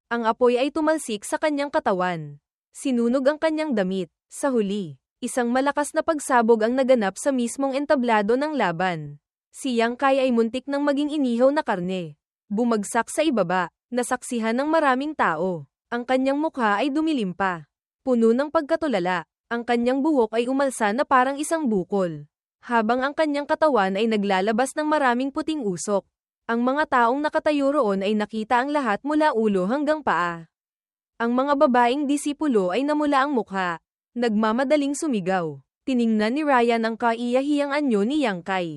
Ang apoy ay tumalsik sa kanyang katawan. Sinunog ang kanyang damit. Sa huli, isang malakas na pagsabog ang naganap sa mismong entablado ng laban. Si Yang Kai ay muntik nang maging inihaw na karne. Bumagsak sa ibaba, nasaksihan ng maraming tao. Ang kanyang mukha ay dumilim pa. Puno ng pagkatulala. Ang kanyang buhok ay umalsa na parang isang bukol. Habang ang kanyang katawan ay naglalabas ng maraming puting usok. Ang mga taong nakatayo roon ay nakita ang lahat mula ulo hanggang paa. Ang mga babaeng disipulo ay namula ang mukha. Nagmamadaling sumigaw. Tiningnan ni Ryan ang kaiyahiyang anyo ni Yang Kai.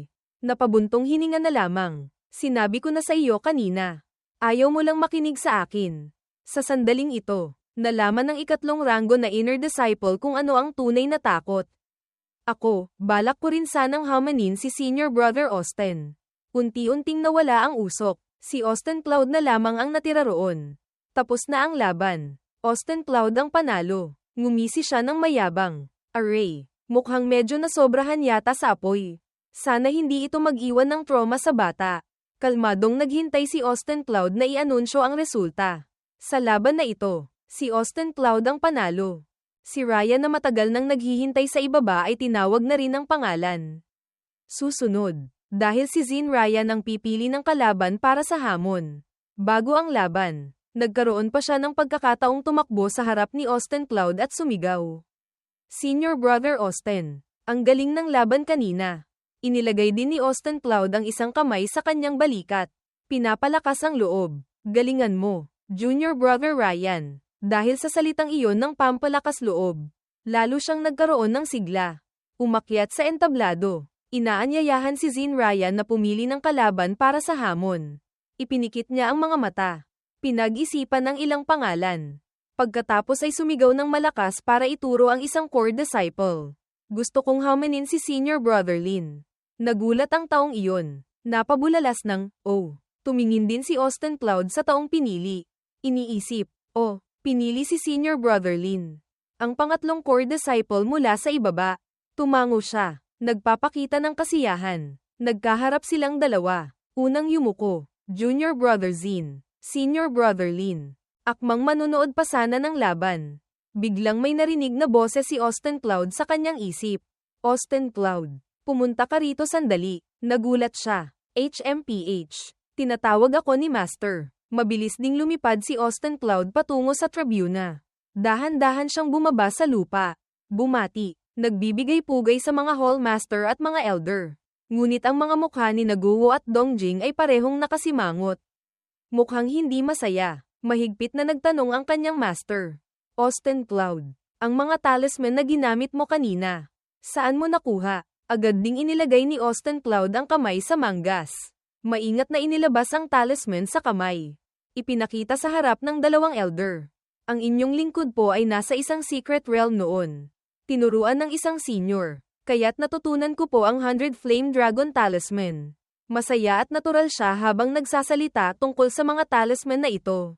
Napabuntong hininga na lamang. Sinabi ko na sa iyo kanina. Ayaw mo lang makinig sa akin. Sa sandaling ito, nalaman ng ikatlong ranggo na inner disciple kung ano ang tunay na takot. Ako, balak ko rin sanang hamanin si Senior Brother Austin. Unti-unting nawala ang usok. Si Austin Cloud na lamang ang natira roon. Tapos na ang laban. Austin Cloud ang panalo. Ngumisi siya ng mayabang. Aray, mukhang medyo nasobrahan yata sa apoy. Sana hindi ito mag-iwan ng trauma sa bata. Kalmadong naghintay si Austin Cloud na i-anunsyo ang resulta. Sa laban na ito, si Austin Cloud ang panalo. Si Ryan na matagal nang naghihintay sa ibaba ay tinawag na rin ang pangalan. Susunod, dahil si Zin Ryan ang pipili ng kalaban para sa hamon. Bago ang laban, nagkaroon pa siya ng pagkakataong tumakbo sa harap ni Austin Cloud at sumigaw. Senior Brother Austin, ang galing ng laban kanina. Inilagay din ni Austin Cloud ang isang kamay sa kanyang balikat. Pinapalakas ang loob. Galingan mo, Junior Brother Ryan. Dahil sa salitang iyon ng pampalakas loob, lalo siyang nagkaroon ng sigla. Umakyat sa entablado. Inaanyayahan si Zin Ryan na pumili ng kalaban para sa hamon. Ipinikit niya ang mga mata. Pinag-isipan ng ilang pangalan. Pagkatapos ay sumigaw ng malakas para ituro ang isang core disciple. Gusto kong hamanin si Senior Brother Lin. Nagulat ang taong iyon. Napabulalas ng, oh. Tumingin din si Austin Cloud sa taong pinili. Iniisip, oh. Pinili si Senior Brother Lin. Ang pangatlong core disciple mula sa ibaba. Tumango siya. Nagpapakita ng kasiyahan. Nagkaharap silang dalawa. Unang yumuko. Junior Brother Zin. Senior Brother Lin. Akmang manonood pa sana ng laban. Biglang may narinig na boses si Austin Cloud sa kanyang isip. Austin Cloud. Pumunta ka rito sandali. Nagulat siya. HMPH. Tinatawag ako ni Master. Mabilis ding lumipad si Austin Cloud patungo sa tribuna. Dahan-dahan siyang bumaba sa lupa. Bumati. Nagbibigay pugay sa mga hallmaster at mga elder. Ngunit ang mga mukha ni Naguwo at Dongjing ay parehong nakasimangot. Mukhang hindi masaya. Mahigpit na nagtanong ang kanyang master. Austin Cloud. Ang mga talisman na ginamit mo kanina. Saan mo nakuha? Agad ding inilagay ni Austin Cloud ang kamay sa manggas. Maingat na inilabas ang talisman sa kamay. Ipinakita sa harap ng dalawang elder. Ang inyong lingkod po ay nasa isang secret realm noon. Tinuruan ng isang senior. Kaya't natutunan ko po ang 100 Flame Dragon Talisman. Masaya at natural siya habang nagsasalita tungkol sa mga talisman na ito.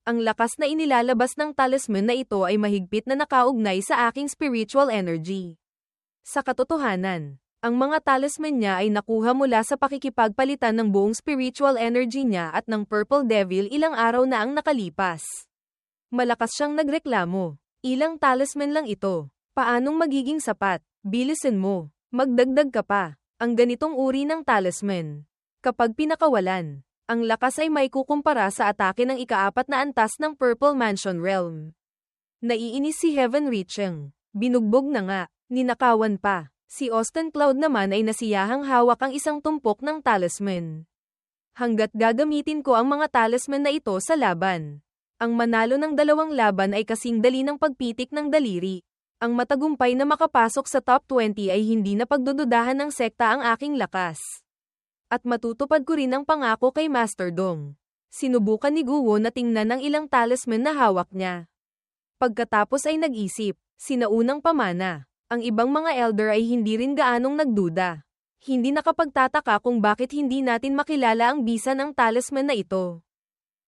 Ang lakas na inilalabas ng talisman na ito ay mahigpit na nakaugnay sa aking spiritual energy. Sa katotohanan, ang mga talisman niya ay nakuha mula sa pakikipagpalitan ng buong spiritual energy niya at ng Purple Devil ilang araw na ang nakalipas. Malakas siyang nagreklamo. Ilang talisman lang ito. Paanong magiging sapat? Bilisin mo. Magdagdag ka pa. Ang ganitong uri ng talisman. Kapag pinakawalan, ang lakas ay may kukumpara sa atake ng ika-4 na antas ng Purple Mansion Realm. Naiinis si Heaven Reaching. Binugbog na nga. Ninakawan pa. Si Austin Cloud naman ay nasiyahang hawak ang isang tumpok ng talisman. Hanggat gagamitin ko ang mga talisman na ito sa laban. Ang manalo ng dalawang laban ay kasing dali ng pagpitik ng daliri. Ang matagumpay na makapasok sa top 20 ay hindi na pagdududahan ng sekta ang aking lakas. At matutupad ko rin ang pangako kay Master Dong. Sinubukan ni Guwo na tingnan ang ilang talisman na hawak niya. Pagkatapos ay nag-isip, sinaunang pamana. Ang ibang mga elder ay hindi rin gaanong nagduda. Hindi nakapagtataka kung bakit hindi natin makilala ang bisa ng talisman na ito.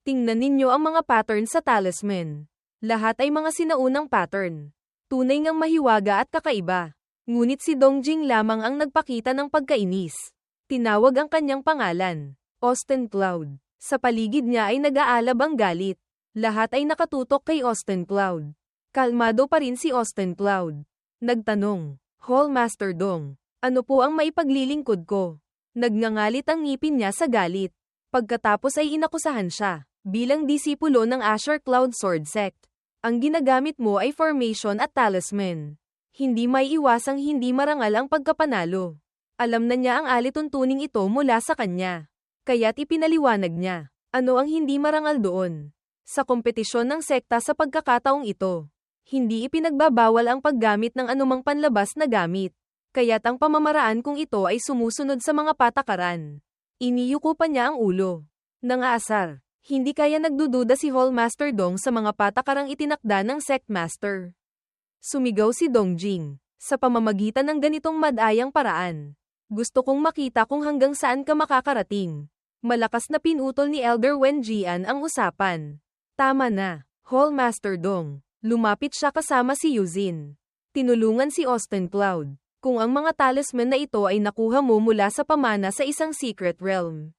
Tingnan ninyo ang mga pattern sa talisman. Lahat ay mga sinaunang pattern. Tunay ngang mahiwaga at kakaiba. Ngunit si Dongjing lamang ang nagpakita ng pagkainis. Tinawag ang kanyang pangalan, Austin Cloud. Sa paligid niya ay nag-aalab ang galit. Lahat ay nakatutok kay Austin Cloud. Kalmado pa rin si Austin Cloud. Nagtanong, Hallmaster Dong, ano po ang maipaglilingkod ko? Nagngangalit ang ngipin niya sa galit. Pagkatapos ay inakusahan siya, bilang disipulo ng Asher Cloud Sword Sect. Ang ginagamit mo ay formation at talisman. Hindi may iwasang hindi marangal ang pagkapanalo. Alam na niya ang alituntuning ito mula sa kanya. Kaya't ipinaliwanag niya, ano ang hindi marangal doon. Sa kompetisyon ng sekta sa pagkakataong ito, hindi ipinagbabawal ang paggamit ng anumang panlabas na gamit. Kaya't ang pamamaraan kung ito ay sumusunod sa mga patakaran. Iniyuko pa niya ang ulo. Nangaasar, hindi kaya nagdududa si Hallmaster Dong sa mga patakarang itinakda ng Sect Master. Sumigaw si Dongjing, sa pamamagitan ng ganitong madayang paraan. Gusto kong makita kung hanggang saan ka makakarating. Malakas na pinutol ni Elder Wen Jian ang usapan. Tama na, Hallmaster Dong. Lumapit siya kasama si Yuzin. Tinulungan si Austin Cloud. Kung ang mga talisman na ito ay nakuha mo mula sa pamana sa isang secret realm.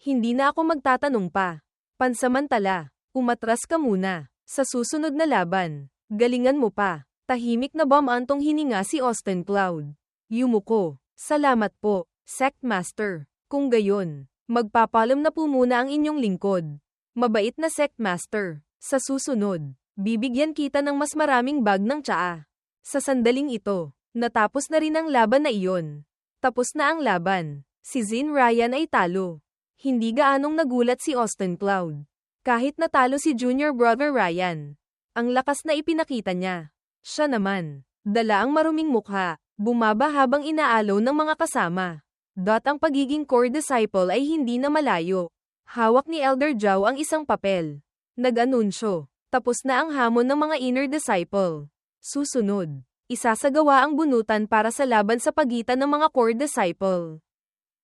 Hindi na ako magtatanong pa. Pansamantala, umatras ka muna. Sa susunod na laban, galingan mo pa. Tahimik na bumantong hininga si Austin Cloud. Yumuko, salamat po, Sect Master. Kung gayon, magpapalam na po muna ang inyong lingkod. Mabait na Sect Master. Sa susunod, bibigyan kita ng mas maraming bag ng tsaa. Sa sandaling ito, natapos na rin ang laban na iyon. Tapos na ang laban. Si Zin Ryan ay talo. Hindi gaanong nagulat si Austin Cloud. Kahit natalo si Junior Brother Ryan. Ang lakas na ipinakita niya. Siya naman, dala ang maruming mukha, bumaba habang inaalaw ng mga kasama. Ang pagiging core disciple ay hindi na malayo. Hawak ni Elder Zhao ang isang papel. Nag-anunsyo, tapos na ang hamon ng mga inner disciple. Susunod, isasagawa ang bunutan para sa laban sa pagitan ng mga core disciple.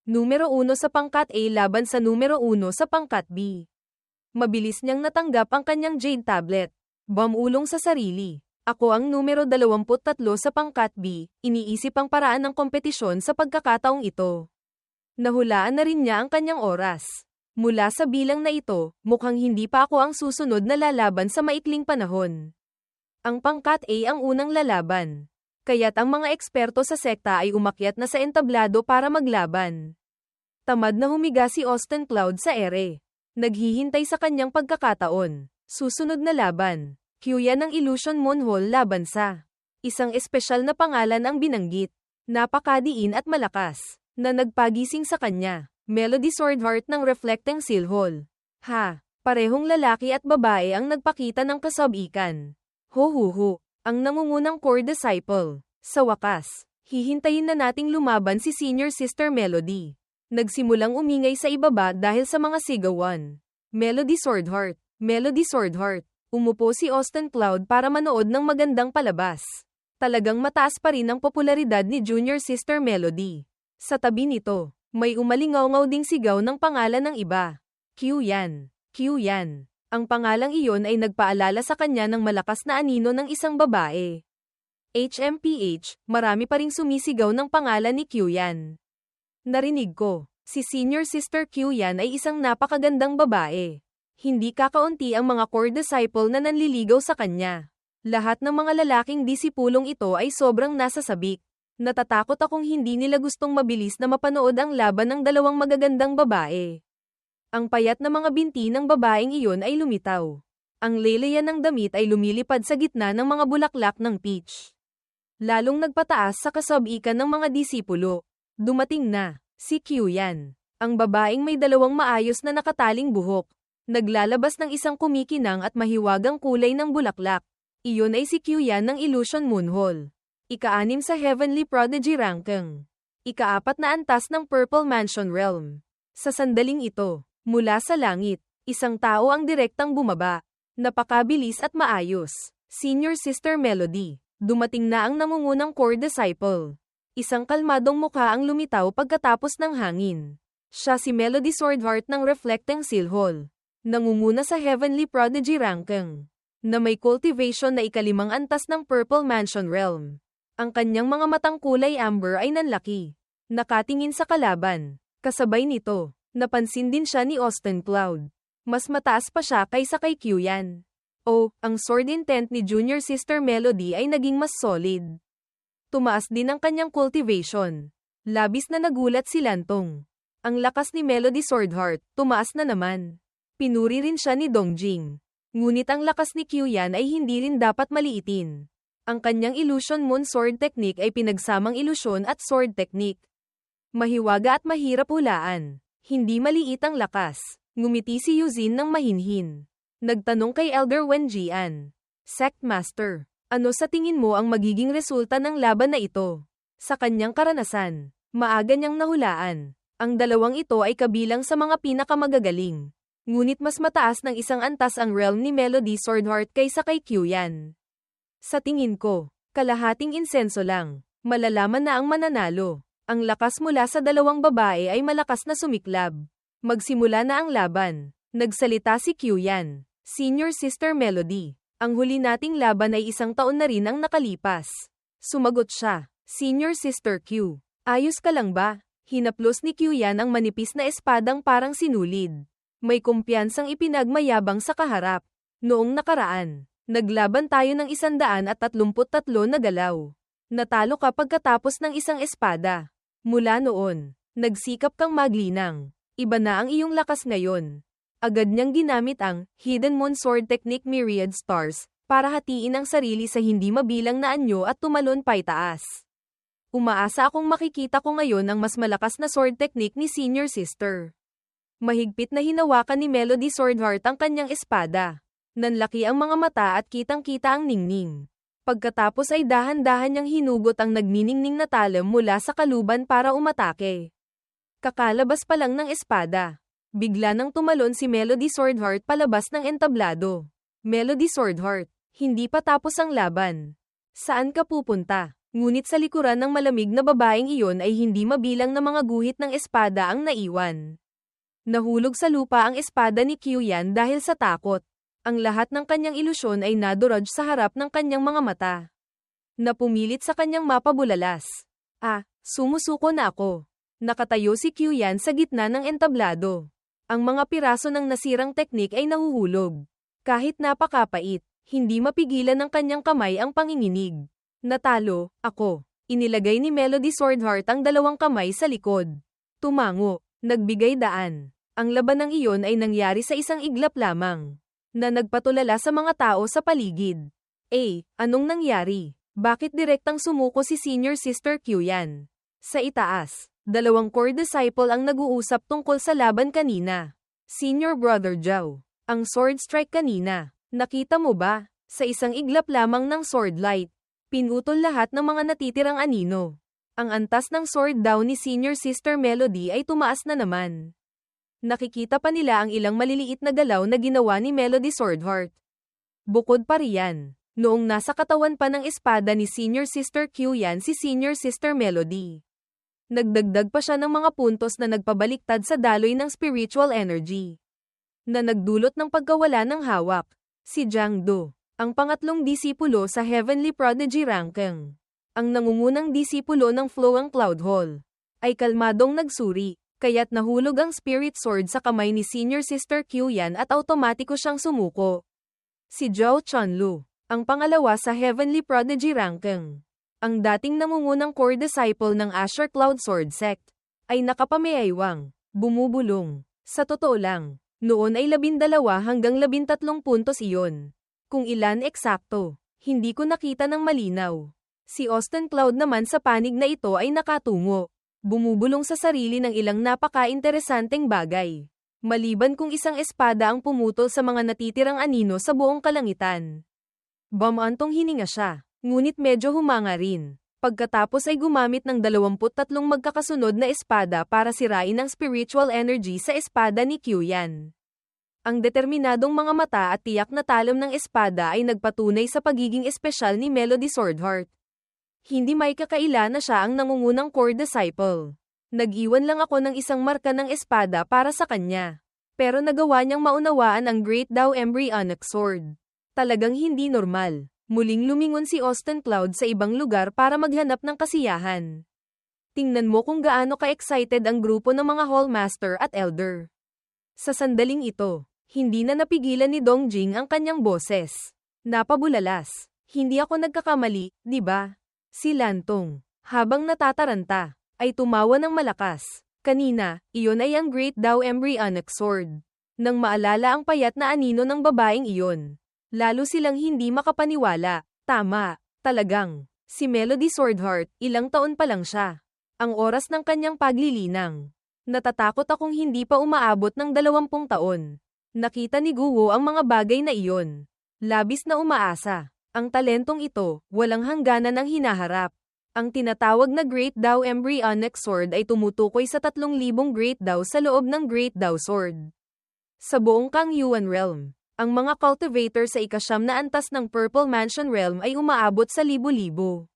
Numero 1 sa pangkat A laban sa numero 1 sa pangkat B. Mabilis niyang natanggap ang kanyang Jade Tablet. Bumulong sa sarili. Ako ang numero 23 sa pangkat B, iniisip ang paraan ng kompetisyon sa pagkakataong ito. Nahulaan na rin niya ang kanyang oras. Mula sa bilang na ito, mukhang hindi pa ako ang susunod na lalaban sa maikling panahon. Ang pangkat A ang unang lalaban. Kaya't ang mga eksperto sa sekta ay umakyat na sa entablado para maglaban. Tamad na humiga si Austin Cloud sa ere. Naghihintay sa kanyang pagkakataon. Susunod na laban. Kyuyan ng Illusion Moon Hall laban sa isang espesyal na pangalan ang binanggit. Napakadiin at malakas. Na nagpagising sa kanya. Melody Swordheart ng Reflecting Seal Hall. Parehong lalaki at babae ang nagpakita ng kasabikan. Ho. Ang nangungunang core disciple. Sa wakas, hihintayin na nating lumaban si Senior Sister Melody. Nagsimulang umingay sa ibaba dahil sa mga sigawan. Melody Swordheart. Melody Swordheart. Umupo si Austin Cloud para manood ng magandang palabas. Talagang mataas pa rin ang popularidad ni Junior Sister Melody. Sa tabi nito, may umalingaw-ngaw ding sigaw ng pangalan ng iba. Kyuyan. Ang pangalang iyon ay nagpaalala sa kanya ng malakas na anino ng isang babae. HMPH, marami pa ring sumisigaw ng pangalan ni Kyuyan. Narinig ko, si Senior Sister Kyuyan ay isang napakagandang babae. Hindi kakaunti ang mga core disciple na nanliligaw sa kanya. Lahat ng mga lalaking disipulong ito ay sobrang nasasabik. Natatakot akong hindi nila gustong mabilis na mapanood ang laban ng dalawang magagandang babae. Ang payat na mga binti ng babaeng iyon ay lumitaw. Ang leleyan ng damit ay lumilipad sa gitna ng mga bulaklak ng peach. Lalong nagpataas sa kasabikan ng mga disipulo. Dumating na, si Kyuyan. Ang babaeng may dalawang maayos na nakataling buhok. Naglalabas ng isang kumikinang at mahiwagang kulay ng bulaklak. Iyon ay si Kyuyan ng Illusion Moon Hall. Ika-6 sa Heavenly Prodigy ranking. Ika-4 na antas ng Purple Mansion Realm. Sa sandaling ito, mula sa langit, isang tao ang direktang bumaba. Napakabilis at maayos. Senior Sister Melody. Dumating na ang nangungunang core disciple. Isang kalmadong mukha ang lumitaw pagkatapos ng hangin. Siya si Melody Swordheart ng Reflecting Seal Hall. Nangunguna sa Heavenly Prodigy ranking. Na may cultivation na ika-5 antas ng Purple Mansion Realm. Ang kanyang mga matang kulay amber ay nanlaki. Nakatingin sa kalaban. Kasabay nito, napansin din siya ni Austin Cloud. Mas mataas pa siya kaysa kay Kyuyan. Ang sword intent ni Junior Sister Melody ay naging mas solid. Tumaas din ang kanyang cultivation. Labis na nagulat si Lantong. Ang lakas ni Melody Swordheart, tumaas na naman. Pinuri rin siya ni Dongjing. Ngunit ang lakas ni Kyuyan ay hindi rin dapat maliitin. Ang kanyang Illusion Moon Sword Technique ay pinagsamang ilusyon at sword technique. Mahiwaga at mahirap hulaan. Hindi maliit ang lakas. Ngumiti si Yuzin ng mahinhin. Nagtanong kay Elder Wen Jian. Sect Master, ano sa tingin mo ang magiging resulta ng laban na ito? Sa kanyang karanasan, maaga niyang nahulaan. Ang dalawang ito ay kabilang sa mga pinakamagagaling. Ngunit mas mataas ng isang antas ang realm ni Melody Swordheart kaysa kay Kyuyan. Sa tingin ko, kalahating insenso lang. Malalaman na ang mananalo. Ang lakas mula sa dalawang babae ay malakas na sumiklab. Magsimula na ang laban. Nagsalita si Kyuyan. Senior Sister Melody. Ang huli nating laban ay 1 taon na rin ang nakalipas. Sumagot siya. Senior Sister Q. Ayos ka lang ba? Hinaplos ni Kyuyan ang manipis na espadang parang sinulid. May kumpiyansang ipinagmayabang sa kaharap. Noong nakaraan, naglaban tayo ng 133 na galaw. Natalo ka pagkatapos ng isang espada. Mula noon, nagsikap kang maglinang. Iba na ang iyong lakas ngayon. Agad niyang ginamit ang Hidden Moon Sword Technique Myriad Stars para hatiin ang sarili sa hindi mabilang na anyo at tumalon paitaas. Umaasa akong makikita ko ngayon ang mas malakas na sword technique ni Senior Sister. Mahigpit na hinawakan ni Melody Swordheart ang kanyang espada. Nanlaki ang mga mata at kitang-kita ang ningning. Pagkatapos ay dahan-dahan niyang hinugot ang nagniningning na talam mula sa kaluban para umatake. Kakalabas pa lang ng espada. Bigla nang tumalon si Melody Swordheart palabas ng entablado. Melody Swordheart, hindi pa tapos ang laban. Saan ka pupunta? Ngunit sa likuran ng malamig na babaeng iyon ay hindi mabilang na mga guhit ng espada ang naiwan. Nahulog sa lupa ang espada ni Kyuyan dahil sa takot. Ang lahat ng kanyang ilusyon ay nadurog sa harap ng kanyang mga mata. Napumilit sa kanyang mapabulalas. Sumusuko na ako. Nakatayo si Kyuyan sa gitna ng entablado. Ang mga piraso ng nasirang teknik ay nahuhulog. Kahit napakapait, hindi mapigilan ng kanyang kamay ang panginginig. Natalo, ako. Inilagay ni Melody Swordheart ang 2 kamay sa likod. Tumango, nagbigay daan. Ang labanang iyon ay nangyari sa isang iglap lamang, na nagpatulala sa mga tao sa paligid. Anong nangyari? Bakit direktang sumuko si Senior Sister Kyuyan? Sa itaas, 2 core disciple ang nag-uusap tungkol sa laban kanina. Senior Brother Zhao, ang sword strike kanina. Nakita mo ba? Sa isang iglap lamang ng sword light, pinutol lahat ng mga natitirang anino. Ang antas ng sword daw ni Senior Sister Melody ay tumaas na naman. Nakikita pa nila ang ilang maliliit na galaw na ginawa ni Melody Swordheart. Bukod pa riyan, noong nasa katawan pa ng espada ni Senior Sister Kyuyan si Senior Sister Melody. Nagdagdag pa siya ng mga puntos na nagpabaliktad sa daloy ng spiritual energy, na nagdulot ng pagkawala ng hawak. Si Jiang Do, ang pangatlong disipulo sa Heavenly Prodigy ranking, ang nangungunang disipulo ng Flowing Cloud Hall, ay kalmadong nagsuri, kaya't nahulog ang spirit sword sa kamay ni Senior Sister Kyuyan at automatiko siyang sumuko. Si Zhao Chunlu, ang pangalawa sa Heavenly Prodigy ranking, ang dating nangungunang core disciple ng Asher Cloud Sword Sect, ay nakapamayaiwang, bumubulong. Sa totoo lang, noon ay 12 hanggang 13 puntos iyon. Kung ilan eksakto, hindi ko nakita ng malinaw. Si Austin Cloud naman sa panig na ito ay nakatungo. Bumubulong sa sarili ng ilang napaka-interesanteng bagay. Maliban kung isang espada ang pumutol sa mga natitirang anino sa buong kalangitan. Bamantong hininga siya, ngunit medyo humanga rin. Pagkatapos ay gumamit ng 23 magkakasunod na espada para sirain ang spiritual energy sa espada ni Kyuyan. Ang determinadong mga mata at tiyak na talam ng espada ay nagpatunay sa pagiging espesyal ni Melody Swordheart. Hindi may kakaila na siya ang nangungunang core disciple. Nag-iwan lang ako ng isang marka ng espada para sa kanya. Pero nagawa niyang maunawaan ang Great Dao Embryonic Sword. Talagang hindi normal. Muling lumingon si Austin Cloud sa ibang lugar para maghanap ng kasiyahan. Tingnan mo kung gaano ka-excited ang grupo ng mga Hallmaster at Elder. Sa sandaling ito, Hindi na napigilan ni Dongjing ang kanyang boses. Napabulalas. Hindi ako nagkakamali, di ba? Si Lantong, habang natataranta, ay tumawa ng malakas. Kanina, iyon ay ang Great Dao Embryonic Sword. Nang maalala ang payat na anino ng babaeng iyon, lalo silang hindi makapaniwala. Tama, talagang. Si Melody Swordheart, ilang taon pa lang siya. Ang oras ng kanyang paglilinang. Natatakot akong hindi pa umaabot ng 20 taon. Nakita ni Guo ang mga bagay na iyon. Labis na umaasa. Ang talentong ito, walang hangganan ang hinaharap. Ang tinatawag na Great Dao Embryonic Sword ay tumutukoy sa 3,000 Great Dao sa loob ng Great Dao Sword. Sa buong Kangyuan Realm, ang mga cultivator sa ika-9 na antas ng Purple Mansion Realm ay umaabot sa libo-libo.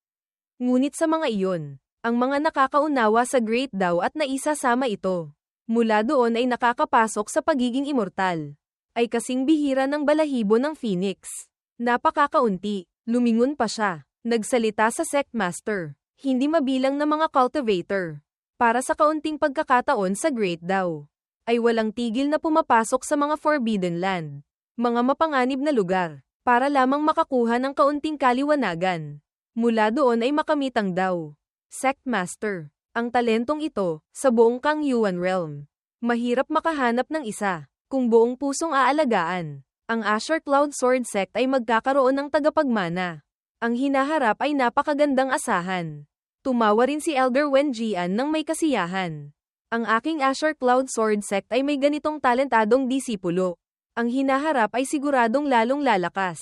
Ngunit sa mga iyon, ang mga nakakaunawa sa Great Dao at naisasama ito, mula doon ay nakakapasok sa pagiging immortal, ay kasing bihira ng balahibo ng Phoenix. Napakakaunti, lumingon pa siya, nagsalita sa Sect Master, hindi mabilang na mga cultivator. Para sa kaunting pagkakataon sa Great Dao, ay walang tigil na pumapasok sa mga Forbidden Land, mga mapanganib na lugar, para lamang makakuha ng kaunting kaliwanagan. Mula doon ay makamit ang Dao. Sect Master, ang talentong ito, sa buong Kangyuan Realm. Mahirap makahanap ng isa, kung buong pusong aalagaan. Ang Azure Cloud Sword Sect ay magkakaroon ng tagapagmana. Ang hinaharap ay napakagandang asahan. Tumawa rin si Elder Wen Jian ng may kasiyahan. Ang aking Azure Cloud Sword Sect ay may ganitong talentadong disipulo. Ang hinaharap ay siguradong lalong lalakas.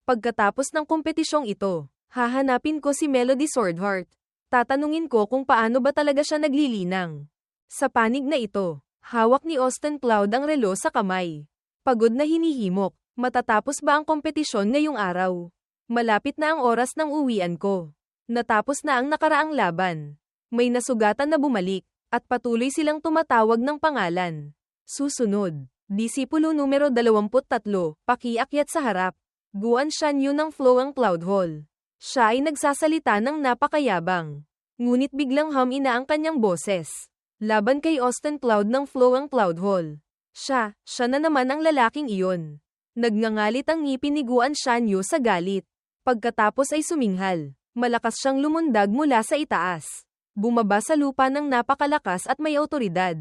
Pagkatapos ng kompetisyong ito, hahanapin ko si Melody Swordheart. Tatanungin ko kung paano ba talaga siya naglilinang. Sa panig na ito, hawak ni Austin Cloud ang relo sa kamay. Pagod na hinihimok, matatapos ba ang kompetisyon ngayong araw? Malapit na ang oras ng uwian ko. Natapos na ang nakaraang laban. May nasugatan na bumalik, at patuloy silang tumatawag ng pangalan. Susunod, Disipulo numero 23, pakiakyat sa harap. Guan Shanyu ng Floang Cloud Hall. Siya ay nagsasalita ng napakayabang. Ngunit biglang humina ang kanyang boses. Laban kay Austin Cloud ng Floang Cloud Hall. Siya na naman ang lalaking iyon. Nagngangalit ang ngipin ni Guan Shanyu sa galit. Pagkatapos ay suminghal. Malakas siyang lumundag mula sa itaas. Bumaba sa lupa ng napakalakas at may awtoridad.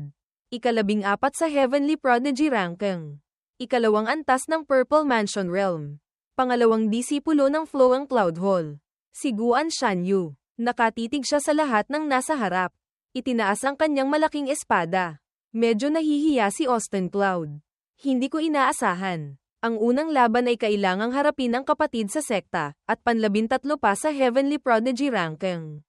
Ika-14 sa Heavenly Prodigy ranking. Ikalawang antas ng Purple Mansion Realm. Pangalawang disipulo ng Floang Cloud Hall. Si Guan Shanyu. Nakatitig siya sa lahat ng nasa harap. Itinaas ang kanyang malaking espada. Medyo nahihiya si Austin Cloud. Hindi ko inaasahan. Ang unang laban ay kailangang harapin ang kapatid sa sekta, at panlabintatlo pa sa Heavenly Prodigy ranking.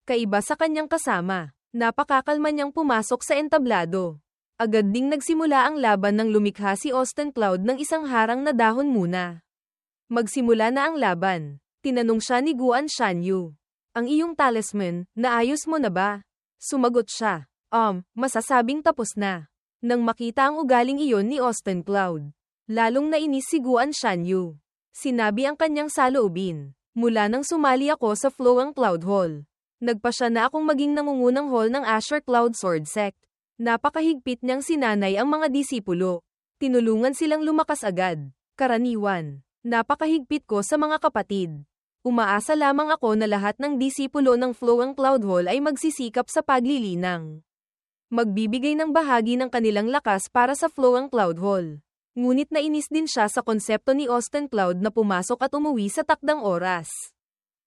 Kaiba sa kanyang kasama, napakakalma niyang pumasok sa entablado. Agad ding nagsimula ang laban nang lumikha si Austin Cloud ng isang harang na dahon muna. Magsimula na ang laban. Tinanong siya ni Guan Shanyu. Ang iyong talisman, naayos mo na ba? Sumagot siya. Masasabing tapos na. Nang makita ang ugaling iyon ni Austin Cloud, lalong nainis si Guan Shanyu. Sinabi ang kanyang saloobin. Mula nang sumali ako sa Floang Cloud Hall, nagpasya na akong maging nangungunang hall ng Azure Cloud Sword Sect. Napakahigpit niyang sinanay ang mga disipulo. Tinulungan silang lumakas agad. Karaniwan. Napakahigpit ko sa mga kapatid. Umaasa lamang ako na lahat ng disipulo ng Floang Cloud Hall ay magsisikap sa paglilinang. Magbibigay ng bahagi ng kanilang lakas para sa Floang Cloud Hall. Ngunit nainis din siya sa konsepto ni Austin Cloud na pumasok at umuwi sa takdang oras.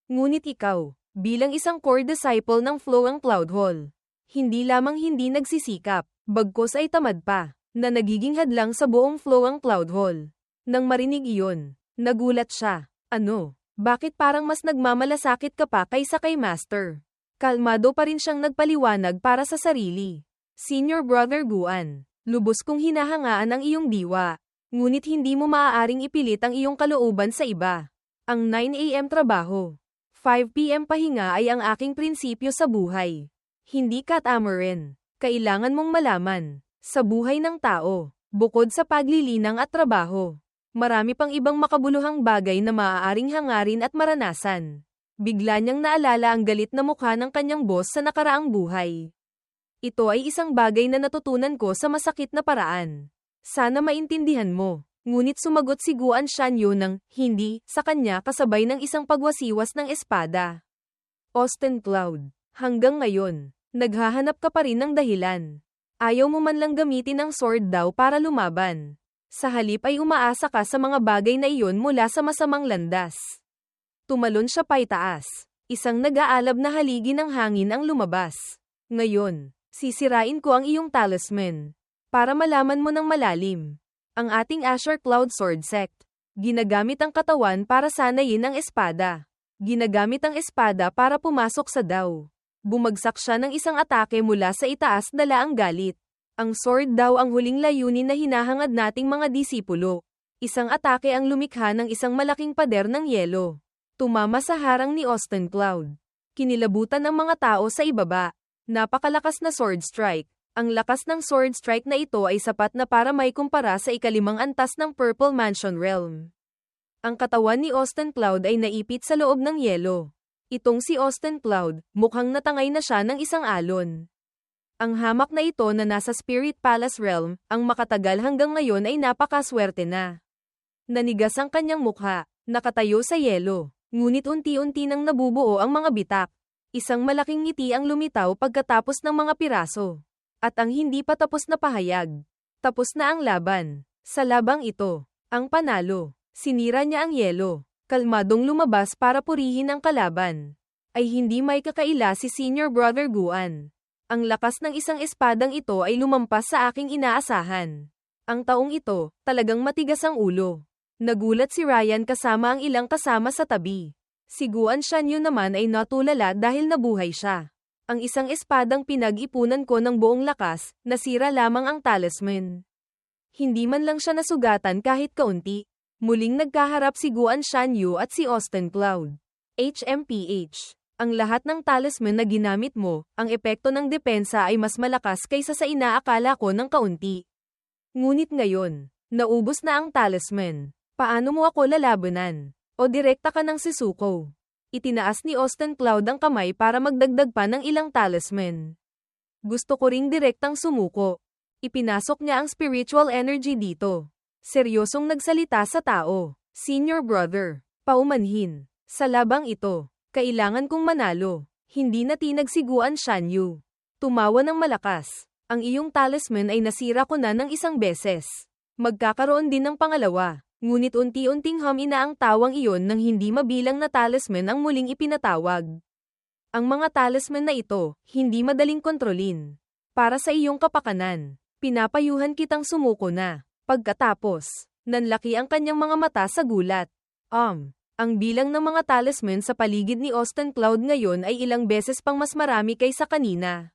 Ngunit ikaw, bilang isang core disciple ng Floang Cloud Hall, hindi lamang hindi nagsisikap, bagkus ay tamad pa, na nagiging hadlang sa buong Floang Cloud Hall. Nang marinig iyon, nagulat siya. Ano? Bakit parang mas nagmamalasakit ka pa kaysa kay Master? Kalmado pa rin siyang nagpaliwanag para sa sarili. Senior Brother Guan, lubos kong hinahangaan ang iyong diwa. Ngunit hindi mo maaaring ipilit ang iyong kalooban sa iba. Ang 9 AM trabaho, 5 PM pahinga ay ang aking prinsipyo sa buhay. Hindi katamaran. Kailangan mong malaman, sa buhay ng tao, bukod sa paglilinang at trabaho, marami pang ibang makabuluhang bagay na maaaring hangarin at maranasan. Bigla niyang naalala ang galit na mukha ng kanyang boss sa nakaraang buhay. Ito ay isang bagay na natutunan ko sa masakit na paraan. Sana maintindihan mo. Ngunit sumagot si Guan Shanyu ng hindi sa kanya kasabay ng isang pagwasiwas ng espada. Austin Cloud, hanggang ngayon, naghahanap ka pa rin ng dahilan. Ayaw mo man lang gamitin ang sword daw para lumaban. Sa halip ay umaasa ka sa mga bagay na iyon mula sa masamang landas. Tumalon siya paitaas. Isang nag-aalab na haligi ng hangin ang lumabas. Ngayon, sisirain ko ang iyong talisman. Para malaman mo ng malalim. Ang ating Azure Cloud Sword Sect. Ginagamit ang katawan para sanayin ang espada. Ginagamit ang espada para pumasok sa daw. Bumagsak siya ng isang atake mula sa itaas dala ang galit. Ang sword daw ang huling layunin na hinahangad nating mga disipulo. Isang atake ang lumikha ng isang malaking pader ng yelo. Tumama sa harang ni Austin Cloud. Kinilabutan ang mga tao sa ibaba. Napakalakas na sword strike. Ang lakas ng sword strike na ito ay sapat na para may kumpara sa ikalimang antas ng Purple Mansion Realm. Ang katawan ni Austin Cloud ay naipit sa loob ng yelo. Itong si Austin Cloud, mukhang natangay na siya ng isang alon. Ang hamak na ito na nasa Spirit Palace Realm, ang makatagal hanggang ngayon ay napakaswerte na. Nanigas ang kanyang mukha, nakatayo sa yelo, ngunit unti-unti nang nabubuo ang mga bitak. Isang malaking ngiti ang lumitaw pagkatapos ng mga piraso. At ang hindi pa tapos na pahayag. Tapos na ang laban. Sa labang ito, ang panalo. Sinira niya ang yelo. Kalmadong lumabas para purihin ang kalaban. Ay hindi may kakaila si Senior Brother Guan. Ang lakas ng isang espadang ito ay lumampas sa aking inaasahan. Ang taong ito, talagang matigas ang ulo. Nagulat si Ryan kasama ang ilang kasama sa tabi. Si Guan Shanyu naman ay natulala dahil nabuhay siya. Ang isang espadang pinag-ipunan ko ng buong lakas, nasira lamang ang talisman. Hindi man lang siya nasugatan kahit kaunti. Muling nagkaharap si Guan Shanyu at si Austin Cloud. HMPH. Ang lahat ng talisman na ginamit mo, ang epekto ng depensa ay mas malakas kaysa sa inaakala ko ng kaunti. Ngunit ngayon, naubos na ang talisman. Paano mo ako lalabanan? O direkta ka ng sisuko? Itinaas ni Austin Cloud ang kamay para magdagdag pa ng ilang talisman. Gusto ko ring direktang sumuko. Ipinasok niya ang spiritual energy dito. Seryosong nagsalita sa tao. Senior brother, paumanhin. Sa labang ito, kailangan kong manalo. Hindi natinag si Guan Shanyu. Tumawa ng malakas. Ang iyong talisman ay nasira ko na ng isang beses. Magkakaroon din ng pangalawa. Ngunit unti-unting humina ang tawang iyon nang hindi mabilang na talisman ang muling ipinatawag. Ang mga talisman na ito, hindi madaling kontrolin. Para sa iyong kapakanan, pinapayuhan kitang sumuko na. Pagkatapos, nanlaki ang kanyang mga mata sa gulat. Ang bilang ng mga talisman sa paligid ni Austin Cloud ngayon ay ilang beses pang mas marami kaysa kanina.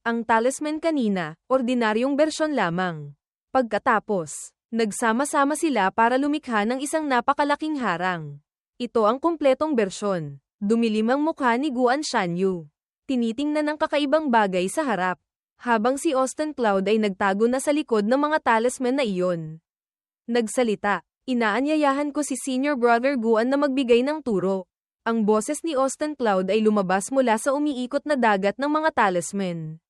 Ang talisman kanina, ordinaryong bersyon lamang. Pagkatapos, nagsama-sama sila para lumikha ng isang napakalaking harang. Ito ang kumpletong bersyon. Dumilim ang mukha ni Guan Shanyu. Tinitingnan ang kakaibang bagay sa harap. Habang si Austin Cloud ay nagtago na sa likod ng mga talisman na iyon. Nagsalita, inaanyayahan ko si Senior Brother Guan na magbigay ng turo. Ang boses ni Austin Cloud ay lumabas mula sa umiikot na dagat ng mga talisman.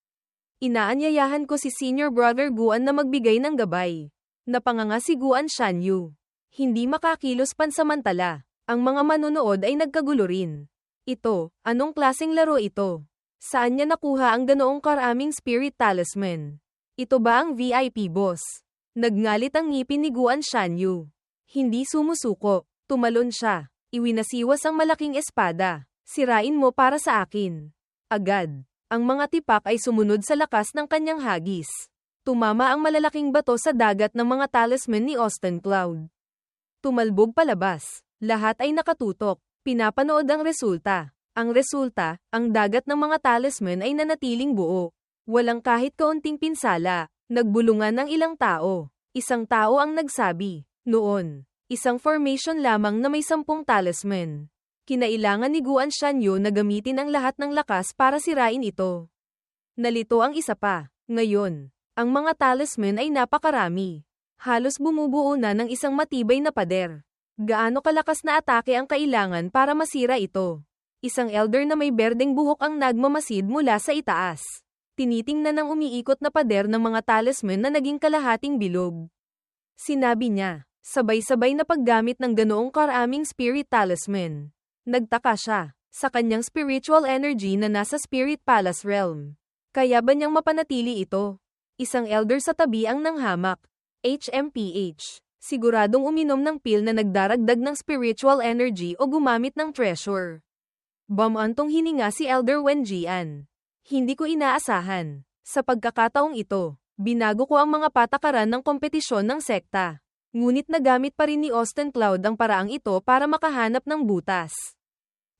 Inaanyayahan ko si Senior Brother Guan na magbigay ng gabay. Napanganga si Guan Shanyu. Hindi makakilos pansamantala. Ang mga manonood ay nagkagulo rin. Ito, anong klaseng laro ito? Saan niya nakuha ang ganoong karaming spirit talisman? Ito ba ang VIP boss? Nagngalit ang ngipin ni Guan Shanyu. Hindi sumusuko. Tumalon siya. Iwinasiwas ang malaking espada. Sirain mo para sa akin. Agad. Ang mga tipak ay sumunod sa lakas ng kanyang hagis. Tumama ang malalaking bato sa dagat ng mga talisman ni Austin Cloud. Tumalbog palabas. Lahat ay nakatutok. Pinapanood ang resulta. Ang resulta, ang dagat ng mga talisman ay nanatiling buo. Walang kahit kaunting pinsala. Nagbulungan ang ilang tao. Isang tao ang nagsabi, noon, isang formation lamang na may 10 talisman. Kinailangan ni Guan Shanyu na gamitin ang lahat ng lakas para sirain ito. Nalito ang isa pa. Ngayon, ang mga talisman ay napakarami. Halos bumubuo na ng isang matibay na pader. Gaano kalakas na atake ang kailangan para masira ito? Isang elder na may berdeng buhok ang nagmamasid mula sa itaas. Tinitingnan ng umiikot na pader ng mga talisman na naging kalahating bilog. Sinabi niya, sabay-sabay na paggamit ng ganoong karaming spirit talisman. Nagtaka siya sa kanyang spiritual energy na nasa Spirit Palace realm. Kaya ba niyang mapanatili ito? Isang elder sa tabi ang nanghamak. HMPH. Siguradong uminom ng pill na nagdaragdag ng spiritual energy o gumamit ng treasure. Bumantong hininga si Elder Wenjian. Hindi ko inaasahan. Sa pagkakataong ito, binago ko ang mga patakaran ng kompetisyon ng sekta. Ngunit nagamit pa rin ni Austin Cloud ang paraang ito para makahanap ng butas.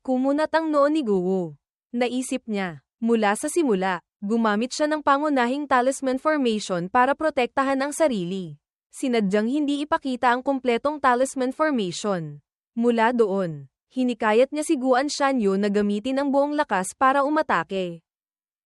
Kumunat ang noo ni Guo. Naisip niya, mula sa simula, gumamit siya ng pangunahing talisman formation para protektahan ang sarili. Sinadyang hindi ipakita ang kumpletong talisman formation. Mula doon, hinikayat niya si Guan Shanyu na gamitin ang buong lakas para umatake.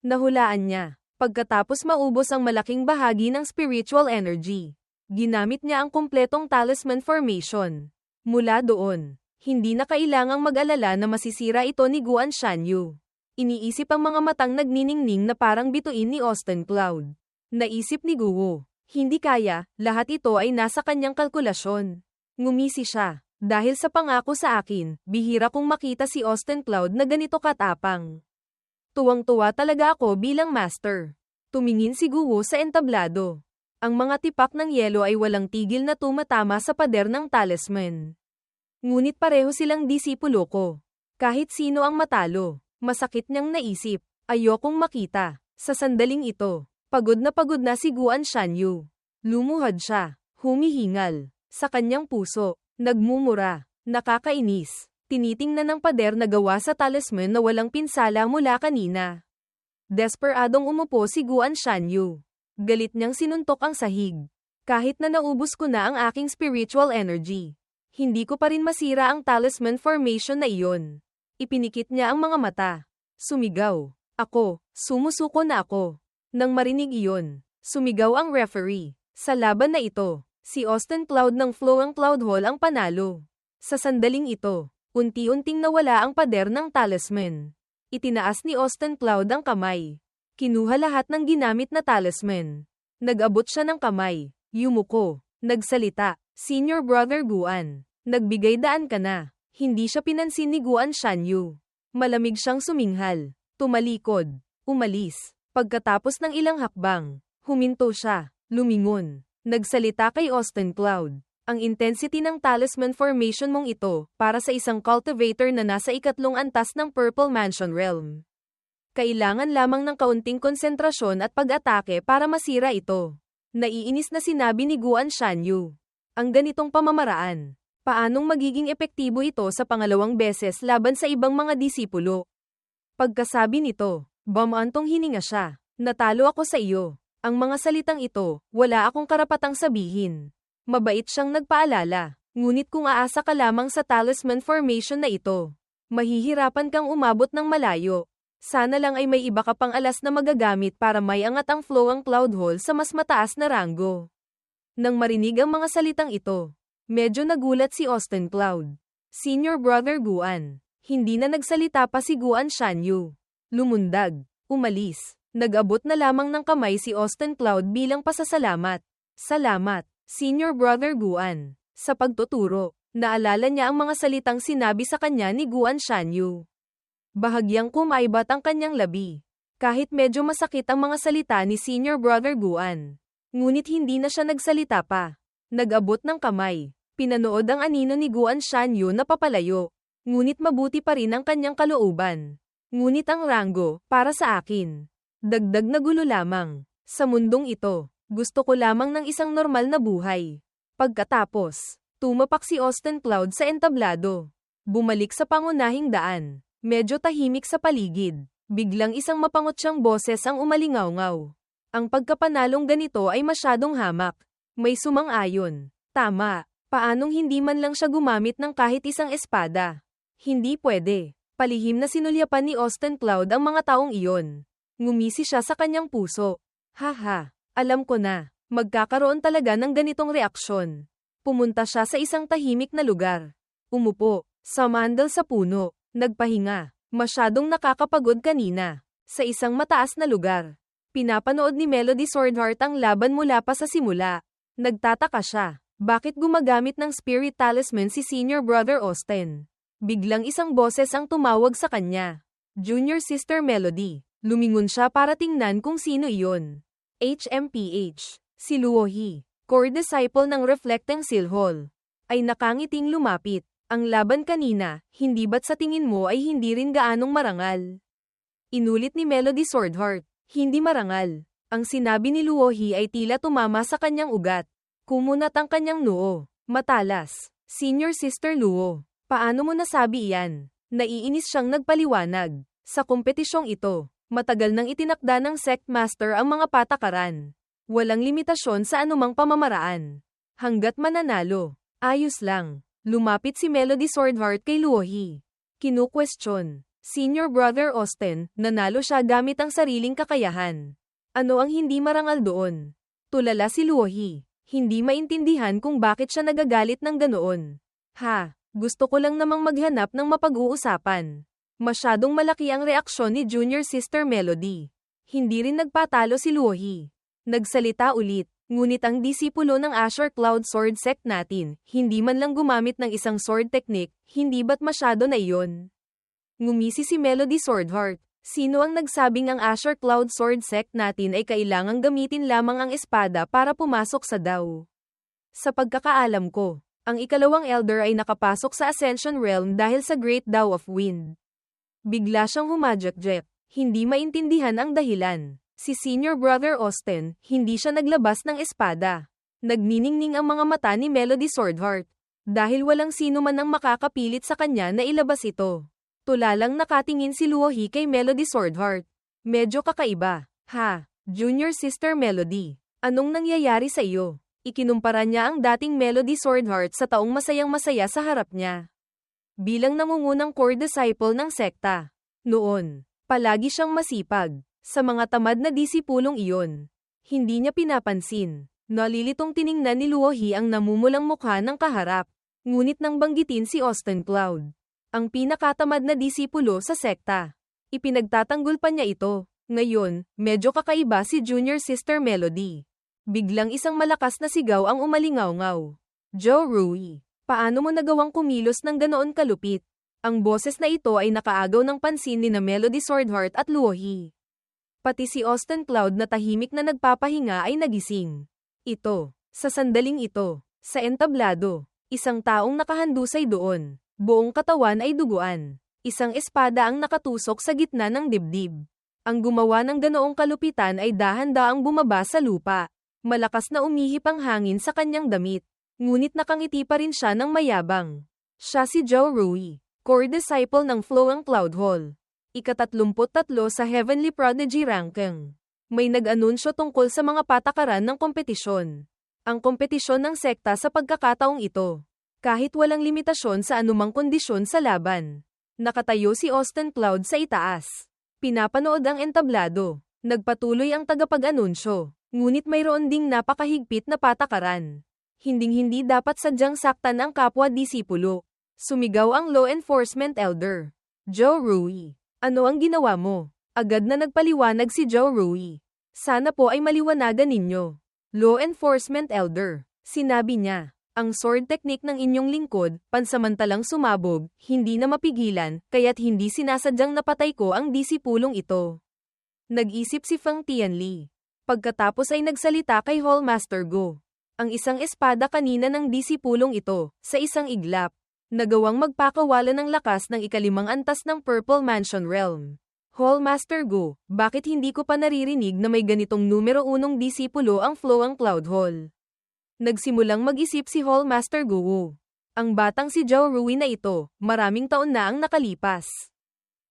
Nahulaan niya, pagkatapos maubos ang malaking bahagi ng spiritual energy. Ginamit niya ang kumpletong talisman formation. Mula doon, hindi na kailangang mag-alala na masisira ito ni Guan Shanyu. Iniisip ang mga matang nagniningning na parang bituin ni Austin Cloud. Naisip ni Guo, hindi kaya, lahat ito ay nasa kanyang kalkulasyon. Ngumisi siya, dahil sa pangako sa akin, bihira kong makita si Austin Cloud na ganito katapang. Tuwang-tuwa talaga ako bilang master. Tumingin si Guo sa entablado. Ang mga tipak ng yelo ay walang tigil na tumatama sa pader ng talisman. Ngunit pareho silang disipulo ko. Kahit sino ang matalo, masakit niyang naisip, ayokong makita. Sa sandaling ito, pagod na si Guan Shanyu. Lumuhad siya, humihingal. Sa kanyang puso, nagmumura, nakakainis. Tinitingnan ng pader na gawa sa talisman na walang pinsala mula kanina. Desperadong umupo si Guan Shanyu. Galit niyang sinuntok ang sahig. Kahit na naubos ko na ang aking spiritual energy, hindi ko pa rin masira ang talisman formation na iyon. Ipinikit niya ang mga mata. Sumigaw. Ako, sumusuko na ako. Nang marinig iyon, sumigaw ang referee. Sa laban na ito, si Austin Cloud ng Flowing Cloud Hall ang panalo. Sa sandaling ito, unti-unting nawala ang pader ng talisman. Itinaas ni Austin Cloud ang kamay. Kinuha lahat ng ginamit na talisman. Nag-abot siya ng kamay. Yumuko. Nagsalita. Senior Brother Guan. Nagbigay daan ka na. Hindi siya pinansin ni Guan Shanyu. Malamig siyang suminghal. Tumalikod. Umalis. Pagkatapos ng ilang hakbang, huminto siya. Lumingon. Nagsalita kay Austin Cloud. Ang intensity ng talisman formation mong ito, para sa isang cultivator na nasa ikatlong antas ng Purple Mansion Realm. Kailangan lamang ng kaunting konsentrasyon at pag-atake para masira ito. Naiinis na sinabi ni Guan Shanyu. Ang ganitong pamamaraan, paanong magiging epektibo ito sa pangalawang beses laban sa ibang mga disipulo? Pagkasabi nito, bumantong hininga siya. Natalo ako sa iyo. Ang mga salitang ito, wala akong karapatang sabihin. Mabait siyang nagpaalala, ngunit kung aasa ka lamang sa talisman formation na ito, mahihirapan kang umabot ng malayo. Sana lang ay may iba ka pang alas na magagamit para may angat ang Flowing Cloud Hall sa mas mataas na ranggo. Nang marinig ang mga salitang ito, medyo nagulat si Austin Cloud. Senior Brother Guan. Hindi na nagsalita pa si Guan Shanyu. Lumundag. Umalis. Nag-abot na lamang ng kamay si Austin Cloud bilang pasasalamat. Salamat. Senior Brother Guan. Sa pagtuturo, naalala niya ang mga salitang sinabi sa kanya ni Guan Shanyu. Bahagyang kumaibat ang kanyang labi. Kahit medyo masakit ang mga salita ni Senior Brother Guan. Ngunit hindi na siya nagsalita pa. Nag-abot ng kamay. Pinanood ang anino ni Guan Shanyu na papalayo. Ngunit mabuti pa rin ang kanyang kalooban. Ngunit ang ranggo, para sa akin. Dagdag na gulo lamang. Sa mundong ito, gusto ko lamang ng isang normal na buhay. Pagkatapos, tumapak si Austin Cloud sa entablado. Bumalik sa pangunahing daan. Medyo tahimik sa paligid. Biglang isang mapangotyang boses ang umalingaw-ngaw. Ang pagkapanalong ganito ay masyadong hamak. May sumang-ayon. Tama. Paanong hindi man lang siya gumamit ng kahit isang espada? Hindi pwede. Palihim na sinulyapan ni Austin Cloud ang mga taong iyon. Ngumisi siya sa kanyang puso. Haha. Alam ko na, magkakaroon talaga ng ganitong reaksyon. Pumunta siya sa isang tahimik na lugar. Umupo, sumandal sa puno, nagpahinga. Masyadong nakakapagod kanina. Sa isang mataas na lugar. Pinapanood ni Melody Swordheart ang laban mula pa sa simula. Nagtataka siya. Bakit gumagamit ng spirit talisman si Senior Brother Austin? Biglang isang boses ang tumawag sa kanya. Junior Sister Melody. Lumingon siya para tingnan kung sino iyon. HMPH. Si Luohi, core disciple ng Reflecting Seal Hall, ay nakangiting lumapit. Ang laban kanina, hindi ba't sa tingin mo ay hindi rin gaanong marangal? Inulit ni Melody Swordheart. Hindi marangal. Ang sinabi ni Luohi ay tila tumama sa kanyang ugat. Kumunat ang kanyang noo. Matalas. Senior Sister Luo, paano mo nasabi iyan? Naiinis siyang nagpaliwanag. Sa kompetisyong ito, matagal nang itinakda ng Sect Master ang mga patakaran. Walang limitasyon sa anumang pamamaraan. Hanggat mananalo, ayos lang. Lumapit si Melody Swordheart kay Luohi. Kinu-question. Senior Brother Austin, nanalo siya gamit ang sariling kakayahan. Ano ang hindi marangal doon? Tulala si Luohi. Hindi maintindihan kung bakit siya nagagalit ng ganoon. Gusto ko lang namang maghanap ng mapag-uusapan. Masyadong malaki ang reaksyon ni Junior Sister Melody. Hindi rin nagpatalo si Luohi. Nagsalita ulit, ngunit ang disipulo ng Azure Cloud Sword Sect natin, hindi man lang gumamit ng isang sword technique, hindi ba't masyado na iyon? Ngumisi si Melody Swordheart. Sino ang nagsabing ang Azure Cloud Sword Sect natin ay kailangang gamitin lamang ang espada para pumasok sa DAO? Sa pagkakaalam ko, ang ikalawang Elder ay nakapasok sa Ascension Realm dahil sa Great DAO of Wind. Bigla siyang humajakjek. Hindi maintindihan ang dahilan. Si Senior Brother Austin, hindi siya naglabas ng espada. Nagniningning ang mga mata ni Melody Swordheart. Dahil walang sino man ang makakapilit sa kanya na ilabas ito. Tulalang nakatingin si Luohi kay Melody Swordheart. Medyo kakaiba. Junior Sister Melody. Anong nangyayari sa iyo? Ikinumpara niya ang dating Melody Swordheart sa taong masayang-masaya sa harap niya. Bilang nangungunang core disciple ng sekta. Noon, palagi siyang masipag. Sa mga tamad na disipulong iyon. Hindi niya pinapansin. Nalilitong tiningnan ni Luohi ang namumulang mukha ng kaharap. Ngunit nang banggitin si Austin Cloud, ang pinakatamad na disipulo sa sekta. Ipinagtatanggol pa niya ito. Ngayon, medyo kakaiba si Junior Sister Melody. Biglang isang malakas na sigaw ang umalingaw-ngaw. Joe Rui, paano mo nagawang kumilos ng ganoon kalupit? Ang boses na ito ay nakaagaw ng pansin ni na Melody Swordheart at Luohi. Pati si Austin Cloud na tahimik na nagpapahinga ay nagising. Sa sandaling ito, sa entablado, isang taong nakahandusay doon. Buong katawan ay duguan. Isang espada ang nakatusok sa gitna ng dibdib. Ang gumawa ng ganoong kalupitan ay dahan-daang bumaba sa lupa. Malakas na umihip ang hangin sa kanyang damit. Ngunit nakangiti pa rin siya ng mayabang. Siya si Joe Rui, core disciple ng Flowing Cloud Hall. Ika-33 sa Heavenly Prodigy ranking. May nag-anunsyo tungkol sa mga patakaran ng kompetisyon. Ang kompetisyon ng sekta sa pagkakataong ito. Kahit walang limitasyon sa anumang kondisyon sa laban. Nakatayo si Austin Cloud sa itaas. Pinapanood ang entablado. Nagpatuloy ang tagapag-anunsyo. Ngunit mayroon ding napakahigpit na patakaran. Hinding-hindi dapat sadyang saktan ang kapwa-disipulo. Sumigaw ang Law Enforcement Elder. Joe Rui, ano ang ginawa mo? Agad na nagpaliwanag si Joe Rui. Sana po ay maliwanagan ninyo. Law Enforcement Elder, sinabi niya. Ang sword technique ng inyong lingkod, pansamantalang sumabog, hindi na mapigilan, kaya't hindi sinasadyang napatay ko ang disipulong ito. Nag-isip si Feng Tianli. Pagkatapos ay nagsalita kay Hallmaster Go. Ang isang espada kanina ng disipulong ito, sa isang iglap, nagawang magpakawala ng lakas ng ikalimang antas ng Purple Mansion Realm. Hallmaster Go, bakit hindi ko pa naririnig na may ganitong numero 1 disipulo ang Flowing Cloud Hall? Nagsimulang mag-isip si Hallmaster Go. Ang batang si Joe Rui na ito, maraming taon na ang nakalipas.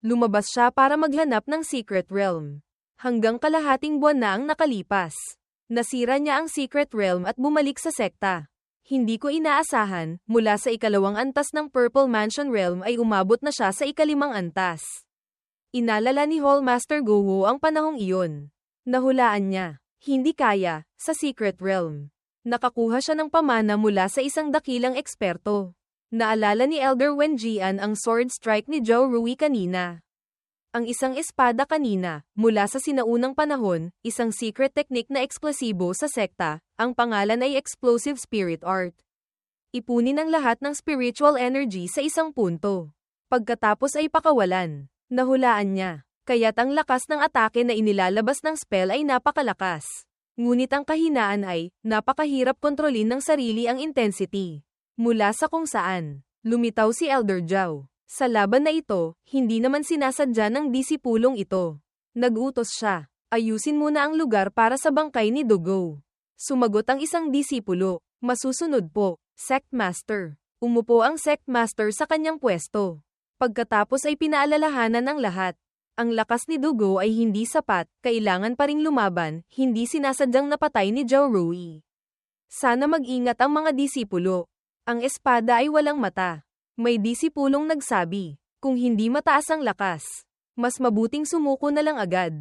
Lumabas siya para maghanap ng Secret Realm. Hanggang kalahating buwan na ang nakalipas. Nasira niya ang Secret Realm at bumalik sa sekta. Hindi ko inaasahan, mula sa ikalawang antas ng Purple Mansion Realm ay umabot na siya sa ikalimang antas. Inalala ni Hallmaster Go ang panahong iyon. Nahulaan niya, hindi kaya, sa Secret Realm. Nakakuha siya ng pamana mula sa isang dakilang eksperto. Naalala ni Elder Wenjian ang sword strike ni Joe Rui kanina. Ang isang espada kanina, mula sa sinaunang panahon, isang secret technique na eksplosibo sa sekta, ang pangalan ay Explosive Spirit Art. Ipunin ang lahat ng spiritual energy sa isang punto. Pagkatapos ay pakawalan. Nahulaan niya. Kaya't ang lakas ng atake na inilalabas ng spell ay napakalakas. Ngunit ang kahinaan ay, napakahirap kontrolin ng sarili ang intensity. Mula sa kung saan, lumitaw si Elder Zhao. Sa laban na ito, hindi naman sinasadya ng disipulong ito. Nag-utos siya, ayusin muna ang lugar para sa bangkay ni Dugo. Sumagot ang isang disipulo, masusunod po, Sect Master. Umupo ang Sect Master sa kanyang pwesto. Pagkatapos ay pinaalalahanan ng lahat. Ang lakas ni Dugo ay hindi sapat, kailangan pa ring lumaban, hindi sinasadyang napatay ni Zhao Rui. Sana mag-ingat ang mga disipulo. Ang espada ay walang mata. May disipulong nagsabi, kung hindi mataas ang lakas, mas mabuting sumuko na lang agad.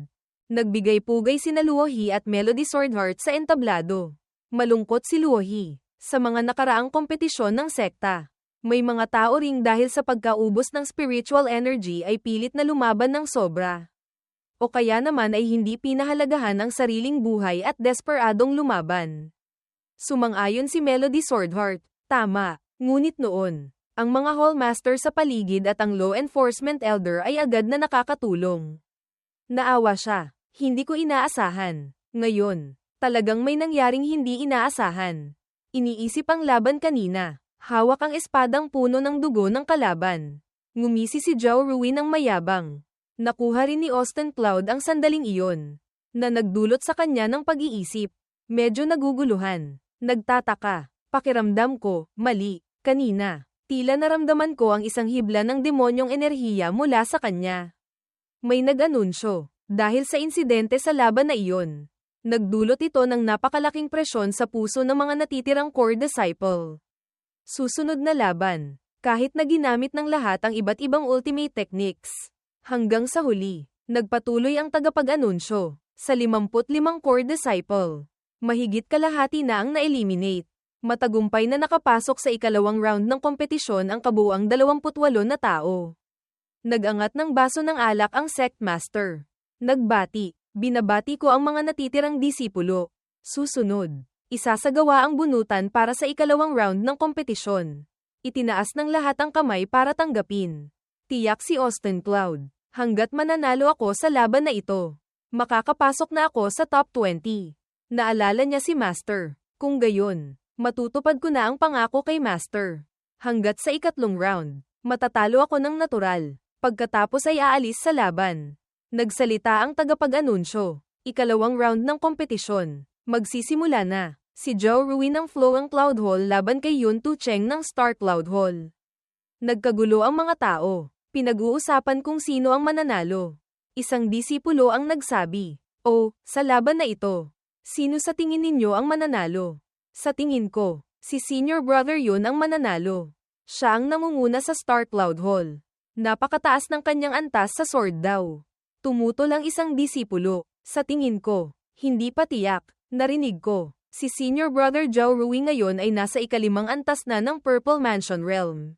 Nagbigay-pugay sina Luohi at Melody Swordheart sa entablado. Malungkot si Luohi sa mga nakaraang kompetisyon ng sekta. May mga tao ring dahil sa pagkaubos ng spiritual energy ay pilit na lumaban ng sobra. O kaya naman ay hindi pinahalagahan ang sariling buhay at desperadong lumaban. Sumang-ayon si Melody Swordheart, tama, ngunit noon, ang mga hallmaster sa paligid at ang law enforcement elder ay agad na nakakatulong. Naawa siya, hindi ko inaasahan. Ngayon, talagang may nangyaring hindi inaasahan. Iniisip ang laban kanina. Hawak ang espadang puno ng dugo ng kalaban. Ngumisi si Zhao Rui ng mayabang. Nakuha rin ni Austin Cloud ang sandaling iyon, na nagdulot sa kanya ng pag-iisip. Medyo naguguluhan. Nagtataka. Pakiramdam ko, mali, kanina. Tila naramdaman ko ang isang hibla ng demonyong enerhiya mula sa kanya. May nag-anunsyo, dahil sa insidente sa laban na iyon. Nagdulot ito ng napakalaking presyon sa puso ng mga natitirang core disciple. Susunod na laban, kahit na ginamit ng lahat ang iba't ibang ultimate techniques. Hanggang sa huli, nagpatuloy ang tagapag-anunsyo, sa 55 core disciple. Mahigit kalahati na ang na-eliminate. Matagumpay na nakapasok sa ikalawang round ng kompetisyon ang kabuuang 28 na tao. Nag-angat ng baso ng alak ang Sect Master. Nagbati, binabati ko ang mga natitirang disipulo. Susunod, isasagawa ang bunutan para sa ikalawang round ng kompetisyon. Itinaas ng lahat ang kamay para tanggapin. Tiyak si Austin Cloud, hanggat mananalo ako sa laban na ito, makakapasok na ako sa top 20. Naalala niya si Master, kung gayon. Matutupad ko na ang pangako kay Master. Hanggat sa ikatlong round, matatalo ako ng natural. Pagkatapos ay aalis sa laban. Nagsalita ang tagapag-anunsyo. Ikalawang round ng kompetisyon. Magsisimula na. Si Zhao Rui ng Flow ang Cloud Hall laban kay Yun Tu Cheng ng Star Cloud Hall. Nagkagulo ang mga tao. Pinag-uusapan kung sino ang mananalo. Isang disipulo ang nagsabi, "Oh, sa laban na ito, sino sa tingin ninyo ang mananalo?" Sa tingin ko, si Senior Brother Yun ang mananalo. Siya ang nangunguna sa Star Cloud Hall. Napakataas ng kanyang antas sa sword daw. Tumutol ang isang disipulo. Sa tingin ko, hindi pa tiyak. Narinig ko, si Senior Brother Zhao Rui ngayon ay nasa ikalimang antas na ng Purple Mansion Realm.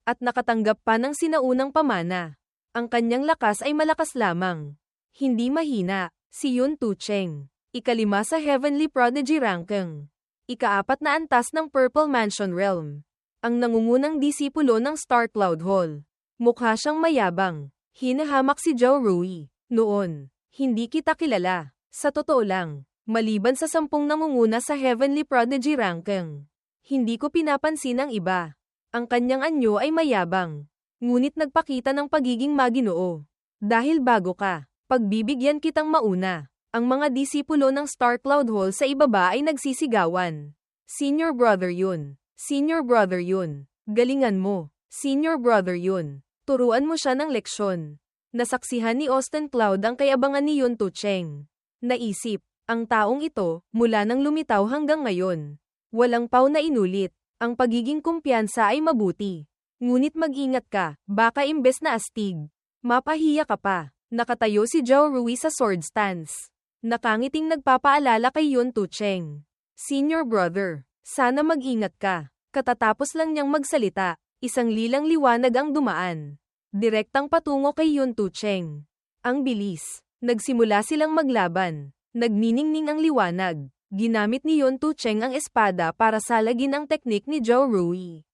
At nakatanggap pa ng sinaunang pamana. Ang kanyang lakas ay malakas lamang. Hindi mahina, si Yun Tu Cheng. Ikalima sa Heavenly Prodigy ranking. Ikaapat na antas ng Purple Mansion Realm. Ang nangungunang disipulo ng Star Cloud Hall. Mukha siyang mayabang. Hinahamak si Zhao Rui. Noon, hindi kita kilala. Sa totoo lang, maliban sa 10 nangunguna sa Heavenly Prodigy ranking, hindi ko pinapansin ang iba. Ang kanyang anyo ay mayabang. Ngunit nagpakita ng pagiging maginoo. Dahil bago ka, pagbibigyan kitang mauna. Ang mga disipulo ng Star Cloud Hall sa ibaba ay nagsisigawan. Senior Brother Yun. Senior Brother Yun. Galingan mo. Senior Brother Yun. Turuan mo siya ng leksyon. Nasaksihan ni Austin Cloud ang kayabangan ni Yun Tu Cheng. Naisip, ang taong ito, mula nang lumitaw hanggang ngayon. Walang paw na inulit. Ang pagiging kumpiyansa ay mabuti. Ngunit mag-ingat ka, baka imbes na astig. Mapahiya ka pa. Nakatayo si Zhao Rui sa sword stance. Nakangiting nagpapaalala kay Yun Tu Cheng. Senior Brother, sana mag-ingat ka. Katatapos lang niyang magsalita, isang lilang liwanag ang dumaan. direktang patungo kay Yun Tucheng. Ang bilis. Nagsimula silang maglaban. Nagniningning ang liwanag. Ginamit ni Yun Tucheng ang espada para salagin ang teknik ni Zhou Rui.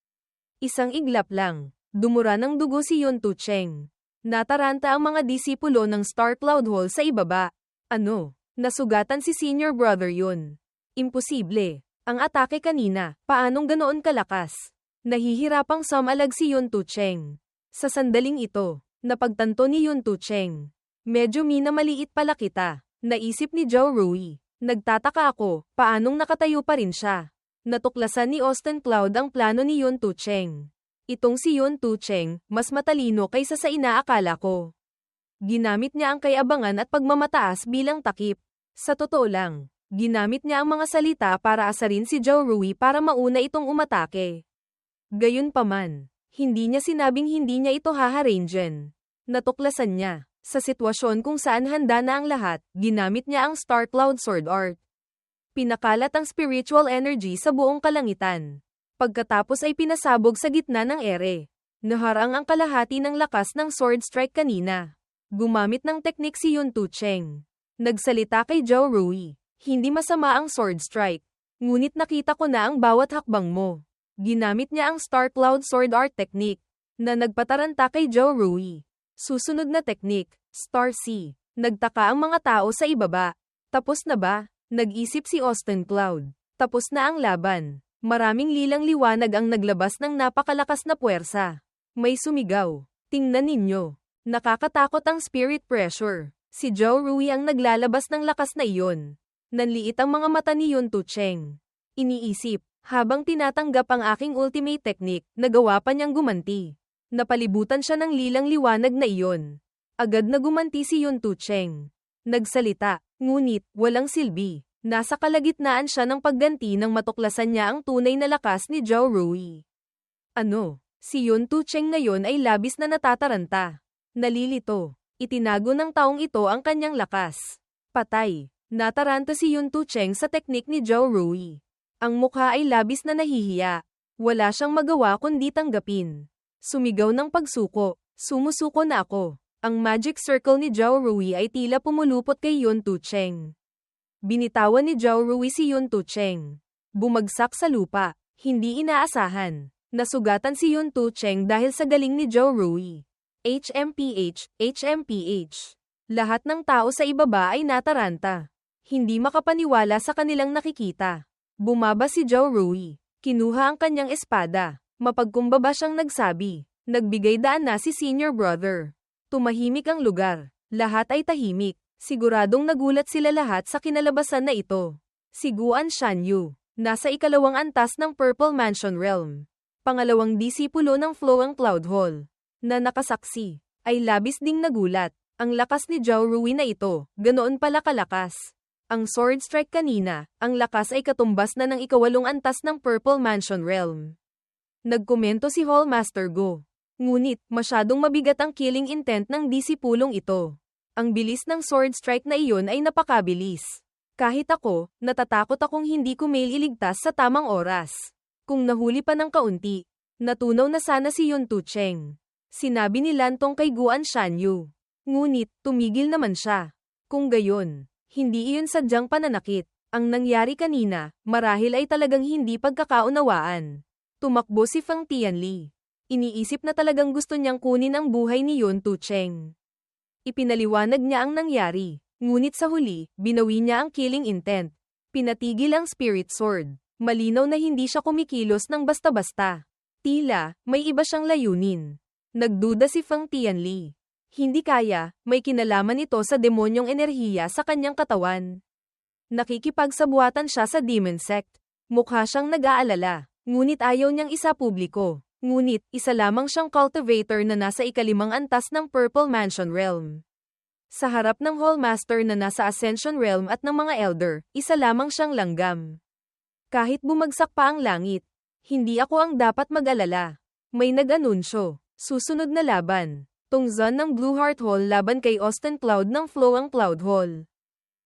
Isang iglap lang. Dumura ng dugo si Yun Tucheng. Nataranta ang mga disipulo ng Star Cloud Hall sa ibaba. Ano? Nasugatan si senior brother Yun. Imposible. Ang atake kanina, paanong ganoon kalakas? Nahihirapang sumalag si Yun Tucheng. Sa sandaling ito, napagtanto ni Yun Tucheng. Medyo minamaliit pala kita. Naisip ni Zhou Rui. Nagtataka ako, paanong nakatayo pa rin siya? Natuklasan ni Austin Cloud ang plano ni Yun Tucheng. Itong si Yun Tucheng, mas matalino kaysa sa inaakala ko. Ginamit niya ang kayabangan at pagmamataas bilang takip. Sa totoo lang, ginamit niya ang mga salita para asarin si Zhou Rui para mauna itong umatake. Gayunpaman, hindi niya sinabing hindi niya ito haharangen. Natuklasan niya. Sa sitwasyon kung saan handa na ang lahat, ginamit niya ang Star Cloud Sword Art. Pinakalat ang spiritual energy sa buong kalangitan. Pagkatapos ay pinasabog sa gitna ng ere. Naharang ang kalahati ng lakas ng sword strike kanina. Gumamit ng teknik si Yun Tucheng. Nagsalita kay Zhou Rui. Hindi masama ang sword strike. Ngunit nakita ko na ang bawat hakbang mo. Ginamit niya ang Star Cloud Sword Art technique na nagpataranta kay Zhou Rui. Susunod na teknik, Star C. Nagtaka ang mga tao sa ibaba. Tapos na ba? Nag-isip si Austin Cloud. Tapos na ang laban. Maraming lilang liwanag ang naglabas ng napakalakas na puwersa. May sumigaw. Tingnan ninyo. Nakakatakot ang spirit pressure. Si Zhou Rui ang naglalabas ng lakas na iyon. Nanliit ang mga mata ni Yun Tucheng. Iniisip, habang tinatanggap ang aking ultimate technique, nagawa pa niyang gumanti. Napalibutan siya ng lilang liwanag na iyon. Agad na gumanti si Yun Tucheng. Nagsalita, ngunit, walang silbi. Nasa kalagitnaan siya ng pagganti nang matuklasan niya ang tunay na lakas ni Zhou Rui. Ano? Si Yun Tucheng ngayon ay labis na natataranta. Nalilito. Itinago ng taong ito ang kanyang lakas. Patay. Nataranta si Yun Tucheng sa teknik ni Zhou Rui. Ang mukha ay labis na nahihiya. Wala siyang magawa kundi tanggapin. Sumigaw ng pagsuko. Sumusuko na ako. Ang magic circle ni Zhou Rui ay tila pumulupot kay Yun Tucheng. Binitawan ni Zhou Rui si Yun Tucheng. Bumagsak sa lupa. Hindi inaasahan. Nasugatan si Yun Tucheng dahil sa galing ni Zhou Rui. HMPH, HMPH. Lahat ng tao sa ibaba ay nataranta. Hindi makapaniwala sa kanilang nakikita. Bumaba si Zhou Rui. Kinuha ang kanyang espada. Mapagkumbaba siyang nagsabi. Nagbigay daan na si senior brother. Tumahimik ang lugar. Lahat ay tahimik. Siguradong nagulat sila lahat sa kinalabasan na ito. Si Guan Shanyu. Nasa ikalawang antas ng Purple Mansion Realm. Pangalawang disipulo ng Floang Cloud Hall. Na nakasaksi. Ay labis ding nagulat. Ang lakas ni Zhou Rui na ito. Ganoon pala kalakas. Ang sword strike kanina. Ang lakas ay katumbas na ng ikawalong antas ng Purple Mansion Realm. Nagkomento si Hallmaster Go. Ngunit, masyadong mabigat ang killing intent ng disipulong ito. Ang bilis ng sword strike na iyon ay napakabilis. Kahit ako, natatakot akong hindi ko mailigtas sa tamang oras. Kung nahuli pa ng kaunti, natunaw na sana si Yun Tucheng. Sinabi ni Lantong kay Guan Shanyu. Ngunit, tumigil naman siya. Kung gayon, hindi iyon sadyang pananakit. Ang nangyari kanina, marahil ay talagang hindi pagkakaunawaan. Tumakbo si Feng Tianli. Iniisip na talagang gusto niyang kunin ang buhay ni Yun Tucheng. Ipinaliwanag niya ang nangyari. Ngunit sa huli, binawi niya ang killing intent. Pinatigil ang spirit sword. Malinaw na hindi siya kumikilos ng basta-basta. Tila, may iba siyang layunin. Nagduda si Feng Tianli. Hindi kaya, may kinalaman ito sa demonyong enerhiya sa kanyang katawan. Nakikipagsabuatan siya sa demon sect. Mukha siyang nag-aalala. Ngunit ayaw niyang isa publiko. Ngunit, isa lamang siyang cultivator na nasa ikalimang antas ng Purple Mansion Realm. Sa harap ng Hallmaster na nasa Ascension Realm at ng mga Elder, isa lamang siyang langgam. Kahit bumagsak pa ang langit, hindi ako ang dapat mag-alala. May nag-anunsyo. Susunod na laban. Tungzan ng Blue Heart Hall laban kay Austin Cloud ng Floang Cloud Hall.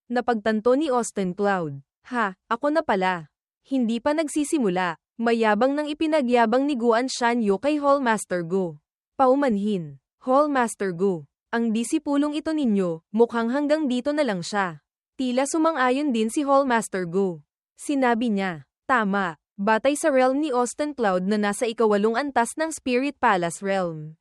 Napagtanto ni Austin Cloud. Ha, ako na pala. Hindi pa nagsisimula. Mayabang nang ipinagyabang ni Guan Shanyu kay Hallmaster Go. Paumanhin. Hall Master Gu. Ang disipulong ito ninyo, mukhang hanggang dito na lang siya. Tila sumang-ayon din si Hall Master Gu. Sinabi niya, tama, batay sa realm ni Austin Cloud na nasa ikawalong antas ng Spirit Palace Realm.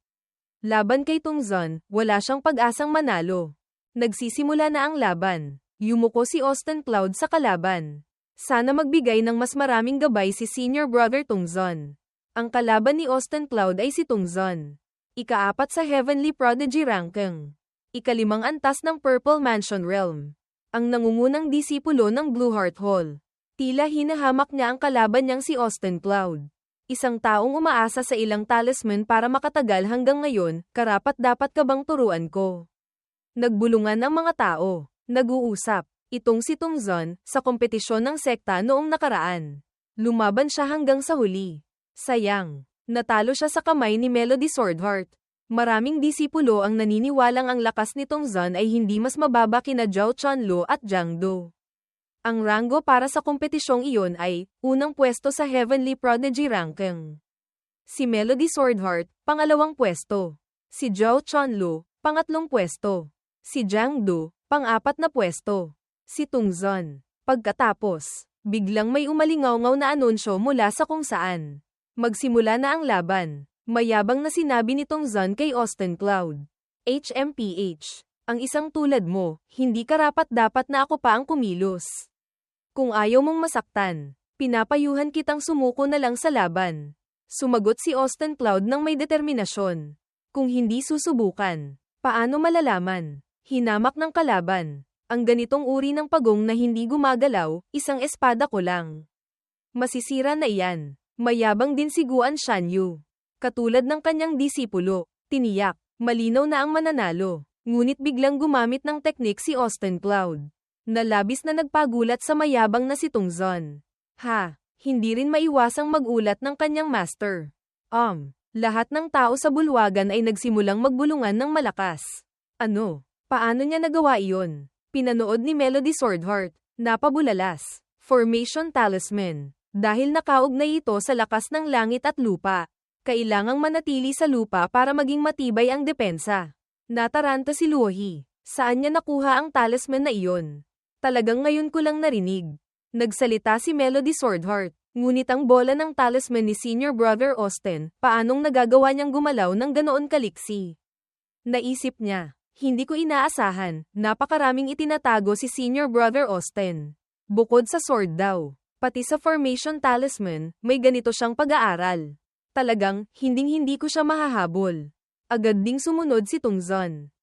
Laban kay Tungzon, wala siyang pag-asang manalo. Nagsisimula na ang laban. Yumuko si Austin Cloud sa kalaban. Sana magbigay ng mas maraming gabay si Senior Brother Tungzon. Ang kalaban ni Austin Cloud ay si Tungzon. Ika-4 sa Heavenly Prodigy ranking. Ika-5 antas ng Purple Mansion Realm. Ang nangungunang disipulo ng Blue Heart Hall. Tila hinahamak niya ang kalaban niyang si Austin Cloud. Isang taong umaasa sa ilang talisman para makatagal hanggang ngayon, karapat-dapat ka bang turuan ko? Nagbulungan ang mga tao. Nag-uusap. Itong si Tungzon, sa kompetisyon ng sekta noong nakaraan. Lumaban siya hanggang sa huli. Sayang. Natalo siya sa kamay ni Melody Swordheart. Maraming disipulo ang naniniwalang ang lakas ni Tungzon ay hindi mas mababa kina Zhao Chunlo at Jiang Du. Ang ranggo para sa kompetisyong iyon ay, unang pwesto sa Heavenly Prodigy ranking. Si Melody Swordheart, pangalawang pwesto. Si Zhao Chunlo, pangatlong pwesto. Si Jiang Du, pang-4 na pwesto. Si Tungzon. Pagkatapos, biglang may umalingaw-ngaw na anunsyo mula sa kung saan. Magsimula na ang laban. Mayabang na sinabi ni Tungzon kay Austin Cloud. HMPH. Ang isang tulad mo, hindi karapat-dapat na ako pa ang kumilos. Kung ayaw mong masaktan, pinapayuhan kitang sumuko na lang sa laban. Sumagot si Austin Cloud ng may determinasyon. Kung hindi susubukan, paano malalaman? Hinamak ng kalaban. Ang ganitong uri ng pagong na hindi gumagalaw, isang espada ko lang. Masisira na iyan. Mayabang din si Guan Shanyu. Katulad ng kanyang disipulo, tiniyak, malinaw na ang mananalo. Ngunit biglang gumamit ng teknik si Austin Cloud. Nalabis na nagpagulat sa mayabang na si Tungzon. Hindi rin maiwasang magulat ng kanyang master. Lahat ng tao sa bulwagan ay nagsimulang magbulungan ng malakas. Ano? Paano niya nagawa iyon? Pinanood ni Melody Swordheart. Napabulalas. Formation Talisman. Dahil nakaugnay ito sa lakas ng langit at lupa, kailangang manatili sa lupa para maging matibay ang depensa. Nataranta si Luohi. Saan niya nakuha ang talisman na iyon? Talagang ngayon ko lang narinig. Nagsalita si Melody Swordheart. Ngunit ang bola ng talisman ni Senior Brother Austin, paanong nagagawa niyang gumalaw ng ganoon kaliksi? Naisip niya, hindi ko inaasahan, napakaraming itinatago si Senior Brother Austin. Bukod sa sword daw. Pati sa Formation Talisman, may ganito siyang pag-aaral. Talagang, hinding-hindi ko siya mahahabol. Agad ding sumunod si Tungzon.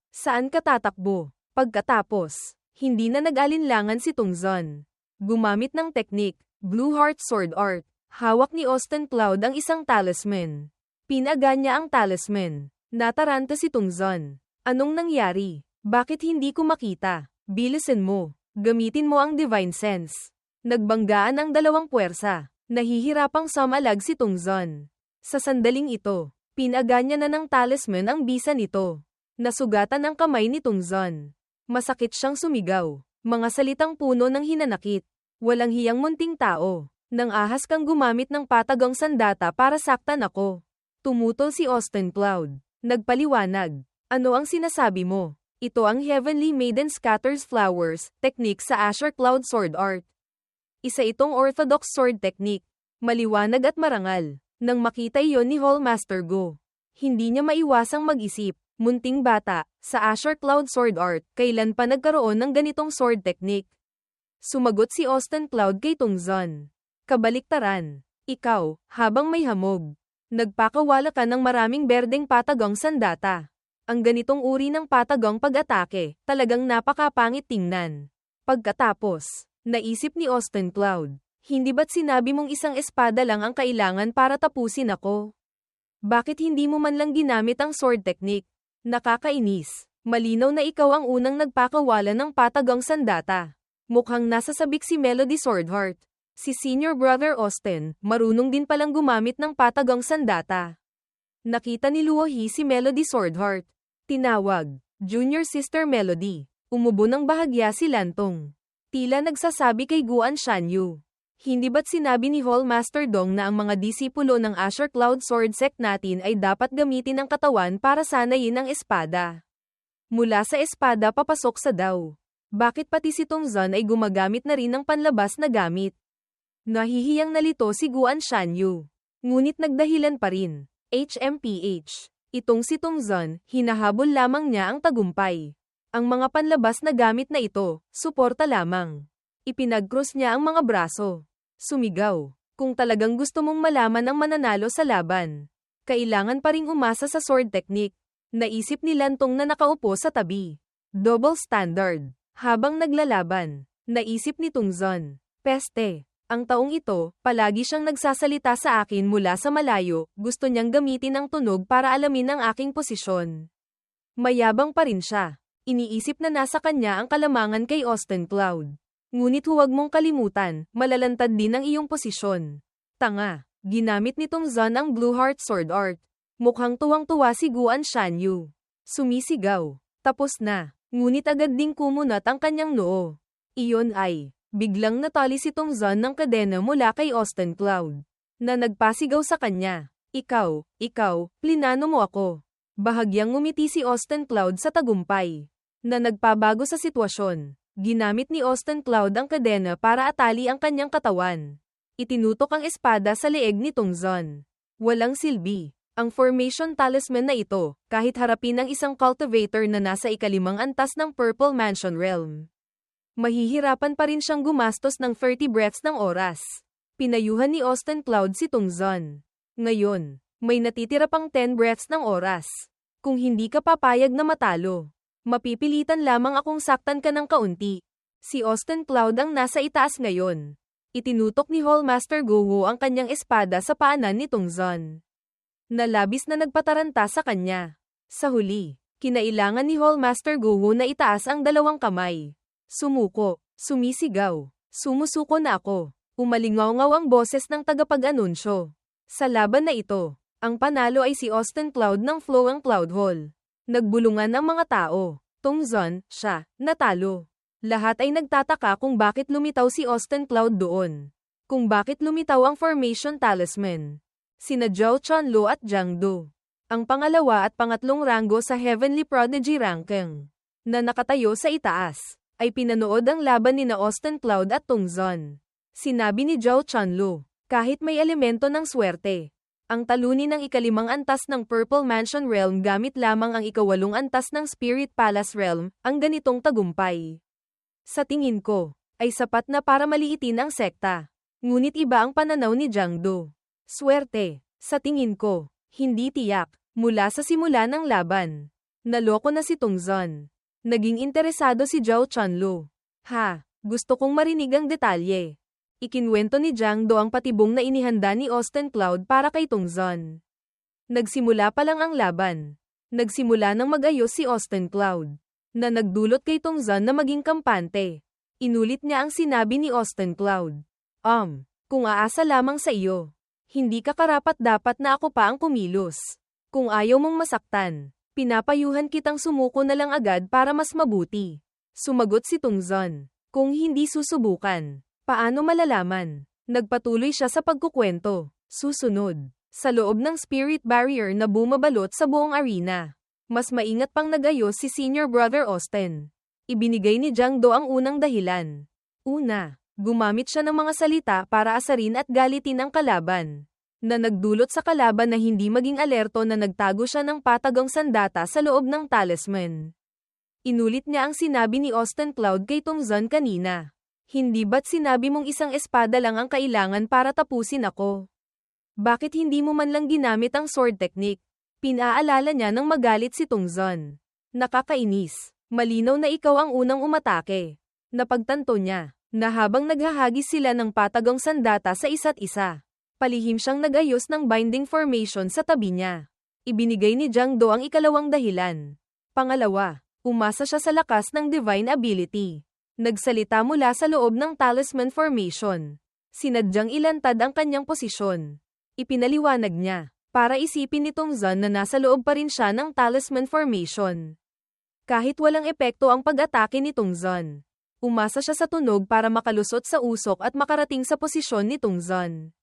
Saan ka tatakbo? Pagkatapos, hindi na nag-alinlangan si Tungzon. Gumamit ng teknik, Blue Heart Sword Art. Hawak ni Austin Cloud ang isang talisman. Pinaga niya ang talisman. Nataranta si Tungzon. Anong nangyari? Bakit hindi ko makita? Bilisan mo. Gamitin mo ang Divine Sense. Nagbanggaan ang dalawang puwersa. Nahihirapang sumalag si Tungzon. Sa sandaling ito, pinaga niya na ng talisman ang bisa nito. Nasugatan ang kamay ni Tungzon. Masakit siyang sumigaw. Mga salitang puno ng hinanakit. Walang hiyang munting tao. Nang ahas kang gumamit ng patagong sandata para saktan ako. Tumutol si Austin Cloud. Nagpaliwanag. Ano ang sinasabi mo? Ito ang Heavenly Maiden Scatters Flowers, technique sa Azure Cloud Sword Art. Isa itong orthodox sword technique. Maliwanag at marangal. Nang makita iyon ni Hall Master Gu, hindi niya maiwasang mag-isip, munting bata, sa Azure Cloud Sword Art, kailan pa nagkaroon ng ganitong sword technique? Sumagot si Austin Cloud kay Tungzon. Kabaliktaran. Ikaw, habang may hamog, nagpakawala ka ng maraming berdeng patagong sandata. Ang ganitong uri ng patagong pag-atake, talagang napakapangit tingnan. Pagkatapos, naisip ni Austin Cloud, hindi ba't sinabi mong isang espada lang ang kailangan para tapusin ako? Bakit hindi mo man lang ginamit ang sword technique? Nakakainis. Malinaw na ikaw ang unang nagpakawala ng patagong sandata. Mukhang nasasabik si Melody Swordheart. Si Senior Brother Austin, marunong din palang gumamit ng patagong sandata. Nakita ni Luohi si Melody Swordheart. Tinawag, Junior Sister Melody. Umubo ng bahagya si Lantong. Tila nagsasabi kay Guan Shanyu. Hindi ba't sinabi ni Hall Master Dong na ang mga disipulo ng Azure Cloud Sword Sect natin ay dapat gamitin ang katawan para sanayin ang espada? Mula sa espada papasok sa daw. Bakit pati si Tongzon ay gumagamit na rin ng panlabas na gamit? Nahihiyang nalito si Guan Shanyu. Ngunit nagdahilan pa rin. HMPH. Itong si Tongzon, hinahabol lamang niya ang tagumpay. Ang mga panlabas na gamit na ito, suporta lamang. Ipinag-cross niya ang mga braso. Sumigaw. Kung talagang gusto mong malaman ang mananalo sa laban, kailangan pa ring umasa sa sword technique. Naisip ni Lantong na nakaupo sa tabi. Double standard. Habang naglalaban, naisip ni Tongzon. Peste. Ang taong ito, palagi siyang nagsasalita sa akin mula sa malayo, gusto niyang gamitin ang tunog para alamin ang aking posisyon. Mayabang pa rin siya. Iniisip na nasa kanya ang kalamangan kay Austin Cloud. Ngunit huwag mong kalimutan, malalantad din ang iyong posisyon. Tanga. Ginamit ni Tongzon ang Blue Heart Sword Art. Mukhang tuwang-tuwa si Guan Shanyu. Sumisigaw. Tapos na. Ngunit agad ding kumunat ang kanyang noo. Iyon ay, biglang natali si Tongzon ng kadena mula kay Austin Cloud. Na nagpasigaw sa kanya. Ikaw, plinano mo ako. Bahagyang ngumiti si Austin Cloud sa tagumpay. Na nagpabago sa sitwasyon. Ginamit ni Austin Cloud ang kadena para atali ang kanyang katawan. Itinutok ang espada sa leeg ni Tongzon. Walang silbi. Ang formation talisman na ito, kahit harapin ang isang cultivator na nasa ikalimang antas ng Purple Mansion Realm. Mahihirapan pa rin siyang gumastos ng 30 breaths ng oras. Pinayuhan ni Austin Cloud si Tongzon. Ngayon, may natitira pang 10 breaths ng oras. Kung hindi ka papayag na matalo, mapipilitan lamang akong saktan ka ng kaunti. Si Austin Cloud ang nasa itaas ngayon. Itinutok ni Hallmaster Goho ang kanyang espada sa paanan ni Tongzon. Nalabis na nagpataranta sa kanya. Sa huli, kinailangan ni Hallmaster Goho na itaas ang dalawang kamay. Sumuko, sumisigaw, sumusuko na ako. Umalingaw-ngaw ang boses ng tagapag-anunsyo. Sa laban na ito, ang panalo ay si Austin Cloud ng Flowing Cloud Hall. Nagbulungan ang mga tao. Tongzon, siya, natalo. Lahat ay nagtataka kung bakit lumitaw si Austin Cloud doon. Kung bakit lumitaw ang Formation Talisman. Sina Zhao Chunlo at Jiang Du. Ang pangalawa at pangatlong ranggo sa Heavenly Prodigy ranking. Na nakatayo sa itaas, ay pinanood ang laban ni na Austin Cloud at Tongzon. Sinabi ni Zhao Chunlo, kahit may elemento ng swerte. Ang talunin ng ikalimang antas ng Purple Mansion Realm gamit lamang ang ikawalong antas ng Spirit Palace Realm, ang ganitong tagumpay. Sa tingin ko, ay sapat na para maliitin ang sekta. Ngunit iba ang pananaw ni Jiang Du. Swerte, sa tingin ko, hindi tiyak, mula sa simula ng laban. Naloko na si Tongzon. Naging interesado si Zhao Chunlo. Gusto kong marinig ang detalye. Ikinwento ni Jiang Do ang patibong na inihanda ni Austin Cloud para kay Tongzon. Nagsimula pa lang ang laban. Nagsimula nang mag-ayos si Austin Cloud. Na nagdulot kay Tongzon na maging kampante. Inulit niya ang sinabi ni Austin Cloud. Kung aasa lamang sa iyo, hindi ka karapat-dapat na ako pa ang kumilos. Kung ayaw mong masaktan, pinapayuhan kitang sumuko na lang agad para mas mabuti. Sumagot si Tongzon. Kung hindi susubukan, paano malalaman? Nagpatuloy siya sa pagkukwento. Susunod, sa loob ng spirit barrier na bumabalot sa buong arena. Mas maingat pang nag-ayos si Senior Brother Austin. Ibinigay ni Jiang Do ang unang dahilan. Una, gumamit siya ng mga salita para asarin at galitin ang kalaban. Na nagdulot sa kalaban na hindi maging alerto na nagtago siya ng patagong sandata sa loob ng talisman. Inulit niya ang sinabi ni Austin Cloud kay Tongzon kanina. Hindi ba't sinabi mong isang espada lang ang kailangan para tapusin ako? Bakit hindi mo man lang ginamit ang sword technique? Pinaalala niya nang magalit si Tongzon. Nakakainis. Malinaw na ikaw ang unang umatake. Napagtanto niya, na habang naghahagis sila ng patagong sandata sa isa't isa, palihim siyang nag-ayos ng binding formation sa tabi niya. Ibinigay ni Jiang Do ang ikalawang dahilan. Pangalawa, umasa siya sa lakas ng divine ability. Nagsalita mula sa loob ng talisman formation. Sinadyang ilantad ang kanyang posisyon. Ipinaliwanag niya, para isipin ni Tongzon na nasa loob pa rin siya ng talisman formation. Kahit walang epekto ang pag-atake ni Tongzon, Umasa siya sa tunog para makalusot sa usok at makarating sa posisyon ni Tungzan.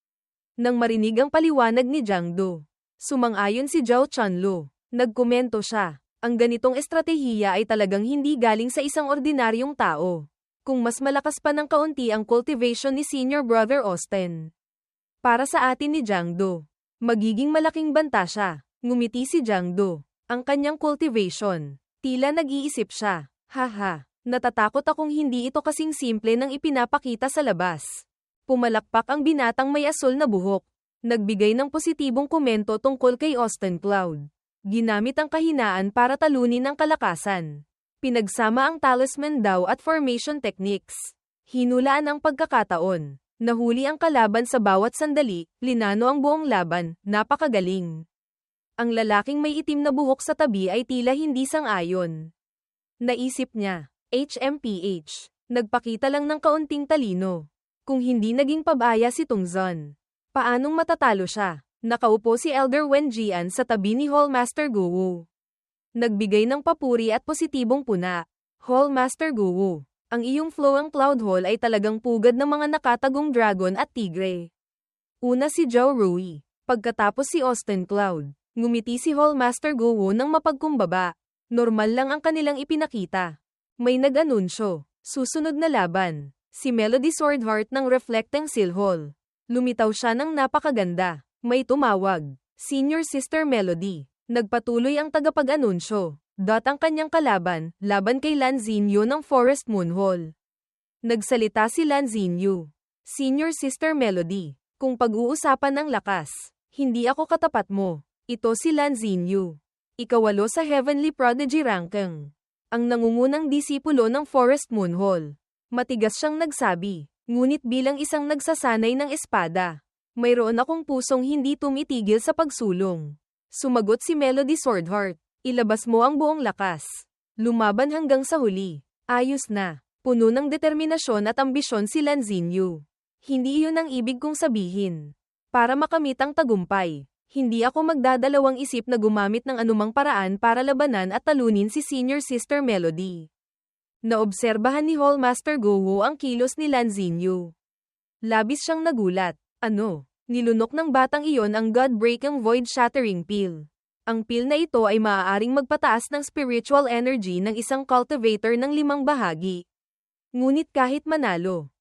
Nang marinig ang paliwanag ni Jiang Du, sumang-ayon si Zhao Chunlu. Nagkomento siya, ang ganitong estratehiya ay talagang hindi galing sa isang ordinaryong tao. Kung mas malakas pa ng kaunti ang cultivation ni Senior Brother Austin. Para sa atin ni Jiang Du, magiging malaking banta siya. Ngumiti si Jiang Du. Ang kanyang cultivation. Tila nag-iisip siya. Haha, natatakot akong hindi ito kasing simple ng ipinapakita sa labas. Pumalakpak ang binatang may asul na buhok. Nagbigay ng positibong komento tungkol kay Austin Cloud. Ginamit ang kahinaan para talunin ang kalakasan. Pinagsama ang talisman daw at formation techniques. Hinulaan ang pagkakataon. Nahuli ang kalaban sa bawat sandali, linano ang buong laban, napakagaling. Ang lalaking may itim na buhok sa tabi ay tila hindi sang-ayon. Naisip niya, HMPH, nagpakita lang ng kaunting talino. Kung hindi naging pabaya si Tungzan, paanong matatalo siya? Nakaupo si Elder Wen Jian sa tabi ni Hallmaster Guwu. Nagbigay ng papuri at positibong puna. Hallmaster Guwu, ang iyong flow ang Cloud Hall ay talagang pugad ng mga nakatagong dragon at tigre. Una si Zhao Rui, pagkatapos si Austin Cloud. Ngumiti si Hallmaster Guwu ng mapagkumbaba. Normal lang ang kanilang ipinakita. May nag-anunsyo. Susunod na laban. Si Melody Swordheart ng Reflecting Seal Hall. Lumitaw siya ng napakaganda. May tumawag. Senior Sister Melody. Nagpatuloy ang tagapag-anunsyo. Ang kanyang kalaban, laban kay Lan Xinyu ng Forest Moon Hall. Nagsalita si Lan Xinyu. Senior Sister Melody. Kung pag-uusapan ng lakas, hindi ako katapat mo. Ito si Lan Xinyu. Ikawalo sa Heavenly Prodigy ranking. Ang nangungunang disipulo ng Forest Moon Hall. Matigas siyang nagsabi, ngunit bilang isang nagsasanay ng espada, mayroon akong pusong hindi tumitigil sa pagsulong. Sumagot si Melody Swordheart, ilabas mo ang buong lakas. Lumaban hanggang sa huli. Ayos na. Puno ng determinasyon at ambisyon si Lan Xinyu. Hindi iyon ang ibig kong sabihin. Para makamit ang tagumpay, hindi ako magdadalawang isip na gumamit ng anumang paraan para labanan at talunin si Senior Sister Melody. Naobserbahan ni Hallmaster Guwu ang kilos ni Lan Xinyu. Labis siyang nagulat. Ano? Nilunok ng batang iyon ang God-breaking void-shattering peel. Ang peel na ito ay maaaring magpataas ng spiritual energy ng isang cultivator ng 5 bahagi. Ngunit kahit manalo,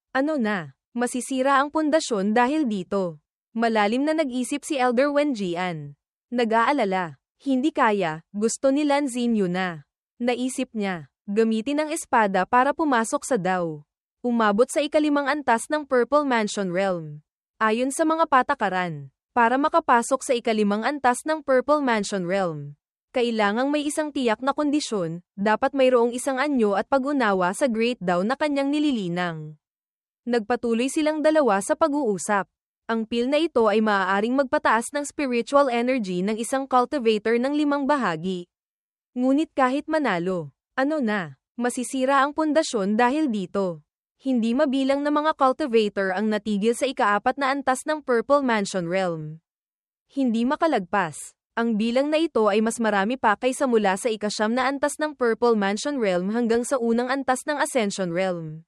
masisira ang pundasyon dahil dito. Malalim na nag-isip si Elder Wen Jian. Nag-aalala. Hindi kaya, gusto ni Lan Xinyu na. Naisip niya, gamitin ang espada para pumasok sa Dao. Umabot sa ika-5 antas ng Purple Mansion Realm. Ayon sa mga patakaran, para makapasok sa ika-5 antas ng Purple Mansion Realm, kailangang may isang tiyak na kondisyon, dapat mayroong isang anyo at pag-unawa sa Great Dao na kanyang nililinang. Nagpatuloy silang dalawa sa pag-uusap. Ang peel na ito ay maaaring magpataas ng spiritual energy ng isang cultivator ng 5 bahagi. Ngunit kahit manalo, masisira ang pundasyon dahil dito. Hindi mabilang na mga cultivator ang natigil sa ika-4 na antas ng Purple Mansion Realm. Hindi makalagpas. Ang bilang na ito ay mas marami pa kaysa mula sa ika-9 na antas ng Purple Mansion Realm hanggang sa unang antas ng Ascension Realm.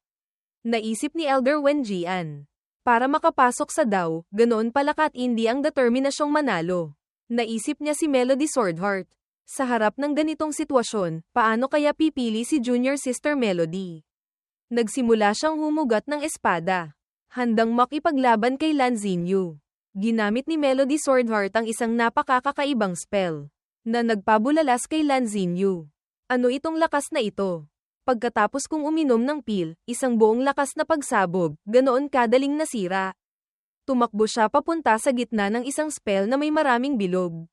Naisip ni Elder Wen Jian. Para makapasok sa Dao, ganoon pala katindi ang determinasyong manalo. Naisip niya si Melody Swordheart. Sa harap ng ganitong sitwasyon, paano kaya pipili si Junior Sister Melody? Nagsimula siyang humugat ng espada. Handang makipaglaban kay Lan Xinyu. Ginamit ni Melody Swordheart ang isang napakakakaibang spell na nagpabulalas kay Lan Xinyu. Ano itong lakas na ito? Pagkatapos kong uminom ng pil, isang buong lakas na pagsabog, ganoon kadaling nasira. Tumakbo siya papunta sa gitna ng isang spell na may maraming bilog.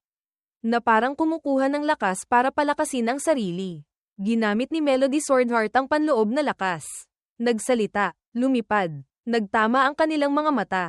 Na parang kumukuha ng lakas para palakasin ang sarili. Ginamit ni Melody Swordheart ang panloob na lakas. Nagsalita, lumipad, nagtama ang kanilang mga mata.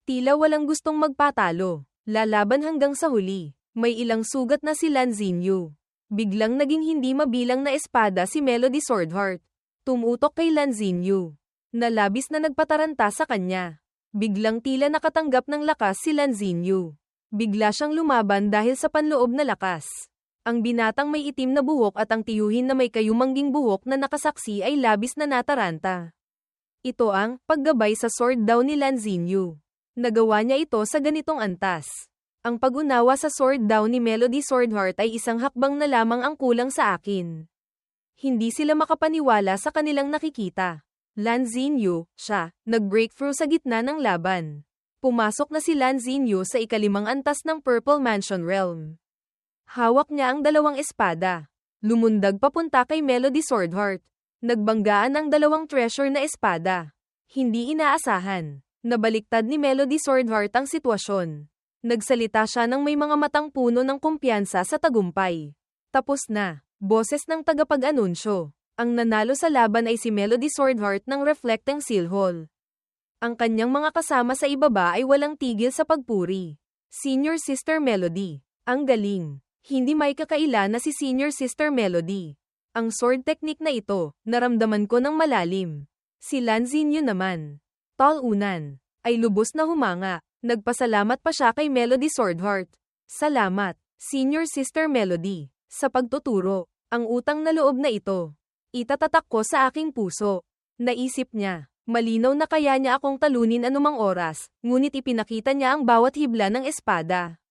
Tila walang gustong magpatalo. Lalaban hanggang sa huli. May ilang sugat na si Lan Xinyu. Biglang naging hindi mabilang na espada si Melody Swordheart. Tumutok kay Lan Xinyu. Nalabis na nagpataranta sa kanya. Biglang tila nakatanggap ng lakas si Lan Xinyu. Bigla siyang lumaban dahil sa panloob na lakas. Ang binatang may itim na buhok at ang tiyuhin na may kayumangging buhok na nakasaksi ay labis na nataranta. Ito ang paggabay sa sword daw ni Lan Xinyu. Nagawa niya ito sa ganitong antas. Ang pag-unawa sa sword daw ni Melody Swordheart ay isang hakbang na lamang ang kulang sa akin. Hindi sila makapaniwala sa kanilang nakikita. Lan Xinyu, siya, nag-breakthrough sa gitna ng laban. Pumasok na si Lan Xinyu sa ikalimang antas ng Purple Mansion Realm. Hawak niya ang dalawang espada. Lumundag papunta kay Melody Swordheart. Nagbanggaan ang dalawang treasure na espada. Hindi inaasahan. Nabaliktad ni Melody Swordheart ang sitwasyon. Nagsalita siya ng may mga matang puno ng kumpiyansa sa tagumpay. Tapos na. Boses ng tagapag-anunsyo. Ang nanalo sa laban ay si Melody Swordheart ng Reflecting Seal Hall. Ang kanyang mga kasama sa ibaba ay walang tigil sa pagpuri. Senior Sister Melody. Ang galing. Hindi may kakaila na si Senior Sister Melody. Ang sword technique na ito, naramdaman ko ng malalim. Si Lan Xinyu naman, talunan, ay lubos na humanga. Nagpasalamat pa siya kay Melody Swordheart. Salamat, Senior Sister Melody, sa pagtuturo. Ang utang na loob na ito, itatatak ko sa aking puso. Naisip niya, malinaw na kaya niya akong talunin anumang oras, ngunit ipinakita niya ang bawat hibla ng espada.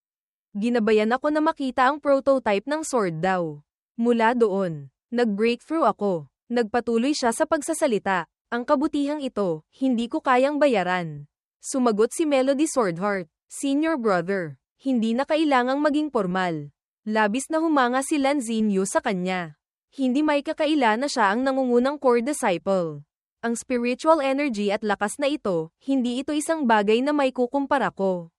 Ginabayan ako na makita ang prototype ng sword daw. Mula doon, nag-breakthrough ako. Nagpatuloy siya sa pagsasalita. Ang kabutihang ito, hindi ko kayang bayaran. Sumagot si Melody Swordheart, Senior Brother. Hindi na kailangang maging formal. Labis na humanga si Lan Xinyu sa kanya. Hindi may kakaila na siya ang nangungunang core disciple. Ang spiritual energy at lakas na ito, hindi ito isang bagay na may kukumpara ko.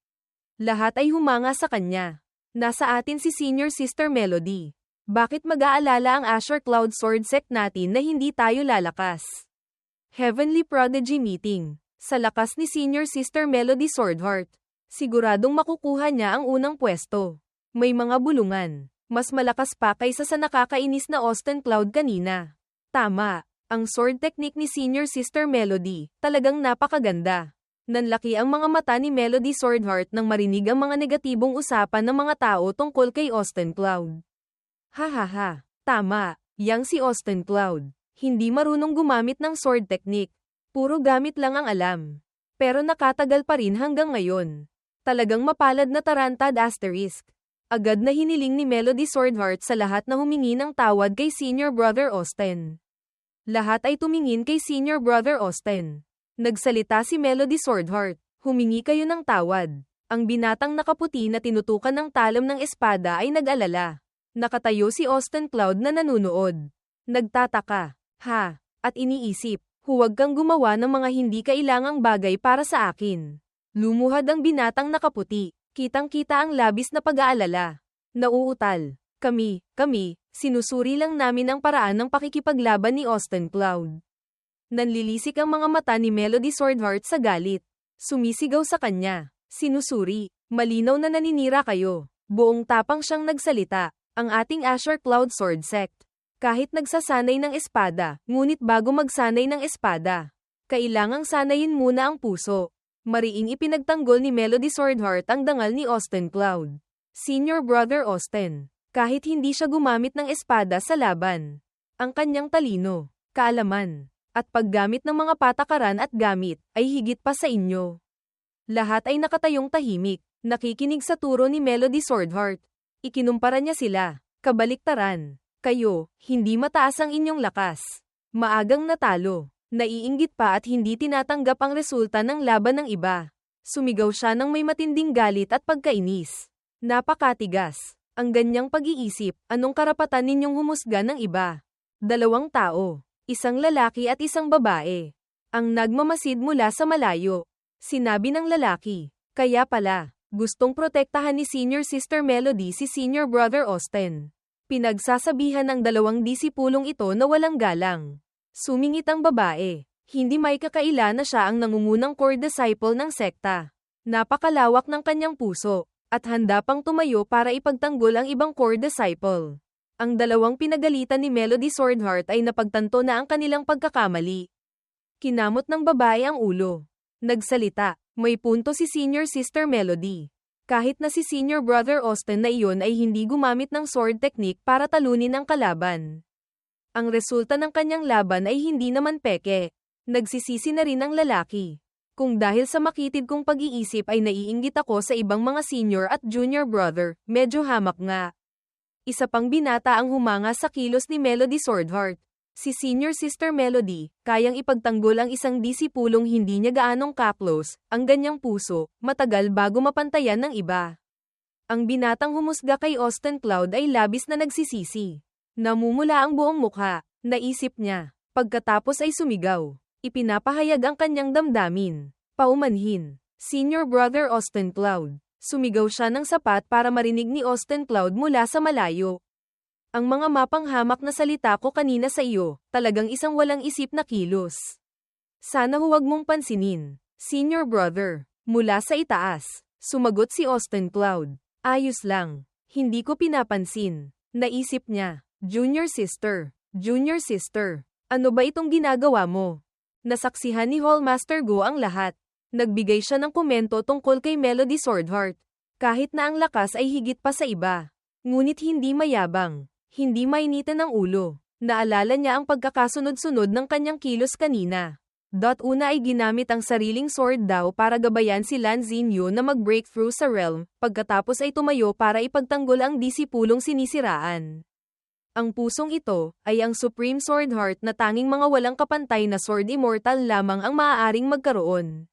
Lahat ay humanga sa kanya. Nasa atin si Senior Sister Melody. Bakit mag-aalala ang Azure Cloud Sword Sect natin na hindi tayo lalakas? Heavenly Prodigy Meeting. Sa lakas ni Senior Sister Melody Swordheart, siguradong makukuha niya ang unang pwesto. May mga bulungan. Mas malakas pa kaysa sa nakakainis na Austin Cloud kanina. Tama. Ang sword technique ni Senior Sister Melody, talagang napakaganda. Nanlaki ang mga mata ni Melody Swordheart nang marinig ang mga negatibong usapan ng mga tao tungkol kay Austin Cloud. Hahaha, tama, yang si Austin Cloud. Hindi marunong gumamit ng sword technique. Puro gamit lang ang alam. Pero nakatagal pa rin hanggang ngayon. Talagang mapalad na tarantad asterisk. Agad na hiniling ni Melody Swordheart sa lahat na humingi ng tawad kay Senior Brother Austin. Lahat ay tumingin kay Senior Brother Austin. Nagsalita si Melody Swordheart, humingi kayo ng tawad. Ang binatang nakaputi na tinutukan ng talam ng espada ay nag-alala. Nakatayo si Austin Cloud na nanunood. Nagtataka, at iniisip, huwag kang gumawa ng mga hindi kailangang bagay para sa akin. Lumuhad ang binatang nakaputi, kitang-kita ang labis na pag-aalala. Nauutal, kami, sinusuri lang namin ang paraan ng pakikipaglaban ni Austin Cloud. Nanlilisik ang mga mata ni Melody Swordheart sa galit. Sumisigaw sa kanya. Sinusuri. Malinaw na naninira kayo. Buong tapang siyang nagsalita. Ang ating Azure Cloud Sword Sect. Kahit nagsasanay ng espada, ngunit bago magsanay ng espada, kailangang sanayin muna ang puso. Mariing ipinagtanggol ni Melody Swordheart ang dangal ni Austin Cloud. Senior Brother Austin. Kahit hindi siya gumamit ng espada sa laban. Ang kanyang talino, kaalaman, at paggamit ng mga patakaran at gamit, ay higit pa sa inyo. Lahat ay nakatayong tahimik, nakikinig sa turo ni Melody Swordheart. Ikinumpara niya sila, kabaliktaran. Kayo, hindi mataas ang inyong lakas. Maagang natalo, naiinggit pa at hindi tinatanggap ang resulta ng laban ng iba. Sumigaw siya ng may matinding galit at pagkainis. Napakatigas. Ang ganyang pag-iisip, anong karapatan ninyong humusga ng iba? Dalawang tao. Isang lalaki at isang babae. Ang nagmamasid mula sa malayo. Sinabi ng lalaki, kaya pala, gustong protektahan ni Senior Sister Melody si Senior Brother Austin. Pinagsasabihan ng dalawang disipulong ito na walang galang. Sumingit ang babae. Hindi may kakaila na siya ang nangungunang core disciple ng sekta. Napakalawak ng kanyang puso, at handa pang tumayo para ipagtanggol ang ibang core disciple. Ang dalawang pinagalitan ni Melody Swordheart ay napagtanto na ang kanilang pagkakamali. Kinamot ng babae ang ulo. Nagsalita, may punto si Senior Sister Melody. Kahit na si Senior Brother Austin na iyon ay hindi gumamit ng sword technique para talunin ang kalaban. Ang resulta ng kanyang laban ay hindi naman peke. Nagsisisi na rin ang lalaki. Kung dahil sa makitid kong pag-iisip ay naiinggit ako sa ibang mga senior at junior brother, medyo hamak nga. Isa pang binata ang humanga sa kilos ni Melody Swordheart. Si Senior Sister Melody, kayang ipagtanggol ang isang disipulong hindi niya gaanong ka-close, ang ganyang puso, matagal bago mapantayan ng iba. Ang binatang humusga kay Austin Cloud ay labis na nagsisisi. Namumula ang buong mukha, naisip niya. Pagkatapos ay sumigaw. Ipinapahayag ang kanyang damdamin. Paumanhin. Senior Brother Austin Cloud. Sumigaw siya ng sapat para marinig ni Austin Cloud mula sa malayo. Ang mga mapanghamak na salita ko kanina sa iyo, talagang isang walang isip na kilos. Sana huwag mong pansinin. Senior Brother. Mula sa itaas. Sumagot si Austin Cloud. Ayos lang. Hindi ko pinapansin. Naisip niya. Junior Sister. Junior Sister. Ano ba itong ginagawa mo? Nasaksihan ni Hallmaster Go ang lahat. Nagbigay siya ng komento tungkol kay Melody Swordheart. Kahit na ang lakas ay higit pa sa iba. Ngunit hindi mayabang. Hindi mainitan ang ulo. Naalala niya ang pagkakasunod-sunod ng kanyang kilos kanina. Una ay ginamit ang sariling sword daw para gabayan si Lan Xinyu na mag-breakthrough sa realm, pagkatapos ay tumayo para ipagtanggol ang disipulong sinisiraan. Ang pusong ito ay ang Supreme Swordheart na tanging mga walang kapantay na sword immortal lamang ang maaaring magkaroon.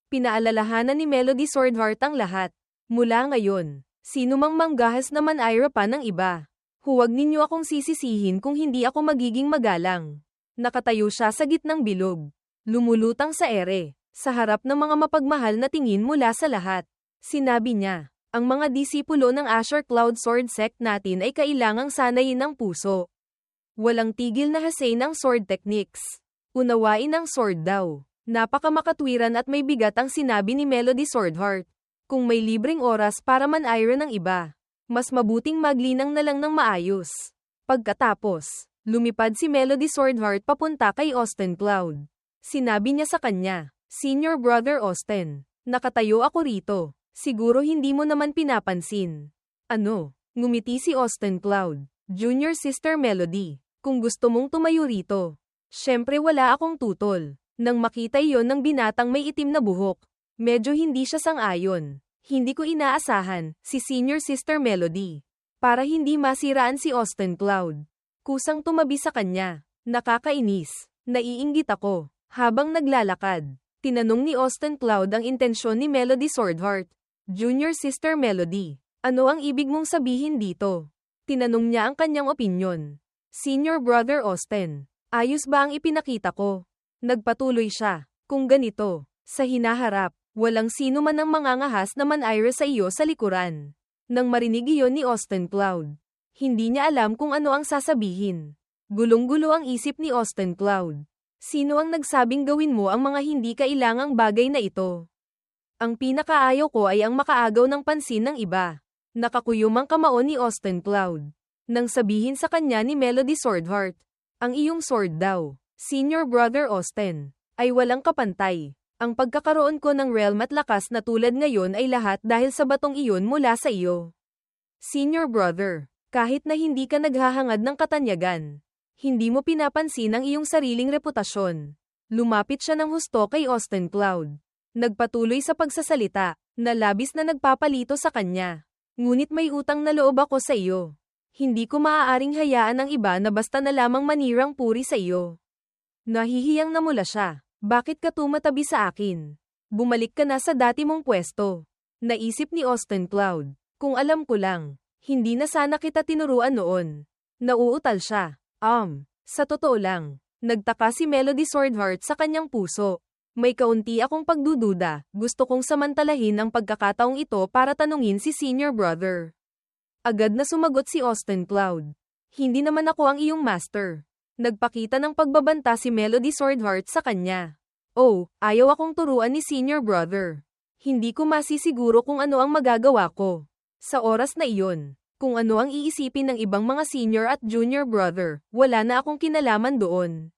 Pinaalalahanan ni Melody Swordheart ang lahat. Mula ngayon, sino mang manggahas na manayra pa ng iba. Huwag ninyo akong sisisihin kung hindi ako magiging magalang. Nakatayo siya sa gitnang bilog. Lumulutang sa ere, sa harap ng mga mapagmahal na tingin mula sa lahat. Sinabi niya, ang mga disipulo ng Azure Cloud Sword Sect natin ay kailangang sanayin ng puso. Walang tigil na hasay ng sword techniques. Unawain ang sword daw. Napakamakatwiran at may bigat ang sinabi ni Melody Swordheart. Kung may libreng oras para manayra ng iba, mas mabuting maglinang na lang ng maayos. Pagkatapos, lumipad si Melody Swordheart papunta kay Austin Cloud. Sinabi niya sa kanya, Senior Brother Austin, nakatayo ako rito. Siguro hindi mo naman pinapansin. Ano? Ngumiti si Austin Cloud. Junior Sister Melody, kung gusto mong tumayo rito. Syempre wala akong tutol. Nang makita iyon ng binatang may itim na buhok, medyo hindi siya sang-ayon. Hindi ko inaasahan, si Senior Sister Melody. Para hindi masiraan si Austin Cloud. Kusang tumabi sa kanya. Nakakainis. Naiinggit ako. Habang naglalakad, tinanong ni Austin Cloud ang intensyon ni Melody Swordheart. Junior Sister Melody, ano ang ibig mong sabihin dito? Tinanong niya ang kanyang opinyon. Senior Brother Austin, ayos ba ang ipinakita ko? Nagpatuloy siya. Kung ganito, sa hinaharap, walang sino man ang mangangahas na manayra sa iyo sa likuran. Nang marinig iyon ni Austin Cloud, hindi niya alam kung ano ang sasabihin. Gulong-gulo ang isip ni Austin Cloud. Sino ang nagsabing gawin mo ang mga hindi kailangang bagay na ito? Ang pinakaayaw ko ay ang makaagaw ng pansin ng iba. Nakakuyom ang kamao ni Austin Cloud. Nang sabihin sa kanya ni Melody Swordheart, ang iyong sword daw, Senior Brother Austin, ay walang kapantay. Ang pagkakaroon ko ng realm at lakas na tulad ngayon ay lahat dahil sa batong iyon mula sa iyo. Senior Brother, kahit na hindi ka naghahangad ng katanyagan, hindi mo pinapansin ang iyong sariling reputasyon. Lumapit siya ng husto kay Austin Cloud. Nagpatuloy sa pagsasalita, na labis na nagpapalito sa kanya. Ngunit may utang na loob ako sa iyo. Hindi ko maaaring hayaan ang iba na basta na lamang manirang puri sa iyo. Nahihiyang namula siya. Bakit ka tumatabi sa akin? Bumalik ka na sa dati mong pwesto. Naisip ni Austin Cloud. Kung alam ko lang, hindi na sana kita tinuruan noon. Nauutal siya. Sa totoo lang, nagtaka si Melody Swordheart sa kanyang puso. May kaunti akong pagdududa, gusto kong samantalahin ang pagkakataong ito para tanungin si Senior Brother. Agad na sumagot si Austin Cloud. Hindi naman ako ang iyong master. Nagpakita ng pagbabanta si Melody Swordheart sa kanya. Oh, ayaw akong turuan ni Senior Brother. Hindi ko masisiguro kung ano ang magagawa ko. Sa oras na iyon, kung ano ang iisipin ng ibang mga senior at junior brother, wala na akong kinalaman doon.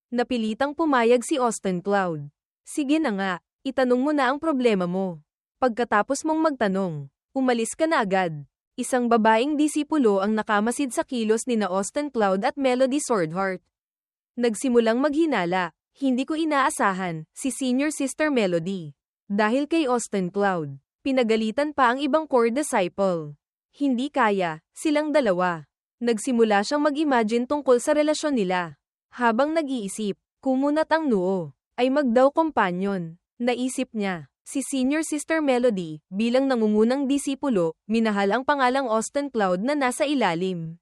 Napilitang pumayag si Austin Cloud. Sige na nga, itanong mo na ang problema mo. Pagkatapos mong magtanong, umalis ka na agad. Isang babaeng disipulo ang nakamasid sa kilos ni na Austin Cloud at Melody Swordheart. Nagsimulang maghinala, hindi ko inaasahan, si Senior Sister Melody. Dahil kay Austin Cloud, pinagalitan pa ang ibang core disciple. Hindi kaya, silang dalawa. Nagsimula siyang mag-imagine tungkol sa relasyon nila. Habang nag-iisip, kumunat ang noo, ay magdaw kompanyon. Naisip niya, si Senior Sister Melody, bilang nangungunang disipulo, minahal ang pangalang Austin Cloud na nasa ilalim.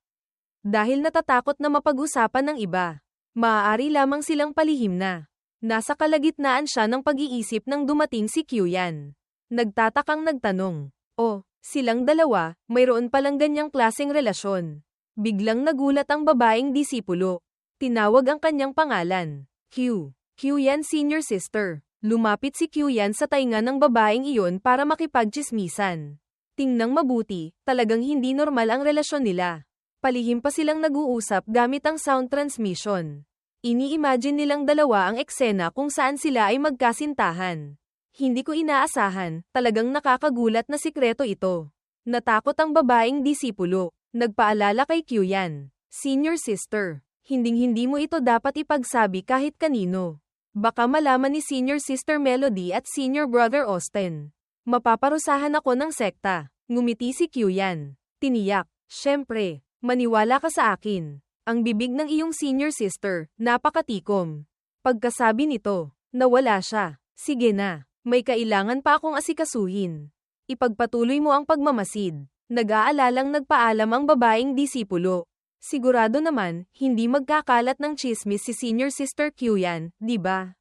Dahil natatakot na mapag-usapan ng iba, maaari lamang silang palihim na. Nasa kalagitnaan siya ng pag-iisip nang dumating si Kyuyan. Nagtatakang nagtanong, "Oh, silang dalawa, mayroon palang ganyang klaseng relasyon." Biglang nagulat ang babaeng disipulo. Tinawag ang kanyang pangalan. Kyuyan Senior Sister. Lumapit si Kyuyan sa tainga ng babaeng iyon para makipagtsismisan. Tingnang mabuti, talagang hindi normal ang relasyon nila. Palihim pa silang nag-uusap gamit ang sound transmission. Ini-imagine nilang dalawa ang eksena kung saan sila ay magkasintahan. Hindi ko inaasahan, talagang nakakagulat na sikreto ito. Natakot ang babaeng disipulo. Nagpaalala kay Kyuyan, "Senior Sister, hinding-hindi mo ito dapat ipagsabi kahit kanino. Baka malaman ni Senior Sister Melody at Senior Brother Austin. Mapaparusahan ako ng sekta." Ngumiti si Kyuyan. Tiniyak, "Syempre, maniwala ka sa akin. Ang bibig ng iyong Senior Sister, napakatikom." Pagkasabi nito, nawala siya. "Sige na, may kailangan pa akong asikasuhin. Ipagpatuloy mo ang pagmamasid." Nag-aalalang nagpaalam ang babaeng disipulo. Sigurado naman, hindi magkakalat ng chismis si Senior Sister Kyuyan, di ba?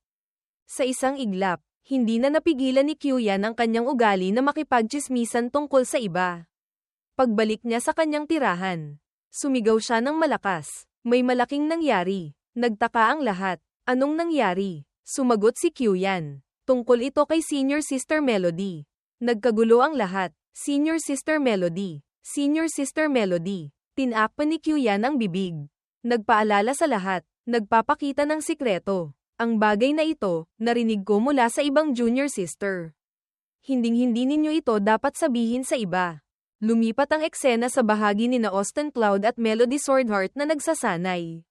Sa isang iglap, hindi na napigilan ni Kyuyan ang kanyang ugali na makipagchismisan tungkol sa iba. Pagbalik niya sa kanyang tirahan, sumigaw siya ng malakas. May malaking nangyari. Nagtaka ang lahat. Anong nangyari? Sumagot si Kyuyan. Tungkol ito kay Senior Sister Melody. Nagkagulo ang lahat. Senior Sister Melody. Senior Sister Melody. Tinakpan ni Kyuyan ang bibig. Nagpaalala sa lahat. Nagpapakita ng sikreto. Ang bagay na ito, narinig ko mula sa ibang junior sister. Hinding-hindi ninyo ito dapat sabihin sa iba. Lumipat ang eksena sa bahagi ni na Austin Cloud at Melody Swordheart na nagsasanay.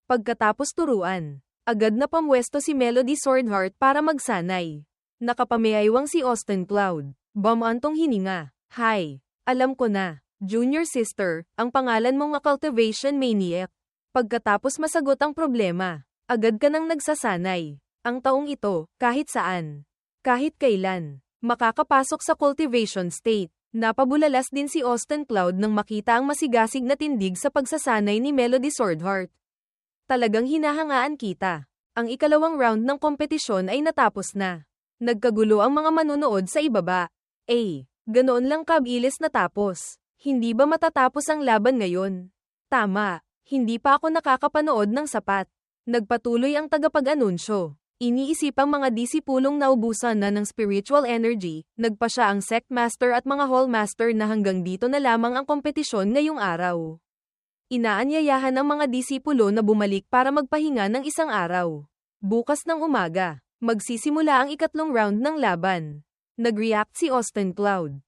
Pagkatapos turuan, agad na pamwesto si Melody Swordheart para magsanay. Nakapameaywang si Austin Cloud. Bumantong hininga. "Hi, alam ko na, Junior Sister, ang pangalan mong cultivation maniac." Pagkatapos masagot ang problema, agad ka nang nagsasanay. Ang taong ito, kahit saan, kahit kailan, makakapasok sa cultivation state. Napabulalas din si Austin Cloud nang makita ang masigasig na tindig sa pagsasanay ni Melody Swordheart. Talagang hinahangaan kita. Ang ikalawang round ng kompetisyon ay natapos na. Nagkagulo ang mga manonood sa ibaba. Ganoon lang kabilis natapos. Hindi ba matatapos ang laban ngayon? Tama, hindi pa ako nakakapanood ng sapat. Nagpatuloy ang tagapag-anunsyo. Iniisip ang mga disipulong naubusan na ng spiritual energy, nagpa siya ang sect master at mga hall master na hanggang dito na lamang ang kompetisyon ngayong araw. Inaanyayahan ang mga disipulo na bumalik para magpahinga ng isang araw. Bukas ng umaga, magsisimula ang ikatlong round ng laban. Nag-react si Austin Cloud.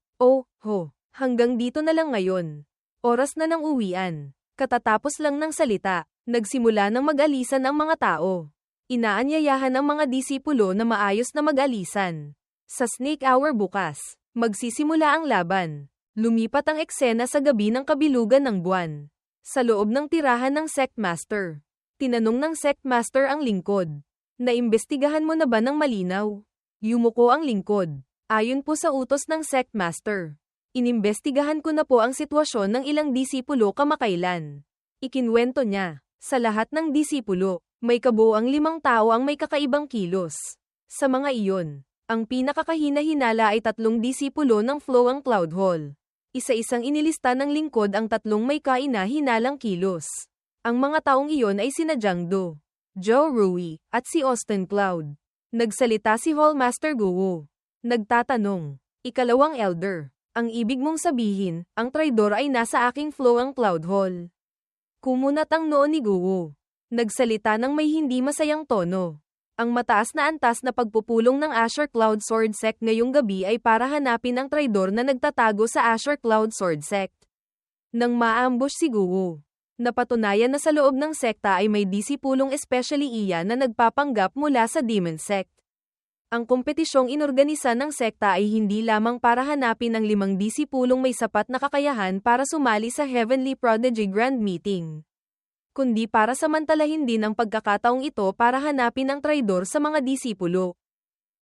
Hanggang dito na lang ngayon. Oras na ng uwian. Katatapos lang ng salita, nagsimula ng mag-alisan ang mga tao. Inaanyayahan ang mga disipulo na maayos na mag-alisan. Sa Snake Hour bukas, magsisimula ang laban. Lumipat ang eksena sa gabi ng kabilugan ng buwan. Sa loob ng tirahan ng sect master. Tinanong ng sect master ang lingkod. "Naimbestigahan mo na ba ng malinaw?" Yumuko ang lingkod. Ayon po sa utos ng sect master, inimbestigahan ko na po ang sitwasyon ng ilang disipulo kamakailan. Ikinwento niya, sa lahat ng disipulo, may kabuuang 5 tao ang may kakaibang kilos. Sa mga iyon, ang pinakakahina-hinala ay 3 disipulo ng Flowang Cloud Hall. Isa-isang inilista ng lingkod ang 3 may kaina-hinalang kilos. Ang mga taong iyon ay sina Jang Do, Joe Rui, at si Austin Cloud. Nagsalita si Hall Master Guo. Nagtatanong, "Ikalawang elder, ang ibig mong sabihin, ang traidor ay nasa aking Flowang Cloud Hall?" Kumunat ang noo ni Guo. Nagsalita ng may hindi masayang tono. Ang mataas na antas na pagpupulong ng Azure Cloud Sword Sect ngayong gabi ay para hanapin ang traidor na nagtatago sa Azure Cloud Sword Sect. Nang maambush si Guo, napatunayan na sa loob ng sekta ay may disipulong especially iyan na nagpapanggap mula sa Demon Sect. Ang kompetisyong inorganisa ng sekta ay hindi lamang para hanapin ang 5 disipulong may sapat na kakayahan para sumali sa Heavenly Prodigy Grand Meeting, kundi para samantalahin din ang pagkakataong ito para hanapin ang traidor sa mga disipulo.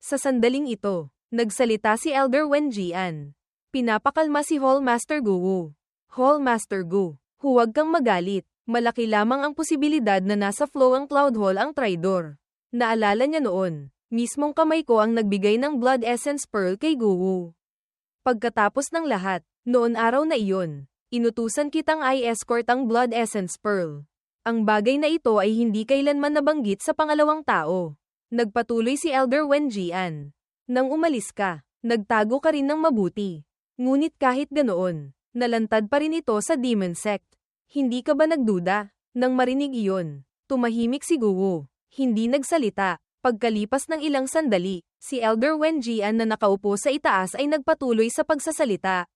Sa sandaling ito, nagsalita si Elder Wen Jian. Pinapakalma si Hallmaster Guo. Hallmaster Gu, huwag kang magalit. Malaki lamang ang posibilidad na nasa flow ang Cloud Hall ang traidor. Naalala niya noon, mismong kamay ko ang nagbigay ng Blood Essence Pearl kay Guo. Pagkatapos ng lahat, noon araw na iyon, inutusan kitang i-escort ang Blood Essence Pearl. Ang bagay na ito ay hindi kailanman nabanggit sa pangalawang tao. Nagpatuloy si Elder Wen Jian. Nang umalis ka, nagtago ka rin ng mabuti. Ngunit kahit ganoon, nalantad pa rin ito sa Demon Sect. Hindi ka ba nagduda? Nang marinig iyon, tumahimik si Guo. Hindi nagsalita. Pagkalipas ng ilang sandali, si Elder Wen Jian na nakaupo sa itaas ay nagpatuloy sa pagsasalita.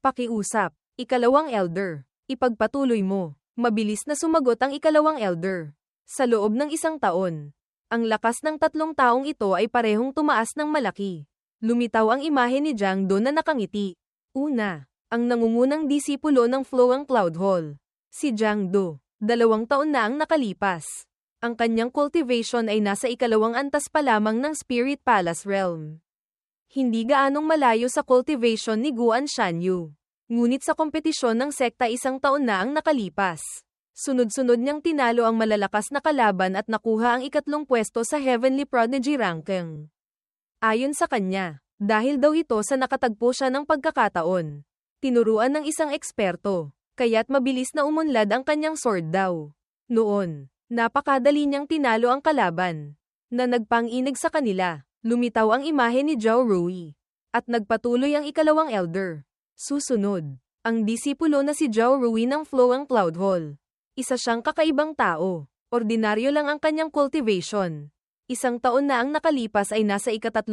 Pakiusap, ikalawang Elder. Ipagpatuloy mo. Mabilis na sumagot ang ikalawang Elder. Sa loob ng 1 taon, ang lakas ng 3 taong ito ay parehong tumaas ng malaki. Lumitaw ang imahe ni Jiang Do na nakangiti. Una, ang nangungunang disipulo ng Flow ang Cloud Hall. Si Jiang Do, 2 taon na ang nakalipas. Ang kanyang cultivation ay nasa 2nd antas pa lamang ng Spirit Palace Realm. Hindi gaanong malayo sa cultivation ni Guan Shanyu. Ngunit sa kompetisyon ng sekta 1 taon na ang nakalipas. Sunod-sunod niyang tinalo ang malalakas na kalaban at nakuha ang 2nd pwesto sa Heavenly Prodigy ranking. Ayon sa kanya, dahil daw ito sa nakatagpo siya ng pagkakataon. Tinuruan ng isang eksperto, kaya't mabilis na umunlad ang kanyang sword daw. Noon, napakadali niyang tinalo ang kalaban, na nagpang-inig sa kanila. Lumitaw ang imahe ni Zhao Rui, at nagpatuloy ang ikalawang Elder. Susunod, ang disipulo na si Zhao Rui ng Flow ang Cloud Hall. Isa siyang kakaibang tao. Ordinaryo lang ang kanyang cultivation. 1 taon na ang nakalipas ay nasa 33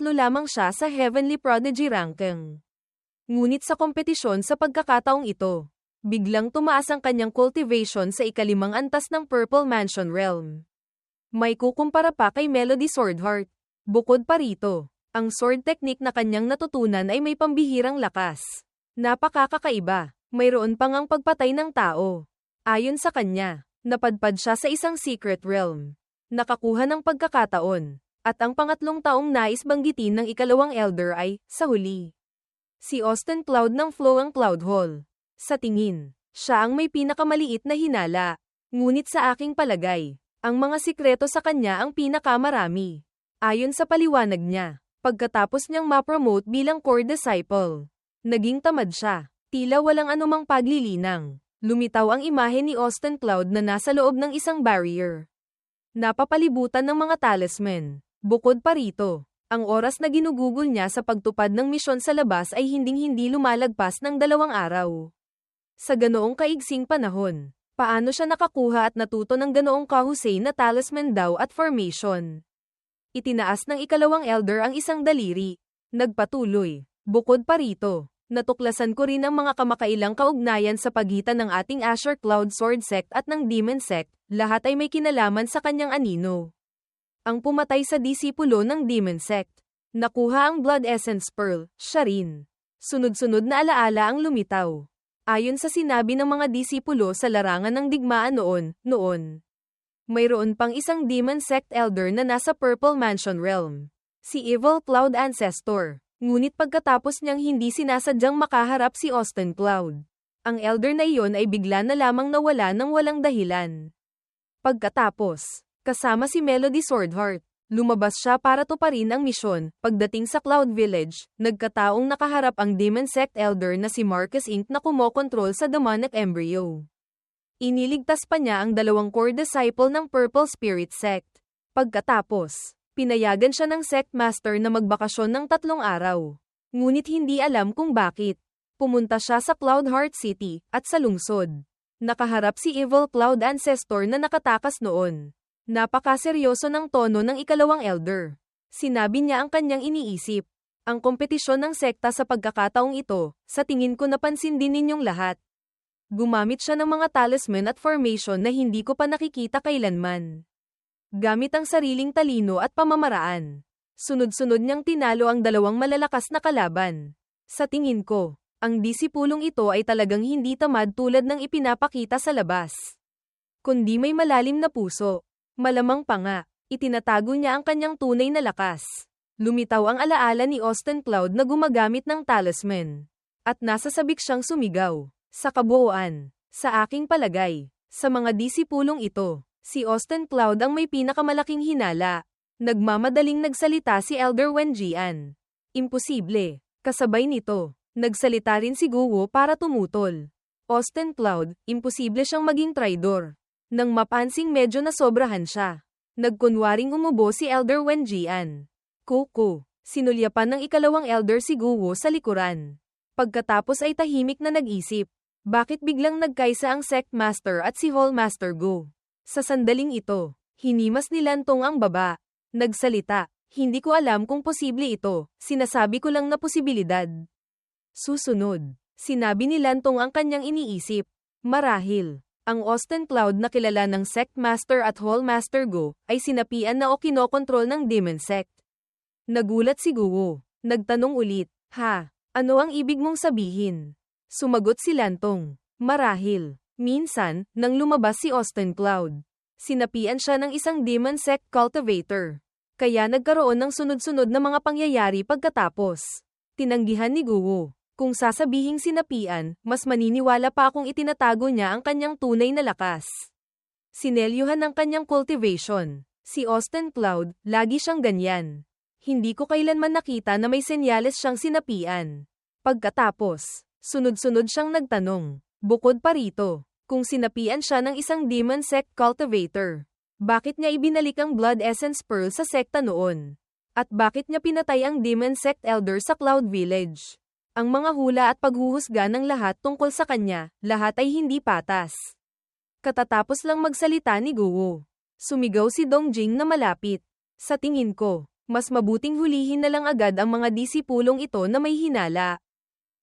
lamang siya sa Heavenly Prodigy ranking. Ngunit sa kompetisyon sa pagkakataong ito, biglang tumaas ang kanyang cultivation sa 5th antas ng Purple Mansion Realm. May kukumpara pa kay Melody Swordheart. Bukod pa rito, ang sword technique na kanyang natutunan ay may pambihirang lakas. Napakakaiba, mayroon pang ang pagpatay ng tao. Ayon sa kanya, napadpad siya sa isang secret realm. Nakakuha ng pagkakataon, at ang pangatlong taong nais banggitin ng ikalawang Elder ay, sa huli, si Austin Cloud ng Flow ang Cloud Hall. Sa tingin, siya ang may pinakamaliit na hinala. Ngunit sa aking palagay, ang mga sikreto sa kanya ang pinakamarami. Ayon sa paliwanag niya, pagkatapos niyang ma-promote bilang core disciple, naging tamad siya. Tila walang anumang paglilinang. Lumitaw ang imahe ni Austin Cloud na nasa loob ng isang barrier. Napapalibutan ng mga talisman. Bukod pa rito, ang oras na ginugugol niya sa pagtupad ng misyon sa labas ay hinding-hindi lumalagpas ng 2 araw. Sa ganoong kaigsing panahon, paano siya nakakuha at natuto ng ganoong kahusay na talisman daw at formation? Itinaas ng ikalawang Elder ang isang daliri. Nagpatuloy. Bukod pa rito, natuklasan ko rin ang mga kamakailang kaugnayan sa pagitan ng ating Azure Cloud Sword Sect at ng Demon Sect, lahat ay may kinalaman sa kanyang anino. Ang pumatay sa disipulo ng Demon Sect, nakuha ang Blood Essence Pearl, siya rin. Sunod-sunod na alaala ang lumitaw. Ayon sa sinabi ng mga disipulo sa larangan ng digmaan noon, mayroon pang isang Demon Sect Elder na nasa Purple Mansion Realm. Si Evil Cloud Ancestor. Ngunit pagkatapos niyang hindi sinasadyang makaharap si Austin Cloud, ang Elder na iyon ay bigla na lamang nawala ng walang dahilan. Pagkatapos, kasama si Melody Swordheart, lumabas siya para tuparin ang misyon. Pagdating sa Cloud Village, nagkataong nakaharap ang Demon Sect Elder na si Marcus Inc. na kumokontrol sa demonic embryo. Iniligtas pa niya ang 2 core disciple ng Purple Spirit Sect. Pagkatapos, pinayagan siya ng Sect Master na magbakasyon ng 3 araw. Ngunit hindi alam kung bakit. Pumunta siya sa Cloud Heart City, at sa lungsod. Nakaharap si Evil Cloud Ancestor na nakatakas noon. Napakaseryoso ng tono ng ikalawang elder. Sinabi niya ang kanyang iniisip. Ang kompetisyon ng sekta sa pagkakataong ito, sa tingin ko napansin din ninyong lahat. Gumamit siya ng mga talisman at formation na hindi ko pa nakikita kailanman. Gamit ang sariling talino at pamamaraan. Sunod-sunod niyang tinalo ang dalawang malalakas na kalaban. Sa tingin ko, ang disipulong ito ay talagang hindi tamad tulad ng ipinapakita sa labas. Kundi may malalim na puso. Malamang pa nga, itinatago niya ang kanyang tunay na lakas. Lumitaw ang alaala ni Austin Cloud na gumagamit ng talisman. At nasasabik siyang sumigaw. Sa kabuuan, sa aking palagay, sa mga disipulong ito, si Austin Cloud ang may pinakamalaking hinala. Nagmamadaling nagsalita si Elder Wen Jian. Imposible. Kasabay nito, nagsalita rin si Guo para tumutol. Austin Cloud, imposible siyang maging traidor. Nang mapansing medyo nasobrahan siya, nagkunwaring umubo si Elder Wen Jian. Kuku, sinulyapan ng ikalawang elder si Guo sa likuran. Pagkatapos ay tahimik na nag-isip, bakit biglang nagkaisa ang Sect Master at si Hall Master Go? Sa sandaling ito, hinimas ni Lantong ang baba. Nagsalita, hindi ko alam kung posible ito, sinasabi ko lang na posibilidad. Susunod, sinabi ni Lantong ang kanyang iniisip, marahil. Ang Austin Cloud na kilala ng Sect Master at Hall Master Go ay sinapian na o kinokontrol ng Demon Sect. Nagulat si Guo. Nagtanong ulit, ha, ano ang ibig mong sabihin? Sumagot si Lantong, marahil. Minsan, nang lumabas si Austin Cloud, sinapian siya ng isang Demon Sect cultivator. Kaya nagkaroon ng sunod-sunod na mga pangyayari pagkatapos. Tinanggihan ni Guo. Kung sasabihing sinapian, mas maniniwala pa akong itinatago niya ang kanyang tunay na lakas. Sinelyuhan ng kanyang cultivation. Si Austin Cloud, lagi siyang ganyan. Hindi ko kailanman nakita na may senyales siyang sinapian. Pagkatapos, sunod-sunod siyang nagtanong, bukod pa rito, kung sinapian siya ng isang Demon Sect cultivator, bakit niya ibinalik ang Blood Essence Pearl sa sekta noon? At bakit niya pinatay ang Demon Sect Elder sa Cloud Village? Ang mga hula at paghuhusga ng lahat tungkol sa kanya, lahat ay hindi patas. Katatapos lang magsalita ni Guo, sumigaw si Dongjing na malapit. Sa tingin ko, mas mabuting hulihin na lang agad ang mga disipulong ito na may hinala.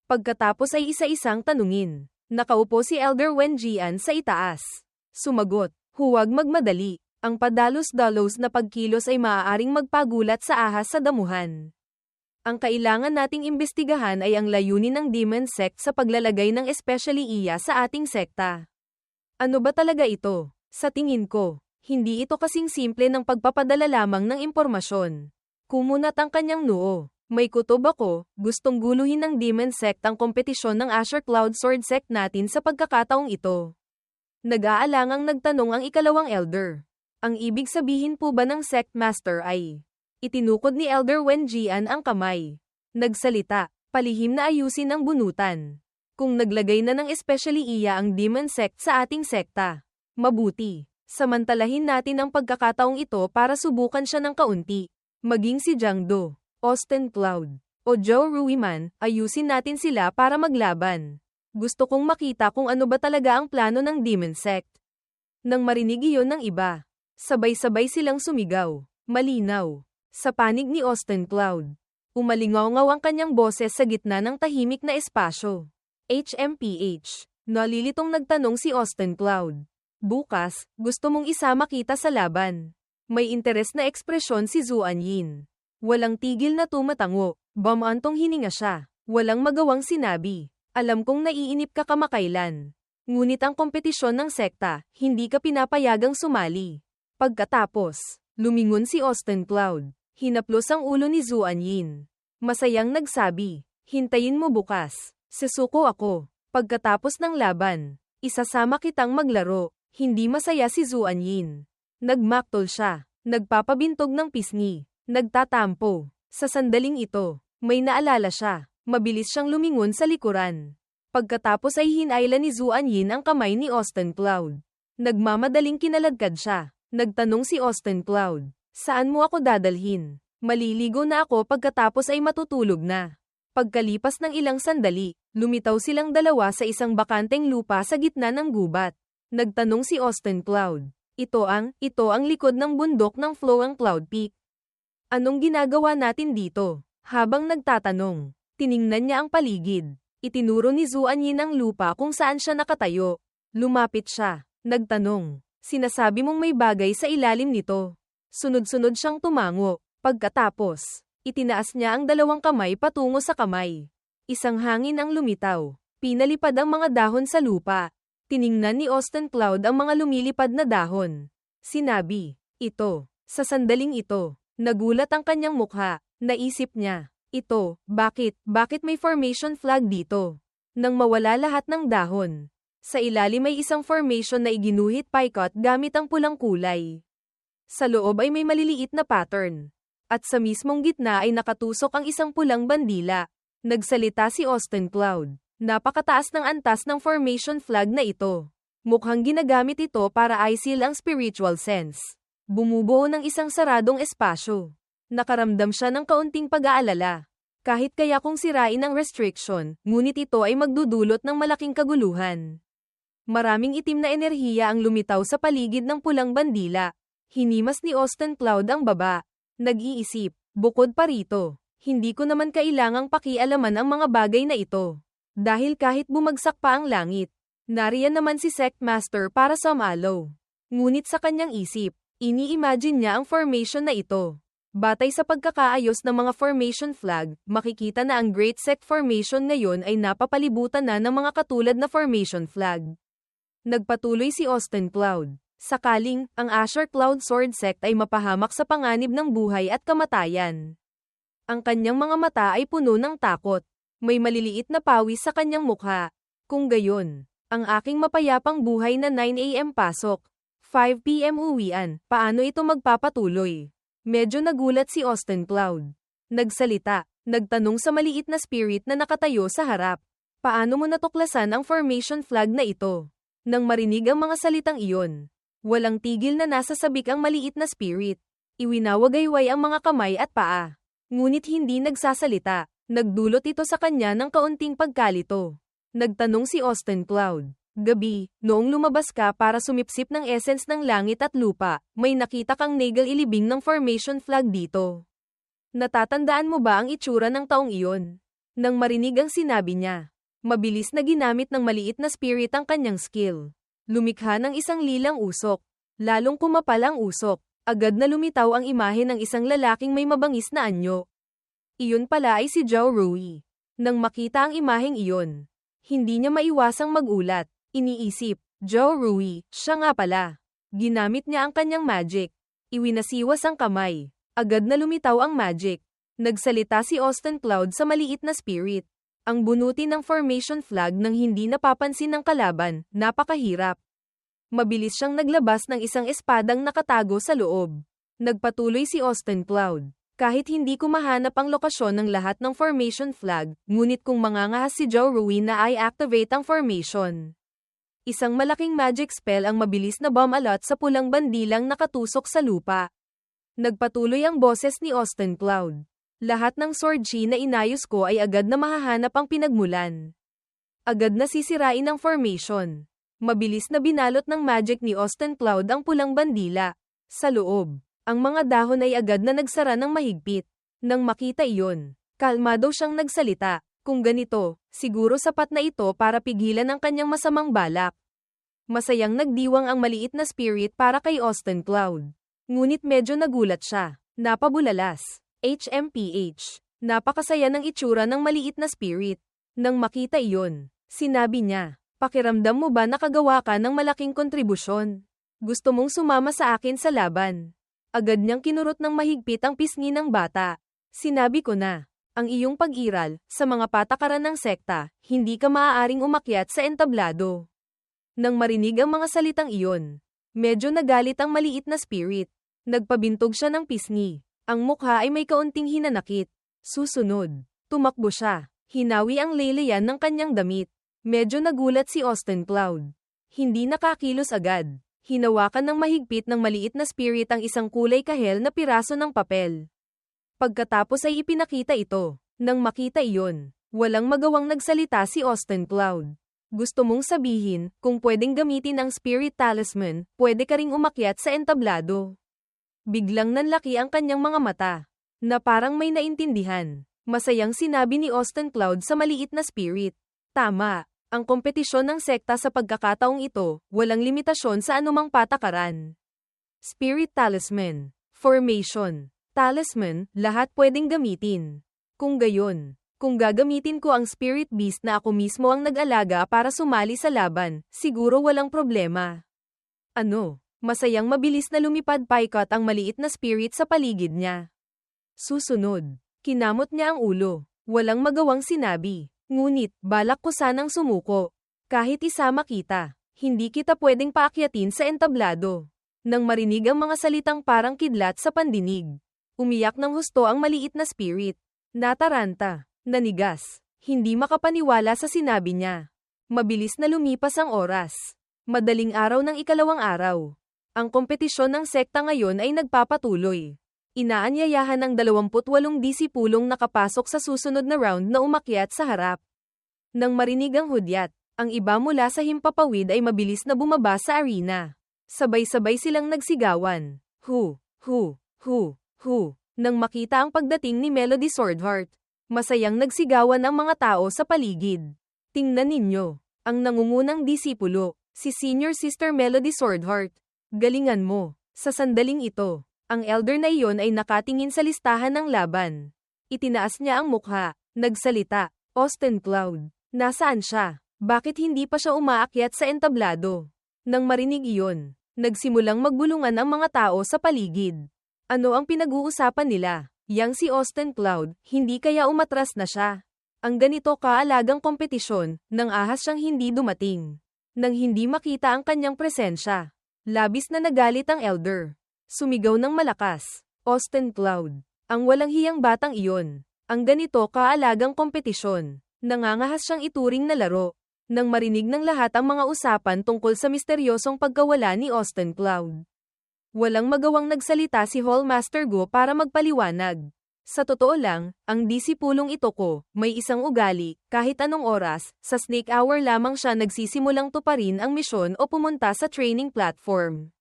Pagkatapos ay isa-isang tanungin. Nakaupo si Elder Wen Jian sa itaas. Sumagot, huwag magmadali. Ang padalos-dalos na pagkilos ay maaaring magpagulat sa ahas sa damuhan. Ang kailangan nating imbestigahan ay ang layunin ng Demon Sect sa paglalagay ng especially iya sa ating sekta. Ano ba talaga ito? Sa tingin ko, hindi ito kasing simple ng pagpapadala lamang ng impormasyon. Kumunat ang kanyang noo. May kutob ako, gustong guluhin ng Demon Sect ang kompetisyon ng Asher Cloud Sword Sect natin sa pagkakataong ito. Nag-aalangang nagtanong ang ikalawang elder. Ang ibig sabihin po ba ng Sect Master ay... Itinukod ni Elder Wen Jian ang kamay. Nagsalita, palihim na ayusin ang bunutan. Kung naglagay na ng especially iya ang Demon Sect sa ating sekta, mabuti. Samantalahin natin ang pagkakataong ito para subukan siya ng kaunti. Maging si Jiang Do, Austin Cloud, o Zhou Ruiman, ayusin natin sila para maglaban. Gusto kong makita kung ano ba talaga ang plano ng Demon Sect. Nang marinig iyon ng iba, sabay-sabay silang sumigaw. Malinaw. Sa panig ni Austin Cloud, umalingaw-ngaw ang kanyang boses sa gitna ng tahimik na espasyo. HMPH. Nalilitong nagtanong si Austin Cloud. Bukas, gusto mong isama kita sa laban. May interes na ekspresyon si Zuan Yin. Walang tigil na tumatango, bamantong hininga siya. Walang magawang sinabi. Alam kong naiinip ka kamakailan. Ngunit ang kompetisyon ng sekta, hindi ka pinapayagang sumali. Pagkatapos, lumingon si Austin Cloud. Hinaplos ang ulo ni Zuan Yin. Masayang nagsabi, hintayin mo bukas. Susuko ako. Pagkatapos ng laban, isasama kitang maglaro. Hindi masaya si Zuan Yin. Nagmaktol siya. Nagpapabintog ng pisngi. Nagtatampo. Sa sandaling ito, may naalala siya. Mabilis siyang lumingon sa likuran. Pagkatapos ay hinayla ni Zuan Yin ang kamay ni Austin Cloud. Nagmamadaling kinaladkad siya. Nagtanong si Austin Cloud. Saan mo ako dadalhin? Maliligo na ako pagkatapos ay matutulog na. Pagkalipas ng ilang sandali, lumitaw silang dalawa sa isang bakanteng lupa sa gitna ng gubat. Nagtanong si Austin Cloud. Ito ang likod ng bundok ng Floang Cloud Peak. Anong ginagawa natin dito? Habang nagtatanong, tiningnan niya ang paligid. Itinuro ni Zuanyin ang lupa kung saan siya nakatayo. Lumapit siya. Nagtanong, sinasabi mong may bagay sa ilalim nito. Sunod-sunod siyang tumango. Pagkatapos, itinaas niya ang dalawang kamay patungo sa kamay. Isang hangin ang lumitaw. Pinalipad ang mga dahon sa lupa. Tiningnan ni Austin Cloud ang mga lumilipad na dahon. Sinabi, ito. Sa sandaling ito, nagulat ang kanyang mukha. Naisip niya, bakit may formation flag dito? Nang mawala lahat ng dahon. Sa ilalim may isang formation na iginuhit paikot gamit ang pulang kulay. Sa loob ay may maliliit na pattern. At sa mismong gitna ay nakatusok ang isang pulang bandila. Nagsalita si Austin Cloud. Napakataas ng antas ng formation flag na ito. Mukhang ginagamit ito para i-seal ang spiritual sense. Bumubuo ng isang saradong espasyo. Nakaramdam siya ng kaunting pag-aalala. Kahit kaya kung sirain ang restriction, ngunit ito ay magdudulot ng malaking kaguluhan. Maraming itim na enerhiya ang lumitaw sa paligid ng pulang bandila. Hinimas ni Austin Cloud ang baba. Nag-iisip, bukod pa rito, hindi ko naman kailangang pakialaman ang mga bagay na ito. Dahil kahit bumagsak pa ang langit, nariyan naman si Sect Master para sumalo. Ngunit sa kanyang isip, ini-imagine niya ang formation na ito. Batay sa pagkakaayos ng mga formation flag, makikita na ang Great Sect Formation ngayon ay napapalibutan na ng mga katulad na formation flag. Nagpatuloy si Austin Cloud. Sakaling, ang Asher Cloud Sword Sect ay mapahamak sa panganib ng buhay at kamatayan. Ang kanyang mga mata ay puno ng takot. May maliliit na pawis sa kanyang mukha. Kung gayon, ang aking mapayapang buhay na 9 AM pasok, 5 PM uwian, paano ito magpapatuloy? Medyo nagulat si Austin Cloud. Nagsalita, nagtanong sa maliit na spirit na nakatayo sa harap. Paano mo natuklasan ang formation flag na ito? Nang marinig ang mga salitang iyon, walang tigil na nasasabik ang maliit na spirit. Iwinawagayway ang mga kamay at paa. Ngunit hindi nagsasalita. Nagdulot ito sa kanya ng kaunting pagkalito. Nagtanong si Austin Cloud. Gabi, noong lumabas ka para sumipsip ng essence ng langit at lupa, may nakita kang nagal ilibing ng formation flag dito. Natatandaan mo ba ang itsura ng taong iyon? Nang marinig ang sinabi niya, mabilis na ginamit ng maliit na spirit ang kanyang skill. Lumikha ng isang lilang usok. Lalong kumapal ang usok. Agad na lumitaw ang imahe ng isang lalaking may mabangis na anyo. Iyon pala ay si Zhao Rui. Nang makita ang imaheng iyon, hindi niya maiwasang magulat. Iniisip, Zhao Rui, siya nga pala. Ginamit niya ang kanyang magic. Iwinasiwas ang kamay. Agad na lumitaw ang magic. Nagsalita si Austin Cloud sa maliit na spirit. Ang bunuti ng formation flag nang hindi napapansin ng kalaban, napakahirap. Mabilis siyang naglabas ng isang espadang nakatago sa loob. Nagpatuloy si Austin Cloud. Kahit hindi ko mahanap ang lokasyon ng lahat ng formation flag, ngunit kung mangangahas si Zhao Rui na i-activate ang formation. Isang malaking magic spell ang mabilis na bomb alot sa pulang bandilang nakatusok sa lupa. Nagpatuloy ang boses ni Austin Cloud. Lahat ng sword chi na inayos ko ay agad na mahahanap ang pinagmulan. Agad na sisirain ang formation. Mabilis na binalot ng magic ni Austin Cloud ang pulang bandila. Sa loob. Ang mga dahon ay agad na nagsara ng mahigpit. Nang makita iyon, kalmado siyang nagsalita. Kung ganito, siguro sapat na ito para pigilan ang kanyang masamang balak. Masayang nagdiwang ang maliit na spirit para kay Austin Cloud. Ngunit medyo nagulat siya. Napabulalas. HMPH. Napakasaya ng itsura ng maliit na spirit. Nang makita iyon, sinabi niya, pakiramdam mo ba nakagawa ka ng malaking kontribusyon? Gusto mong sumama sa akin sa laban? Agad niyang kinurot ng mahigpit ang pisngi ng bata. Sinabi ko na, ang iyong pag-iral, sa mga patakaran ng sekta, hindi ka maaaring umakyat sa entablado. Nang marinig ang mga salitang iyon, medyo nagalit ang maliit na spirit. Nagpabintog siya ng pisngi. Ang mukha ay may kaunting hinanakit. Susunod, tumakbo siya. Hinawi ang laylayan ng kanyang damit. Medyo nagulat si Austin Cloud. Hindi nakakilos agad. Hinawakan ng mahigpit ng maliit na spirit ang isang kulay kahel na piraso ng papel. Pagkatapos ay ipinakita ito. Nang makita iyon, walang magawang nagsalita si Austin Cloud. Gusto mong sabihin, kung pwedeng gamitin ang Spirit Talisman, pwede ka ring umakyat sa entablado. Biglang nanlaki ang kanyang mga mata, na parang may naintindihan. Masayang sinabi ni Austin Cloud sa maliit na spirit. Tama, ang kompetisyon ng sekta sa pagkakataong ito, walang limitasyon sa anumang patakaran. Spirit Talisman, Formation, Talisman, lahat pwedeng gamitin. Kung gayon, kung gagamitin ko ang Spirit Beast na ako mismo ang nag-alaga para sumali sa laban, siguro walang problema. Ano? Masayang mabilis na lumipad paikat ang maliit na spirit sa paligid niya. Susunod, kinamot niya ang ulo. Walang magawang sinabi. Ngunit, balak ko sanang sumuko. Kahit isama kita, hindi kita pwedeng paakyatin sa entablado. Nang marinig ang mga salitang parang kidlat sa pandinig, umiyak ng husto ang maliit na spirit. Nataranta, nanigas, hindi makapaniwala sa sinabi niya. Mabilis na lumipas ang oras. Madaling araw ng ikalawang araw. Ang kompetisyon ng sekta ngayon ay nagpapatuloy. Inaanyayahan ng 28 disipulong nakapasok sa susunod na round na umakyat sa harap. Nang marinig ang hudyat, ang iba mula sa himpapawid ay mabilis na bumaba sa arena. Sabay-sabay silang nagsigawan. Hu, hu, hu, hu. Nang makita ang pagdating ni Melody Swordheart, masayang nagsigawan ang mga tao sa paligid. Tingnan ninyo, ang nangungunang disipulo, si Senior Sister Melody Swordheart. Galingan mo. Sa sandaling ito, ang elder na iyon ay nakatingin sa listahan ng laban. Itinaas niya ang mukha, nagsalita. Austin Cloud, nasaan siya? Bakit hindi pa siya umaakyat sa entablado? Nang marinig iyon, nagsimulang magbulungan ang mga tao sa paligid. Ano ang pinag-uusapan nila? Yang si Austin Cloud, hindi kaya umatras na siya? Ang ganito kaalagang kompetisyon, nang ahas siyang hindi dumating. Nang hindi makita ang kanyang presensya. Labis na nagalit ang elder. Sumigaw ng malakas. Austin Cloud. Ang walang hiyang batang iyon. Ang ganito kaalagang kompetisyon. Nangangahas siyang ituring na laro. Nang marinig ng lahat ang mga usapan tungkol sa misteryosong pagkawala ni Austin Cloud. Walang magawang nagsalita si Hallmaster Go para magpaliwanag. Sa totoo lang, ang disipulong ito ko, may isang ugali, kahit anong oras, sa Snake Hour lamang siya nagsisimulang tuparin ang misyon o pumunta sa training platform.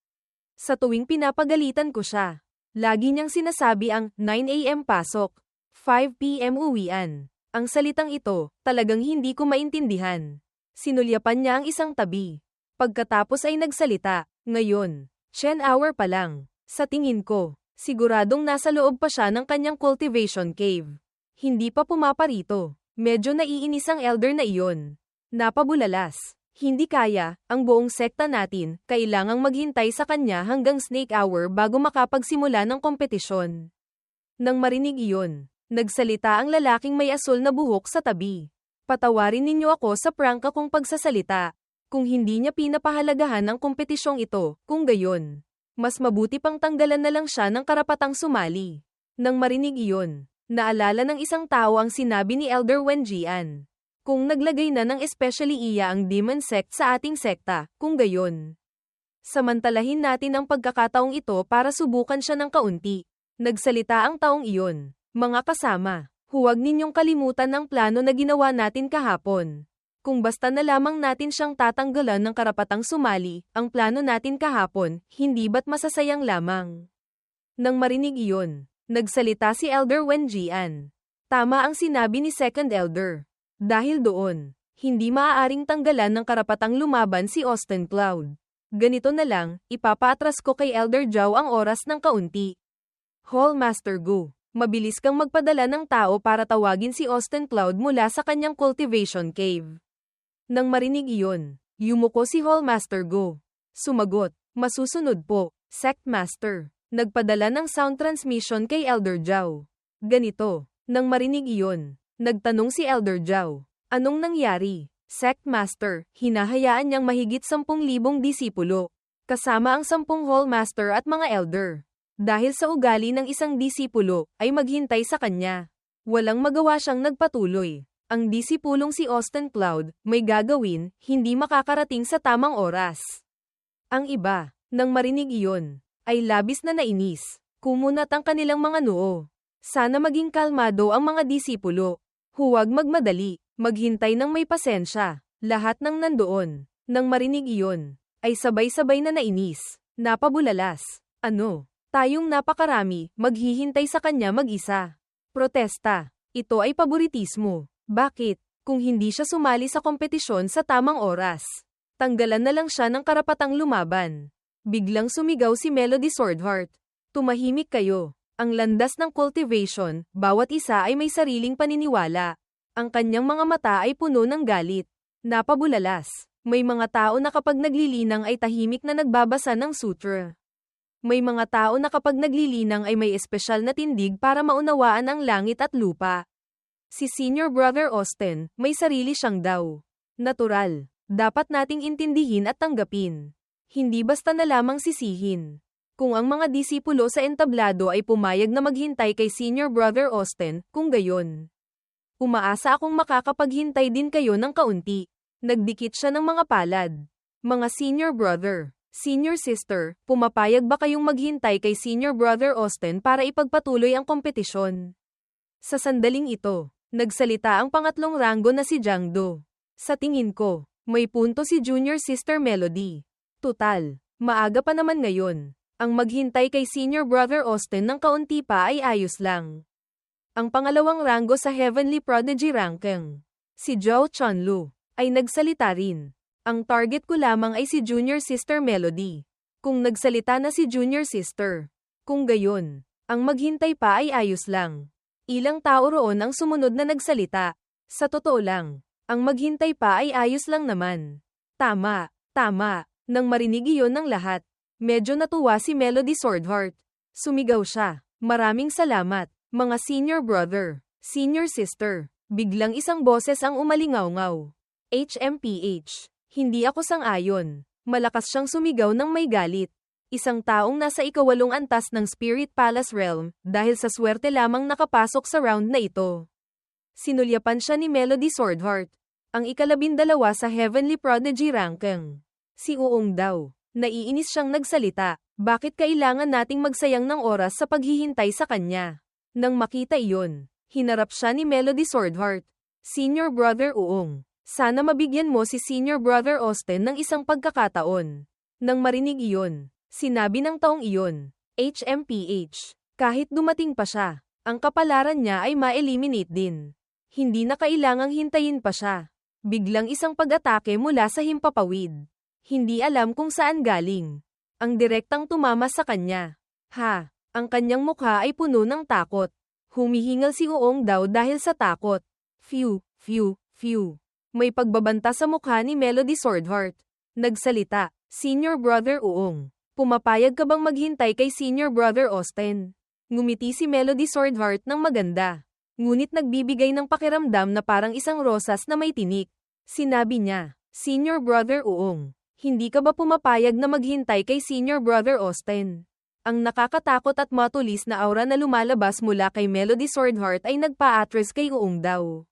Sa tuwing pinapagalitan ko siya, lagi niyang sinasabi ang 9 AM pasok, 5 PM uwian. Ang salitang ito, talagang hindi ko maintindihan. Sinulyapan niya ang isang tabi. Pagkatapos ay nagsalita, ngayon, 10 hour pa lang, sa tingin ko. Siguradong nasa loob pa siya ng kanyang cultivation cave. Hindi pa pumaparito. Medyo naiinis ang elder na iyon. Napabulalas. Hindi kaya, ang buong sekta natin, kailangang maghintay sa kanya hanggang Snake Hour bago makapagsimula ng kompetisyon. Nang marinig iyon, nagsalita ang lalaking may asul na buhok sa tabi. Patawarin ninyo ako sa prangka kong pagsasalita. Kung hindi niya pinapahalagahan ang kompetisyong ito, kung gayon. Mas mabuti pang tanggalan na lang siya ng karapatang sumali. Nang marinig iyon, naalala ng isang tao ang sinabi ni Elder Wenjian. Kung naglagay na ng especially iya ang demon sect sa ating sekta, kung gayon. Samantalahin natin ang pagkakataong ito para subukan siya ng kaunti. Nagsalita ang taong iyon. Mga kasama, huwag ninyong kalimutan ang plano na ginawa natin kahapon. Kung basta na lamang natin siyang tatanggalan ng karapatang sumali, ang plano natin kahapon, hindi ba't masasayang lamang? Nang marinig iyon, nagsalita si Elder Wenjian. Tama ang sinabi ni Second Elder. Dahil doon, hindi maaaring tanggalan ng karapatang lumaban si Austin Cloud. Ganito na lang, ipapaatras ko kay Elder Zhao ang oras ng kaunti. Hallmaster Gu, mabilis kang magpadala ng tao para tawagin si Austin Cloud mula sa kanyang cultivation cave. Nang marinig iyon, yumuko si Hallmaster Go. Sumagot, masusunod po, Sect Master. Nagpadala ng sound transmission kay Elder Zhao. Ganito, nang marinig iyon, nagtanong si Elder Zhao, anong nangyari? Sect Master, hinahayaan niyang mahigit 10,000 disipulo, kasama ang 10 Hallmaster at mga Elder. Dahil sa ugali ng isang disipulo, ay maghintay sa kanya. Walang magawa siyang nagpatuloy. Ang disipulong si Austin Cloud, may gagawin, hindi makakarating sa tamang oras. Ang iba, nang marinig iyon, ay labis na nainis. Kumunat ang kanilang mga noo. Sana maging kalmado ang mga disipulo. Huwag magmadali, maghintay ng may pasensya. Lahat ng nandoon, nang marinig iyon, ay sabay-sabay na nainis, napabulalas. Ano? Tayong napakarami, maghihintay sa kanya mag-isa. Protesta. Ito ay paboritismo. Bakit? Kung hindi siya sumali sa kompetisyon sa tamang oras, tanggalan na lang siya ng karapatang lumaban. Biglang sumigaw si Melody Swordheart. Tumahimik kayo. Ang landas ng cultivation, bawat isa ay may sariling paniniwala. Ang kanyang mga mata ay puno ng galit. Napabulalas. May mga tao na kapag naglilinang ay tahimik na nagbabasa ng sutra. May mga tao na kapag naglilinang ay may espesyal na tindig para maunawaan ang langit at lupa. Si Senior Brother Austin, may sarili siyang daw. Natural. Dapat nating intindihin at tanggapin. Hindi basta na lamang sisihin. Kung ang mga disipulo sa entablado ay pumayag na maghintay kay Senior Brother Austin, kung gayon, umaasa akong makakapaghintay din kayo ng kaunti. Nagdikit siya ng mga palad. Mga Senior Brother, Senior Sister, pumapayag ba kayong maghintay kay Senior Brother Austin para ipagpatuloy ang kompetisyon? Sa sandaling ito, nagsalita ang pangatlong ranggo na si Jiang Do. Sa tingin ko, may punto si Junior Sister Melody. Tutal, maaga pa naman ngayon. Ang maghintay kay Senior Brother Austin ng kaunti pa ay ayos lang. Ang pangalawang ranggo sa Heavenly Prodigy ranking, si Zhao Chunlu, ay nagsalita rin. Ang target ko lamang ay si Junior Sister Melody. Kung nagsalita na si Junior Sister, kung gayon, ang maghintay pa ay ayos lang. Ilang tao roon ang sumunod na nagsalita. Sa totoo lang, ang maghintay pa ay ayos lang naman. Tama, tama. Nang marinig iyon ng lahat, medyo natuwa si Melody Swordheart. Sumigaw siya, maraming salamat, mga Senior Brother, Senior Sister. Biglang isang boses ang umalingaw-ngaw. HMPH. Hindi ako sang-ayon. Malakas siyang sumigaw ng may galit. Isang taong nasa ikawalong antas ng Spirit Palace Realm, dahil sa swerte lamang nakapasok sa round na ito. Sinulyapan siya ni Melody Swordheart. Ang ikalabindalawa sa Heavenly Prodigy ranking. Si Uong daw. Naiinis siyang nagsalita. Bakit kailangan nating magsayang ng oras sa paghihintay sa kanya? Nang makita iyon, hinarap siya ni Melody Swordheart. Senior Brother Uong. Sana mabigyan mo si Senior Brother Austin ng isang pagkakataon. Nang marinig iyon, sinabi ng taong iyon, HMPH, kahit dumating pa siya, ang kapalaran niya ay ma-eliminate din. Hindi na kailangang hintayin pa siya. Biglang isang pag-atake mula sa himpapawid. Hindi alam kung saan galing. Ang direktang tumama sa kanya. Ang kanyang mukha ay puno ng takot. Humihingal si Uong daw dahil sa takot. Phew. May pagbabanta sa mukha ni Melody Swordheart. Nagsalita, Senior Brother Uong. Pumapayag ka bang maghintay kay Senior Brother Austin? Ngumiti si Melody Swordheart ng maganda. Ngunit nagbibigay ng pakiramdam na parang isang rosas na may tinik. Sinabi niya, Senior Brother Uong, hindi ka ba pumapayag na maghintay kay Senior Brother Austin? Ang nakakatakot at matulis na aura na lumalabas mula kay Melody Swordheart ay nagpa-atras kay Uong daw.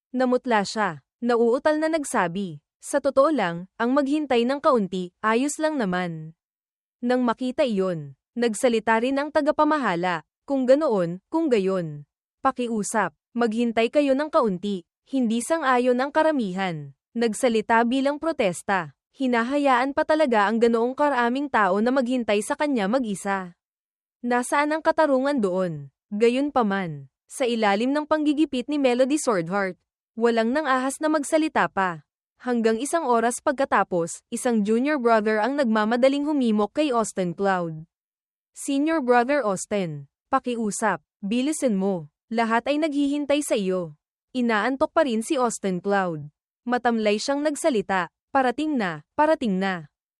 Namutla siya. Nauutal na nagsabi, sa totoo lang, ang maghintay ng kaunti, ayos lang naman. Nang makita iyon, nagsalita rin ang tagapamahala, kung ganoon, kung gayon. Pakiusap, maghintay kayo ng kaunti, hindi sang-ayon ang karamihan. Nagsalita bilang protesta, hinahayaan pa talaga ang ganoong karaming tao na maghintay sa kanya mag-isa. Nasaan ang katarungan doon? Gayunpaman, sa ilalim ng panggigipit ni Melody Swordheart, walang nang ahas na magsalita pa. Hanggang isang oras pagkatapos, isang junior brother ang nagmamadaling humimok kay Austin Cloud. Senior Brother Austin, pakiusap, bilisin mo. Lahat ay naghihintay sa iyo. Inaantok pa rin si Austin Cloud. Matamlay siyang nagsalita, parating na.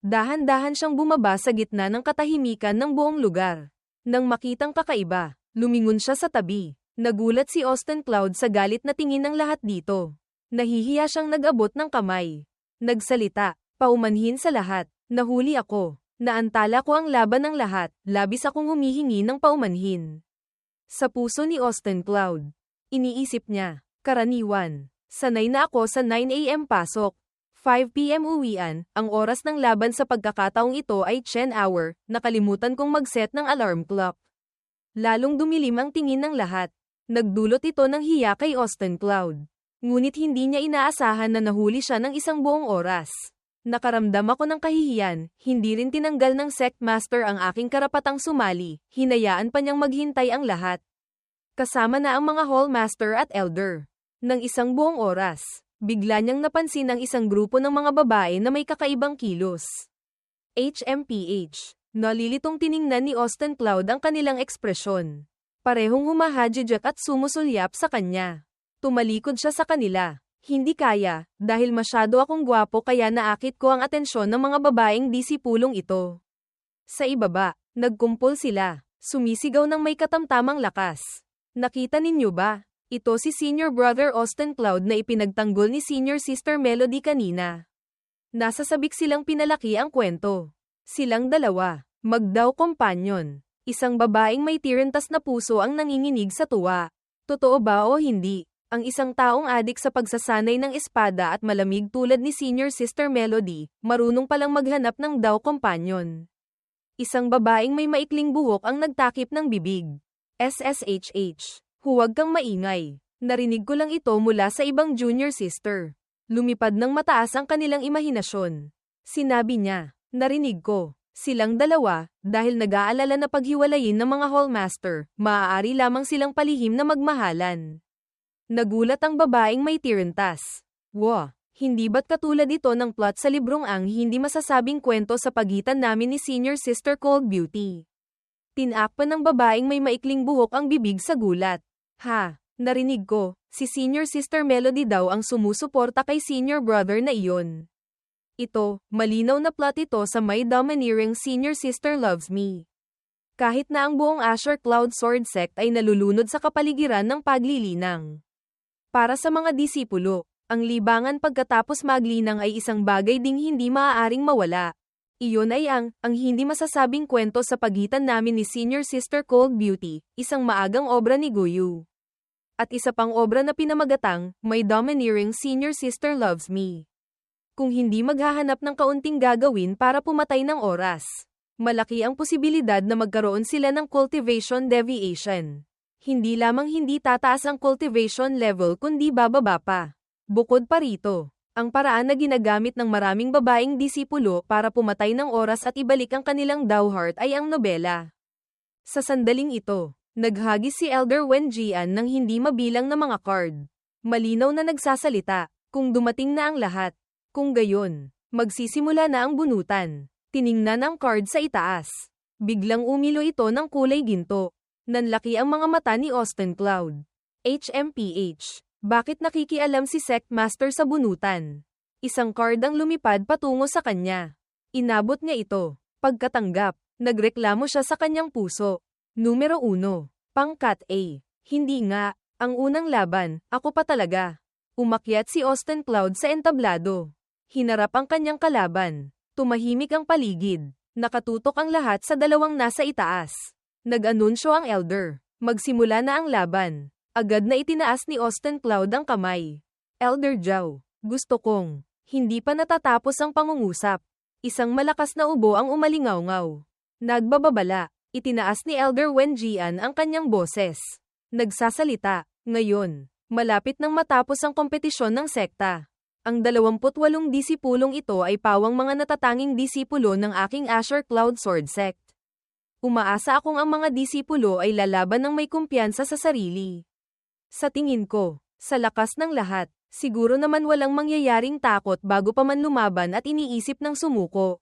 Dahan-dahan siyang bumaba sa gitna ng katahimikan ng buong lugar. Nang makitang kakaiba, lumingon siya sa tabi. Nagulat si Austin Cloud sa galit na tingin ng lahat dito. Nahihiya siyang nag-abot ng kamay. Nagsalita, paumanhin sa lahat, nahuli ako. Naantala ko ang laban ng lahat, labis akong humihingi ng paumanhin. Sa puso ni Austin Cloud, iniisip niya, karaniwan, sanay na ako sa 9 AM pasok, 5 PM uwian, ang oras ng laban sa pagkakataong ito ay 10 hour, nakalimutan kong mag-set ng alarm clock. Lalong dumilim ang tingin ng lahat. Nagdulot ito ng hiya kay Austin Cloud. Ngunit hindi niya inaasahan na nahuli siya ng isang buong oras. Nakaramdam ako ng kahihiyan, hindi rin tinanggal ng sect master ang aking karapatang sumali, hinayaan pa niyang maghintay ang lahat. Kasama na ang mga hall master at elder. Nang isang buong oras, bigla niyang napansin ang isang grupo ng mga babae na may kakaibang kilos. HMPH. Nalilitong tiningnan ni Austin Cloud ang kanilang ekspresyon. Parehong humahadjijak at sumusulyap sa kanya. Tumalikod siya sa kanila. Hindi kaya, dahil masyado akong gwapo kaya naakit ko ang atensyon ng mga babaeng disipulong ito. Sa ibaba, nagkumpol sila, sumisigaw ng may katamtamang lakas. Nakita ninyo ba? Ito si Senior Brother Austin Cloud na ipinagtanggol ni Senior Sister Melody kanina. Nasa sabik silang pinalaki ang kwento. Silang dalawa, magdaw kompanyon. Isang babaeng may tirentas na puso ang nanginginig sa tuwa. Totoo ba o hindi? Ang isang taong adik sa pagsasanay ng espada at malamig tulad ni Senior Sister Melody, marunong palang maghanap ng daw kompanyon. Isang babaeng may maikling buhok ang nagtakip ng bibig. SSHH. Huwag kang maingay. Narinig ko lang ito mula sa ibang junior sister. Lumipad ng mataas ang kanilang imahinasyon. Sinabi niya, narinig ko. Silang dalawa, dahil nag-aalala na paghiwalayin ng mga hallmaster, maaari lamang silang palihim na magmahalan. Nagulat ang babaeng may tirentas. Hindi ba't katulad ito ng plot sa librong ang hindi masasabing kwento sa pagitan namin ni Senior Sister Cold Beauty? Tinakpan ng babaeng may maikling buhok ang bibig sa gulat. Narinig ko, si Senior Sister Melody daw ang sumusuporta kay Senior Brother na iyon. Ito, malinaw na plot ito sa My Domineering Senior Sister Loves Me. Kahit na ang buong Asher Cloud Sword Sect ay nalulunod sa kapaligiran ng paglilinang. Para sa mga disipulo, ang libangan pagkatapos maglinang ay isang bagay ding hindi maaaring mawala. Iyon ay ang hindi masasabing kwento sa pagitan namin ni Senior Sister Cold Beauty, isang maagang obra ni Guyu. At isa pang obra na pinamagatang, My Domineering Senior Sister Loves Me. Kung hindi maghahanap ng kaunting gagawin para pumatay ng oras, malaki ang posibilidad na magkaroon sila ng cultivation deviation. Hindi lamang hindi tataas ang cultivation level kundi bababa pa. Bukod pa rito, ang paraan na ginagamit ng maraming babaeng disipulo para pumatay ng oras at ibalik ang kanilang dowheart ay ang nobela. Sa sandaling ito, naghagis si Elder Wen Jian ng hindi mabilang na mga card. Malinaw na nagsasalita, kung dumating na ang lahat. Kung gayon, magsisimula na ang bunutan. Tiningnan ang card sa itaas. Biglang umilo ito ng kulay ginto. Nanlaki ang mga mata ni Austin Cloud. HMPH. Bakit nakikialam si Sect Master sa bunutan? Isang card ang lumipad patungo sa kanya. Inabot niya ito. Pagkatanggap, nagreklamo siya sa kanyang puso. Numero 1. Pangkat A. Hindi nga. Ang unang laban, ako pa talaga. Umakyat si Austin Cloud sa entablado. Hinarap ang kanyang kalaban. Tumahimik ang paligid. Nakatutok ang lahat sa dalawang nasa itaas. Nag-anunsyo ang elder. Magsimula na ang laban. Agad na itinaas ni Austin Cloud ang kamay. Elder Zhao, gusto kong. Hindi pa natatapos ang pangungusap. Isang malakas na ubo ang umalingaw-ngaw. Nagbababala. Itinaas ni Elder Wen Jian ang kanyang boses. Nagsasalita. Ngayon, malapit nang matapos ang kompetisyon ng sekta. Ang 28 disipulong ito ay pawang mga natatanging disipulo ng aking Asher Cloud Sword Sect. Umaasa akong ang mga disipulo ay lalaban ng may kumpiyansa sa sarili. Sa tingin ko, sa lakas ng lahat, siguro naman walang mangyayaring takot bago pa man lumaban at iniisip ng sumuko.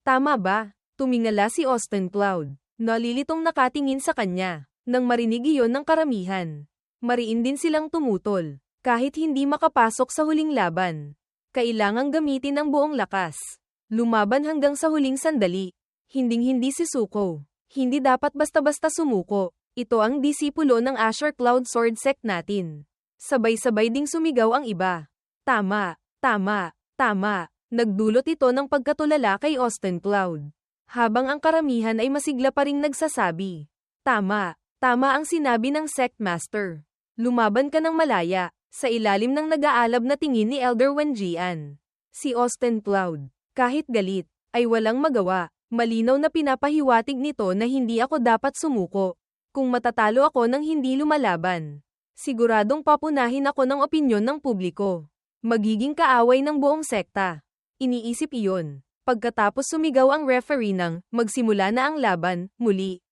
Tama ba? Tumingala si Austin Cloud. Nalilitong nakatingin sa kanya. Nang marinig iyon ng karamihan. Mariin din silang tumutol. Kahit hindi makapasok sa huling laban. Kailangang gamitin ang buong lakas. Lumaban hanggang sa huling sandali. Hinding-hindi si Suko. Hindi dapat basta-basta sumuko. Ito ang disipulo ng Asher Cloud Sword Sect natin. Sabay-sabay ding sumigaw ang iba. Tama, tama, tama. Nagdulot ito ng pagkatulala kay Austin Cloud. Habang ang karamihan ay masigla pa ring nagsasabi. Tama, tama ang sinabi ng Sect Master. Lumaban ka ng malaya, sa ilalim ng nag-aalab na tingin ni Elder Wen Jian. Si Austin Cloud, kahit galit, ay walang magawa. Malinaw na pinapahiwatig nito na hindi ako dapat sumuko. Kung matatalo ako ng hindi lumalaban, Siguradong papunahin ako ng opinyon ng publiko. Magiging kaaway ng buong sekta. Iniisip iyon. Pagkatapos sumigaw ang referee ng, magsimula na ang laban, muli.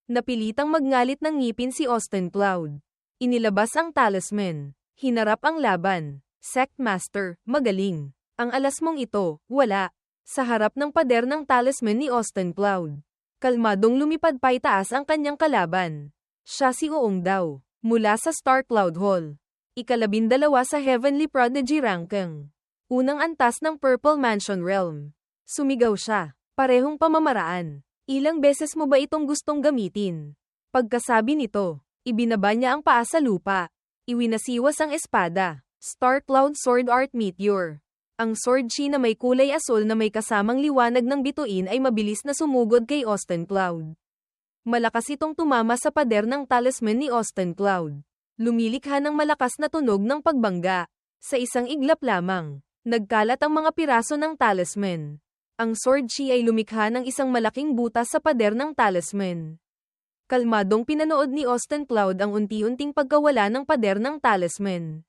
Napilitang magngalit ng ngipin si Austin Cloud. Inilabas ang talisman. Hinarap ang laban. Sect Master, magaling. Ang alas mong ito, wala. Sa harap ng pader ng talisman ni Austin Cloud. Kalmadong lumipad pa itaas ang kanyang kalaban. Siya si Uong daw. Mula sa Star Cloud Hall. Ikalabindalawa sa Heavenly Prodigy ranking. Unang antas ng Purple Mansion Realm. Sumigaw siya. Parehong pamamaraan. Ilang beses mo ba itong gustong gamitin? Pagkasabi nito, ibinaba niya ang paa sa lupa. Iwinasiwas ang espada. Star Cloud Sword Art Meteor. Ang sword chi na may kulay asul na may kasamang liwanag ng bituin ay mabilis na sumugod kay Austin Cloud. Malakas itong tumama sa pader ng talisman ni Austin Cloud. Lumilikha ng malakas na tunog ng pagbangga. Sa isang iglap lamang, nagkalat ang mga piraso ng talisman. Ang sword chi ay lumikha ng isang malaking butas sa pader ng talisman. Kalmadong pinanood ni Austin Cloud ang unti-unting pagkawala ng pader ng talisman.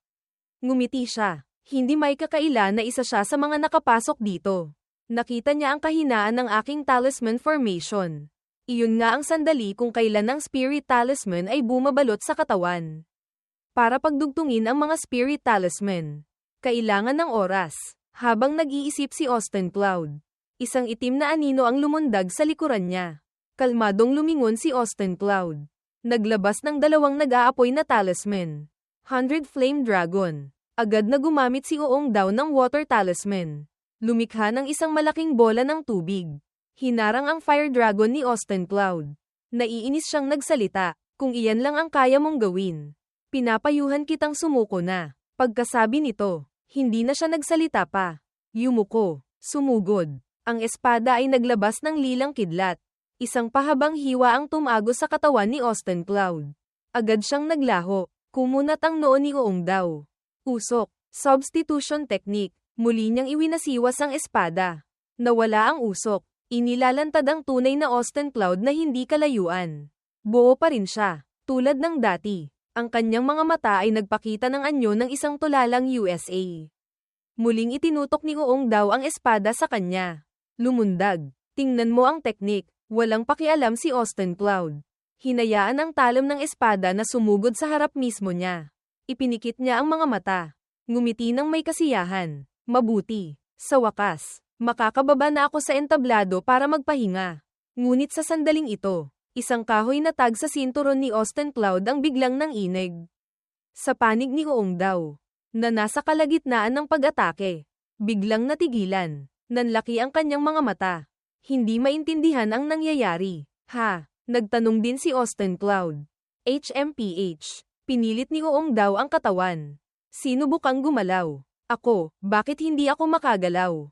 Ngumiti siya. Hindi may kakaila na isa siya sa mga nakapasok dito. Nakita niya ang kahinaan ng aking talisman formation. Iyon nga ang sandali kung kailan ang spirit talisman ay bumabalot sa katawan. Para pagdugtungin ang mga spirit talisman, kailangan ng oras. Habang nag-iisip si Austin Cloud, isang itim na anino ang lumundag sa likuran niya. Kalmadong lumingon si Austin Cloud. Naglabas ng dalawang nag-aapoy na talisman. 100 Flame Dragon. Agad na gumamit si Uong daw ng water talisman. Lumikha ng isang malaking bola ng tubig. Hinarang ang Fire Dragon ni Austin Cloud. Naiinis siyang nagsalita, kung iyan lang ang kaya mong gawin. Pinapayuhan kitang sumuko na. Pagkasabi nito, hindi na siya nagsalita pa. Yumuko, sumugod. Ang espada ay naglabas ng lilang kidlat. Isang pahabang hiwa ang tumagos sa katawan ni Austin Cloud. Agad siyang naglaho, kumunat ang noo ni Uong daw. Usok, substitution technique, muli niyang iwinasiwas ang espada. Nawala ang usok. Inilalantad ang tunay na Austin Cloud na hindi kalayuan. Buo pa rin siya, tulad ng dati. Ang kanyang mga mata ay nagpakita ng anyo ng isang tulalang USA. Muling itinutok ni Uong daw ang espada sa kanya. Lumundag. Tingnan mo ang teknik. Walang pakialam si Austin Cloud. Hinayaan ang talam ng espada na sumugod sa harap mismo niya. Ipinikit niya ang mga mata. Ngumiti ng may kasiyahan. Mabuti. Sa wakas. Makakababa na ako sa entablado para magpahinga. Ngunit sa sandaling ito, isang kahoy na tag sa sinturon ni Austin Cloud ang biglang nanginig. Sa panig ni Uong daw, na nasa kalagitnaan ng pag-atake, biglang natigilan. Nanlaki ang kanyang mga mata. Hindi maintindihan ang nangyayari. Ha? Nagtanong din si Austin Cloud. HMPH. Pinilit ni Uong daw ang katawan. Sinubukang gumalaw. Ako, bakit hindi ako makagalaw?